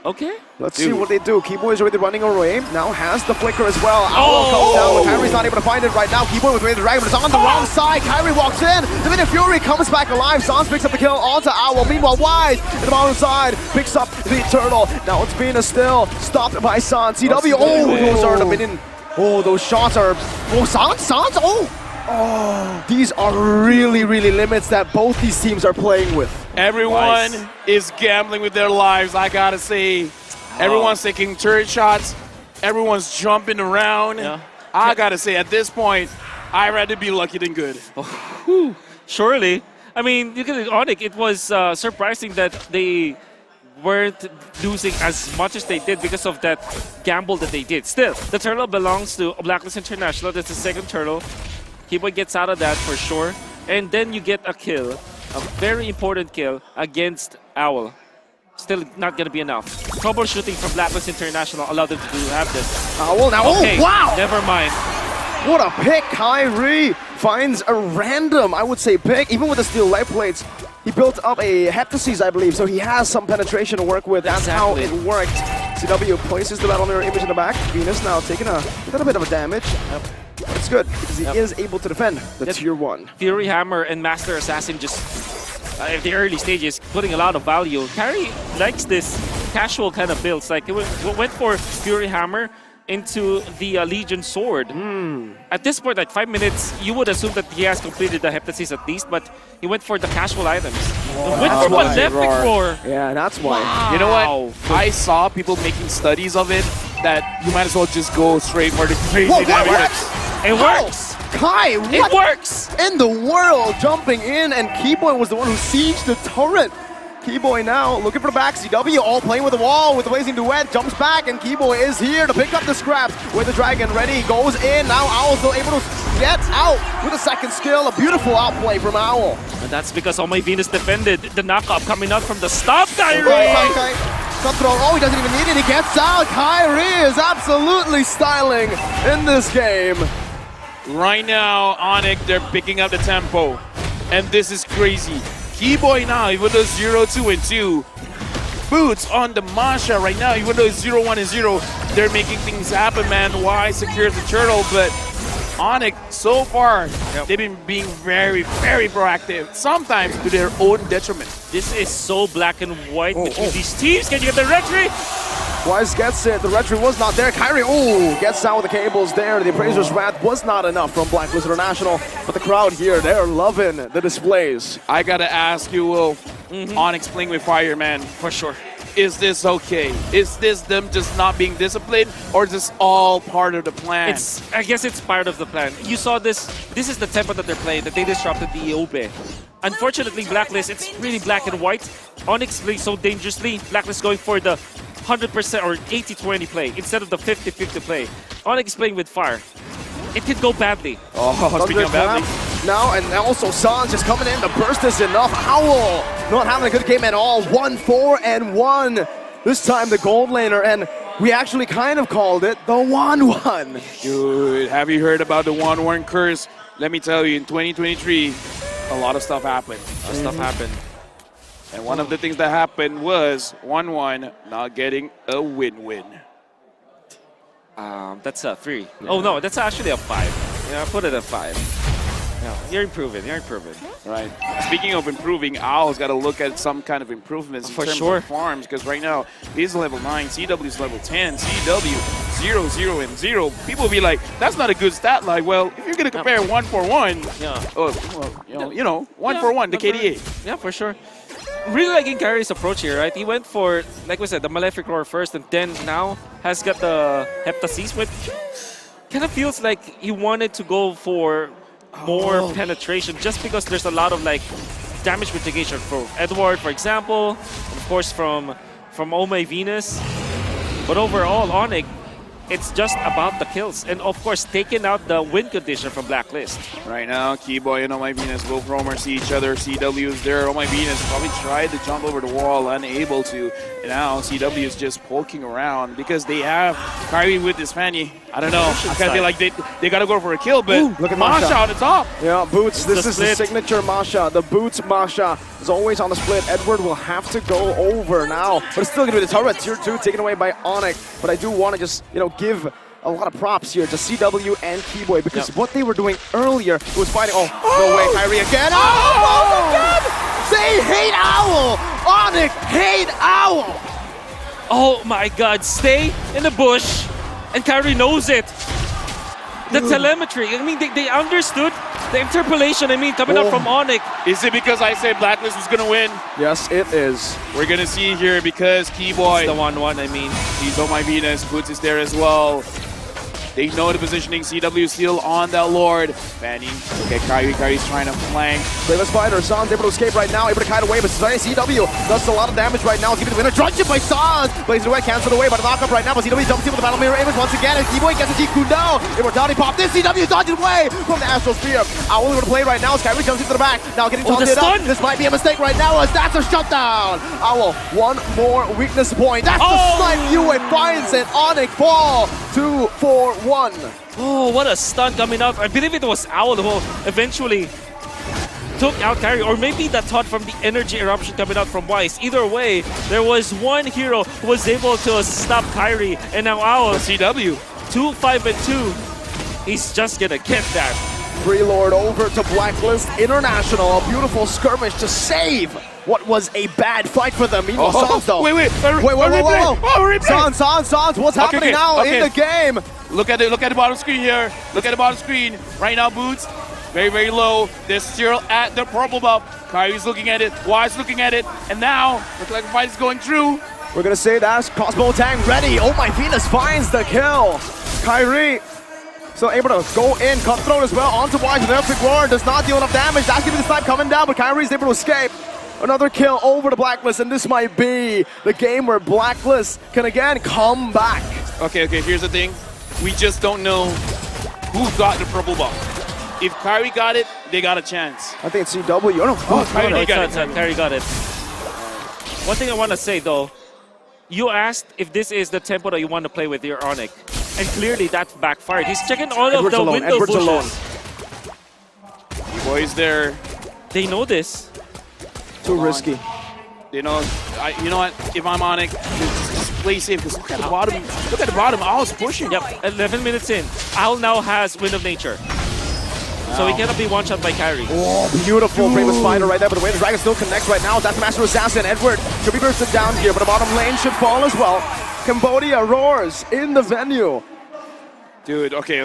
C: Okay.
B: Let's see what they do. Keyboy is already running away. Now has the flicker as well. Owl comes down, but Kyrie's not able to find it right now. Keyboy with the Dragon, but it's on the wrong side. Kyrie walks in. The minute Fury comes back alive. Sans picks up the kill onto Owl. Meanwhile, Wise in the bottom side picks up the turtle. Now it's Venus still stopped by Sans. CW. Oh, those are the minion. Oh, those shots are. Oh, Sans. Oh, these are really limits that both these teams are playing with.
A: Everyone is gambling with their lives, I gotta say. Everyone's taking turret shots. Everyone's jumping around.
C: Yeah.
A: I gotta say, at this point, I'd rather be lucky than good.
C: Surely. I mean, you can onic. It was surprising that they weren't losing as much as they did because of that gamble that they did. Still, the turtle belongs to Blacklist International. That's the second turtle. Keyboy gets out of that for sure. And then you get a kill, a very important kill against Owl. Still not going to be enough. Troubleshooting from Blacklist International allowed them to have this.
B: Owl now.
C: Okay,
B: Oh, wow!
C: never mind.
B: What a pick. Kyrie finds a random, I would say, pick. Even with the steel light plates, he built up a heptasis, I believe, so he has some penetration to work with. That's how it worked. CW places the battle mirror image in the back. Venus now taking a little bit of a damage. It's good because he is able to defend the tier 1.
C: Fury Hammer and Master Assassin just, at the early stages, putting a lot of value. Kyrie likes this casual kind of builds. Like, it went for Fury Hammer into the Legion Sword. At this point, like 5 minutes, you would assume that he has completed the heptasis at least, but he went for the casual items. Went for Malefic Roar.
B: Yeah, that's why.
C: Wow.
A: You know what? I saw people making studies of it that you might as well just go straight for the crazy damage.
C: It works!
B: Kai,
C: It works!
B: in the world? Jumping in, and Keyboy was the one who sieged the turret. Keyboy now looking for the back. CW all playing with the wall with the Blazing Duet. Jumps back, and Keyboy is here to pick up the scraps with the Dragon ready. Goes in. Now Owl still able to get out with a second skill. A beautiful outplay from Owl.
C: And that's because Oh My Venus defended the knockup coming out from the stop, Kyrie!
B: Cutthroat, oh, he doesn't even need it. He gets out. Kyrie is absolutely styling in this game.
A: Right now, onic, they're picking up the tempo. And this is crazy. Keyboy now, even though 0-2 and 2. Boots on the Masha right now, even though it's 0-1 and 0. They're making things happen, man. Wise secures the turtle, but onic, so far, they've been being very proactive. Sometimes to their own detriment.
C: This is so black and white between these teams. Can you get the retry?
B: Wise gets it. The retry was not there. Kyrie, gets out with the cables there. The Appraiser's Wrath was not enough from Blacklist International. But the crowd here, they're loving the displays.
A: I gotta ask you, Will, Onyx playing with fire, man.
C: For sure.
A: Is this okay? Is this them just not being disciplined, or is this all part of the plan?
C: I guess it's part of the plan. You saw this. This is the tempo that they're playing, that they disrupted the Iobe. Unfortunately, Blacklist, it's really black and white. Onyx plays so dangerously. Blacklist going for the 100% or 80-20 play instead of the 50-50 play. Onyx playing with fire. It could go badly.
B: Oh,
A: speaking of badly.
B: Now, and also Sans just coming in. The burst is enough. Owl not having a good game at all. 1-4-1. This time the gold laner, and we actually kind of called it the 1-1.
A: Dude, have you heard about the 1-1 curse? Let me tell you, in 2023, a lot of stuff happened. And one of the things that happened was 1-1 not getting a win-win.
C: That's a 3. Yeah. Oh no, that's actually a 5. Yeah, put it at 5. Yeah, you're improving.
A: Right. Speaking of improving, Owl's got to look at some kind of improvements in terms of farms, because right now he's level 9, CW's level 10, CW 0, 0, and 0. People will be like, that's not a good stat line. Well, if you're going to compare 1-4-1, you know, 1-4-1, the KDA.
C: Yeah, for sure. Really liking Kyrie's approach here, right? He went for, like we said, the Malefic Roar first, and then now has got the Heptasis, which kind of feels like he wanted to go for more penetration, just because there's a lot of like damage mitigation from Edward, for example, and of course from Oh My Venus. But overall, Onic, it's just about the kills, and of course taking out the win condition from Blacklist.
A: Right now, Keyboy and Oh My Venus, both roamers see each other. CW is there. Oh My Venus probably tried to jump over the wall, unable to. And now CW is just poking around because they have Kyrie with this Fanny. I don't know. I kind of feel like they got to go for a kill, but
B: look at
A: Masha on the top.
B: Yeah, Boots. This is the
C: split.
B: signature Masha. The Boots Masha is always on the split. Edward will have to go over now, but it's still going to be the turret. Tier 2 taken away by Onic. But I do want to just, give a lot of props here to CW and Keyboy, because what they were doing earlier was fighting. Oh, no way, Kyrie again. Oh, they hate Owl. Onic hate Owl.
C: Oh my god, stay in the bush, and Kyrie knows it. The telemetry, I mean, they understood the interpolation, coming up from Onic.
A: Is it because I said Blacklist was going to win?
B: Yes, it is.
A: We're going to see here because Keyboy,
C: The 1-1,
A: he's on My Venus, Boots is there as well. They know the positioning. CW is still on that Lord. Fanny, okay, Kyrie's trying to flank.
B: Bravest Spider, Sans able to escape right now, able to kite away, but CW does a lot of damage right now. Giving the winner, drudge it by Sans. Plays it away, cancelled away by the knockup right now, but CW jumps in with the Battle Mirror image once again, and Keyboy gets a G-Kundo. Immortality pop. This CW dodging away from the Astral Sphere. Owl able to play right now as Kyrie jumps into the back. Now getting taunted up. This might be a mistake right now as that's a shutdown. Owl, one more weakness point. That's the snipe. Yue finds it. Onic fall. 2-4-1.
C: Oh, what a stun coming out. I believe it was Owl who eventually took out Kyrie, or maybe that thought from the energy eruption coming out from Weiss. Either way, there was one hero who was able to stop Kyrie, and now Owl,
A: CW,
C: 2-5-2. He's just gonna get that.
B: Free Lord over to Blacklist International. A beautiful skirmish to save what was a bad fight for them. Meanwhile, Sans though.
A: Wait.
B: Sans, what's happening now in the game?
A: Look at the bottom screen here. Look at the bottom screen. Right now, Boots, very, very low. They're still at the purple buff. Kyrie's looking at it. Wise looking at it. And now, looks like the fight is going through.
B: We're going to say that's Crossbow Tang ready. Oh my Venus finds the kill. Kyrie still able to go in. Cutthroat as well onto Wise with Electric Roar. Does not deal enough damage. That's going to be the snipe coming down, but Kyrie's able to escape. Another kill over to Blacklist, and this might be the game where Blacklist can again come back.
A: Okay, here's the thing. We just don't know who got the purple buff. If Kyrie got it, they got a chance.
B: I think it's CW.
A: Kyrie got it.
C: Kyrie got it. One thing I want to say though, you asked if this is the tempo that you want to play with your Onic, and clearly that backfired. He's checking all of the window bushes.
A: Boys there.
C: They know this.
B: Too risky.
A: You know what? If I'm Onic, just play safe. Because look at the bottom. Look at the bottom. Owl's pushing.
C: Yep. 11 minutes in. Owl now has Wind of Nature. So he cannot be one-shot by Kyrie.
B: Oh, beautiful Bravest Spider right there, but the way the Dragon still connects right now. That's Master Assassin. Edward should be bursted down here, but the bottom lane should fall as well. Cambodia roars in the venue.
A: Dude, okay.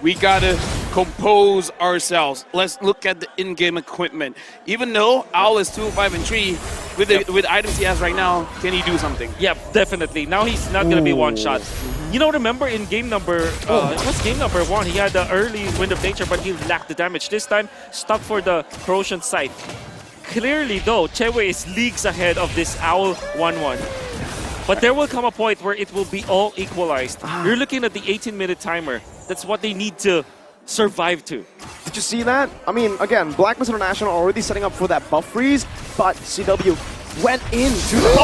A: We gotta compose ourselves. Let's look at the in-game equipment. Even though Owl is 2, 5, and 3, with the items he has right now, can he do something?
C: Yeah, definitely. Now he's not going to be one shot. You know, remember in game number, it was game number 1, he had the early Wind of Nature, but he lacked the damage. This time, stuck for the Corrosion Sight. Clearly, though, Chewe is leagues ahead of this Owl 1-1. But there will come a point where it will be all equalized. You're looking at the 18-minute timer. That's what they need to survive to.
B: Did you see that? I mean, again, Blacklist International already setting up for that buff freeze, but CW went into the...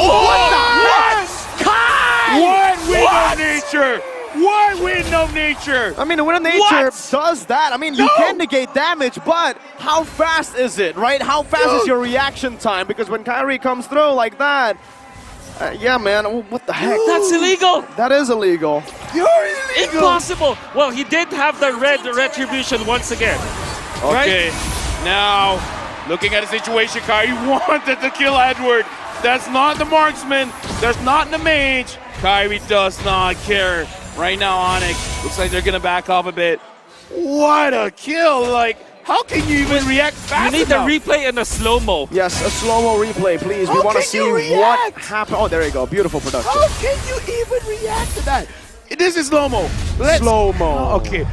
A: One Wind of Nature! One Wind of Nature!
B: I mean, the Wind of Nature does that. I mean, you can negate damage, but how fast is it, right? How fast is your reaction time? Because when Kyrie comes through like that, yeah, man, what the heck?
C: That's illegal!
B: That is illegal.
A: You're illegal!
C: Impossible! Well, he did have the red retribution once again.
A: Okay, now, looking at the situation, Kyrie wanted to kill Edward. That's not the marksman. That's not the mage. Kyrie does not care. Right now, onic, looks like they're going to back off a bit. What a kill! Like, how can you even react fast
C: You need
A: enough?
C: the replay and the slow-mo.
B: Yes, a slow-mo replay, please. We
A: How
B: want to
A: can
B: see
A: you
B: what
A: react?
B: happened. Oh, there you go. Beautiful production.
A: How can you even react to that? This is slow-mo. Let's-
B: Slow-mo.
A: Okay.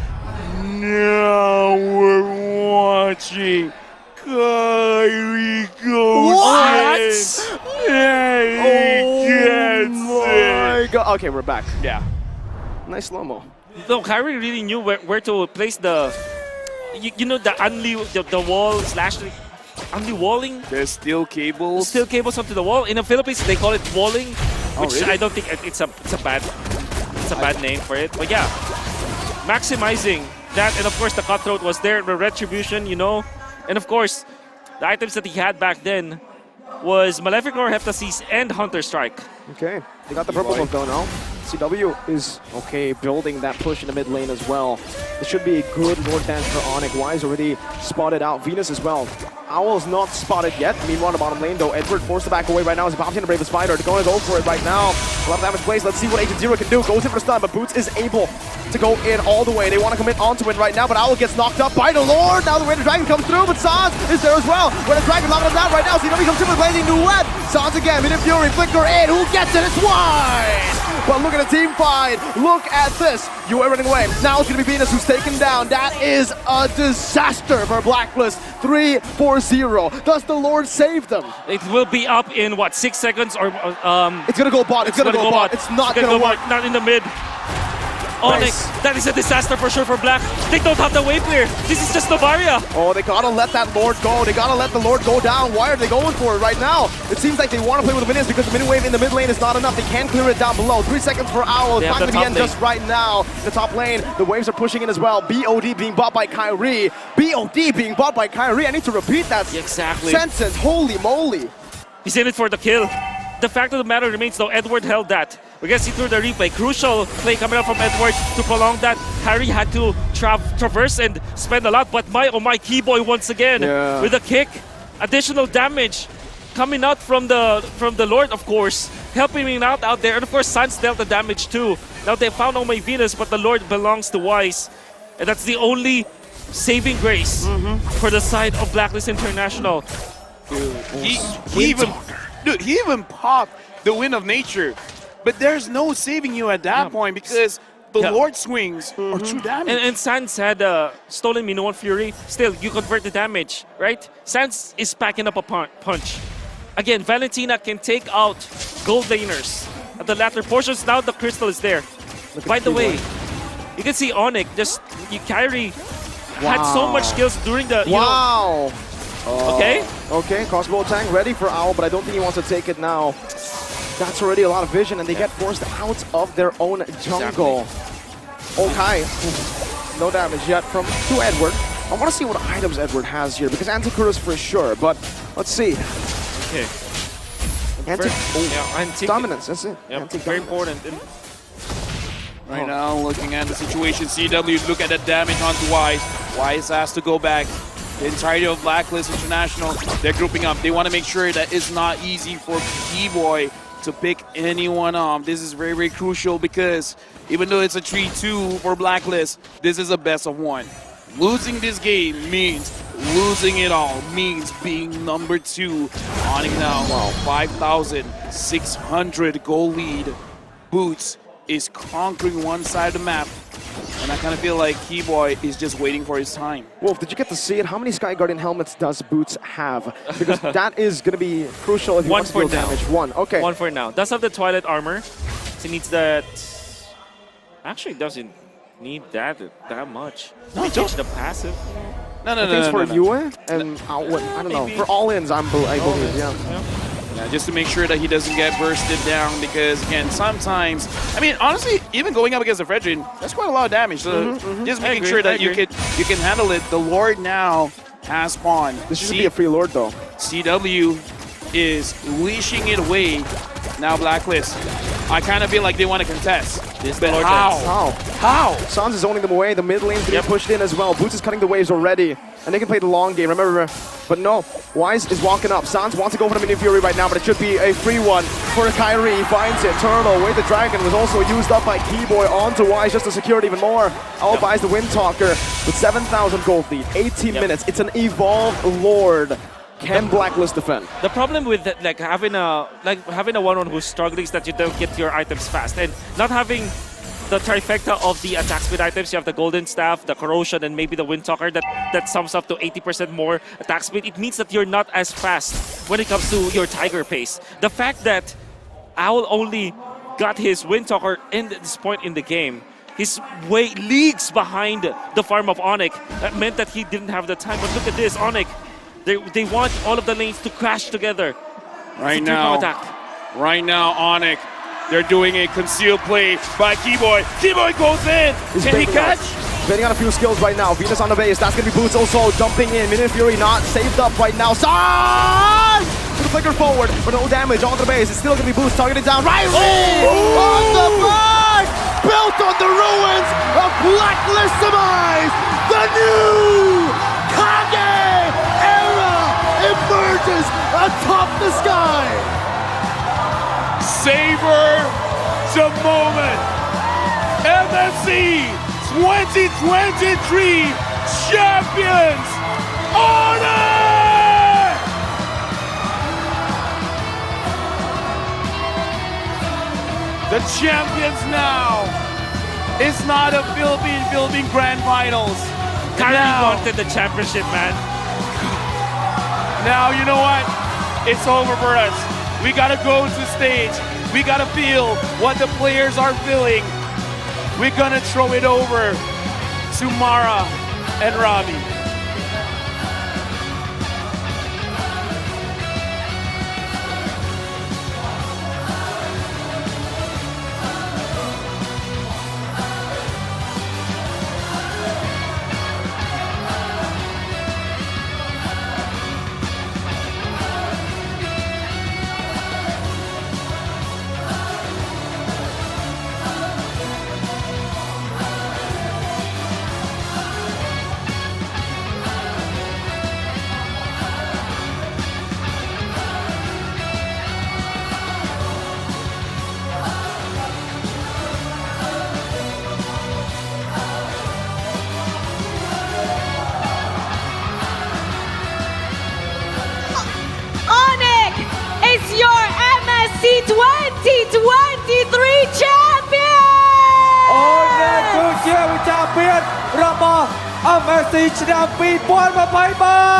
A: Now we're watching Kyrie goes
B: What?
A: in. And he gets
B: my
A: it.
B: God. Okay, we're back.
A: Yeah.
B: Nice slow-mo.
C: No, Kyrie really knew where to place the, you know, the the wall slash unli-walling.
A: There's still cables.
C: Steel cables onto the wall. In the Philippines, they call it walling, which
A: really?
C: I don't think it's a bad name for it. But yeah, maximizing that, and of course the cutthroat was there. The retribution, you know, and of course the items that he had back then was Malefic Roar, Heptasis, and Hunter Strike.
B: Okay, they got the purple one though now. CW is, okay, building that push in the mid lane as well. This should be a good Lord Dance for onic. Wise already spotted out Venus as well. Owl's not spotted yet. Meanwhile, on the bottom lane, though, Edward forced to back away right now as Bounty and the Brave Spider. They're going to go for it right now. A lot of damage plays. Let's see what Agent Zero can do. Goes in for the stun, but Boots is able to go in all the way. They want to commit onto it right now, but Owl gets knocked up by the Lord. Now the Ranger Dragon comes through, but Sans is there as well. Ranger Dragon locking him down right now. CW comes in with Blazing Duet. Sans again, Hidden Fury, Flicker in. Who gets it? It's Wise! But look at the team fight. Look at this. You are running away. Now it's going to be Venus who's taken down. That is a disaster for Blacklist. 3-4-0. Does the Lord save them?
C: It will be up in what, 6 seconds or
B: It's going to go bot. It's going to go bot. It's not going to work.
C: Bot, not in the mid. Onyx, that is a disaster for sure for Black. They don't have the wave clear. This is just Novaria.
B: Oh, they gotta let that Lord go. They gotta let the Lord go down. Why are they going for it right now? It seems like they want to play with the minions because the mini wave in the mid lane is not enough. They can clear it down below. 3 seconds for Owl. It's
C: They
B: not
C: have
B: going to
C: the
B: be end
C: top
B: just right now. The top lane, the waves are pushing in as well. BOD being bought by Kyrie. BOD being bought by Kyrie. I need to repeat that
C: Exactly.
B: sentence. Holy moly.
C: He's in it for the kill. The fact of the matter remains, though, Edward held that. We can see through the replay. Crucial play coming up from Edward to prolong that. Harry had to traverse and spend a lot, but oh my, Keyboy once again with a kick. Additional damage coming out from the Lord, of course, helping him out there. And of course, Sans dealt the damage too. Now they found Oh My Venus, but the Lord belongs to Wise. And that's the only saving grace for the side of Blacklist International.
A: He even popped the Wind of Nature. But there's no saving you at that point because the Lord swings are true damage.
C: And Sans had stolen Minoan Fury. Still, you convert the damage, right? Sans is packing up a punch. Again, Valentina can take out gold laners at the latter portions. Now the crystal is there. By the way, you can see onic, Kyrie had so much skills during the,
B: Wow.
C: Okay.
B: Okay, crossbow tank ready for Owl, but I don't think he wants to take it now. That's already a lot of vision, and they get forced out of their own jungle. Okay. No damage yet from Edward. I want to see what items Edward has here, because Anticuros for sure, but let's see.
C: Okay.
B: Antique dominance, that's it.
C: Yep,
B: Antique
C: very
B: dominance.
C: important.
A: Right now, looking at the situation, CW, look at the damage onto Wise. Wise has to go back. The entirety of Blacklist International, they're grouping up. They want to make sure that it's not easy for B-Boy to pick anyone up. This is very, very crucial because even though it's a 3-2 for Blacklist, this is a best of one. Losing this game means losing it all, means being number 2. Onic now, 5,600 goal lead. Boots is conquering one side of the map. And I kind of feel like Keyboy is just waiting for his time.
B: Wolf, did you get to see it? How many Sky Guardian helmets does Boots have? Because that is going to be crucial if he wants to deal damage. One, okay.
C: One for now. Does have the Twilight armor. So he needs that. Actually, doesn't need that much. No, change the passive.
A: No.
B: Things for Yue and I don't know. For all-ins, I believe, yeah.
A: Yeah, just to make sure that he doesn't get bursted down because, again, sometimes, I mean, honestly, even going up against the Fredrin, that's quite a lot of damage. So just making sure that you can handle it. The Lord now has spawned.
B: This should be a free Lord, though.
A: CW is leashing it away. Now Blacklist. I kind of feel like they want to contest. But how?
B: Sans is owning them away. The mid lane's getting pushed in as well. Boots is cutting the waves already. And they can play the long game, remember. But no, Wise is walking up. Sans wants to go for the Mini Fury right now, but it should be a free one for Kyrie. He finds it. Turtle, Way the Dragon was also used up by Keyboy onto Wise just to secure it even more. All buys the Wind Talker with 7,000 gold lead, 18 minutes. It's an evolved Lord. Can Blacklist defend?
C: The problem with like having a one-on who's struggling is that you don't get your items fast, and not having the trifecta of the attack speed items. You have the Golden Staff, the Corrosion, and maybe the Wind Talker that sums up to 80% more attack speed. It means that you're not as fast when it comes to your Tiger pace. The fact that Owl only got his Wind Talker in this point in the game, he's way leagues behind the farm of Onic. That meant that he didn't have the time. But look at this, Onic. They want all of the lanes to crash together.
A: Right now, Onic, they're doing a concealed play by Keyboy. Keyboy goes in. Can he catch?
B: Betting on a few skills right now. Venus on the base. That's going to be Boots also dumping in. Mini Fury not saved up right now. Side! To the flicker forward, but no damage on the base. It's still going to be Boots targeted down. Riley! On the back! Built on the ruins of Blacklist demise. The new Kage era emerges atop the sky.
A: Savor the moment. MSC 2023 champions on it! The champions now is not a Philippine Grand-Finals.
C: Kyrie wanted the championship, man.
A: Now, you know what? It's over for us. We gotta go to stage. We gotta feel what the players are feeling. We're gonna throw it over to Mara and Robbie.
F: Onic is your MSC 2023 champion!
G: អូនគឺជាវិចារពៀនរបស់ MSC ឆ្នាំ2023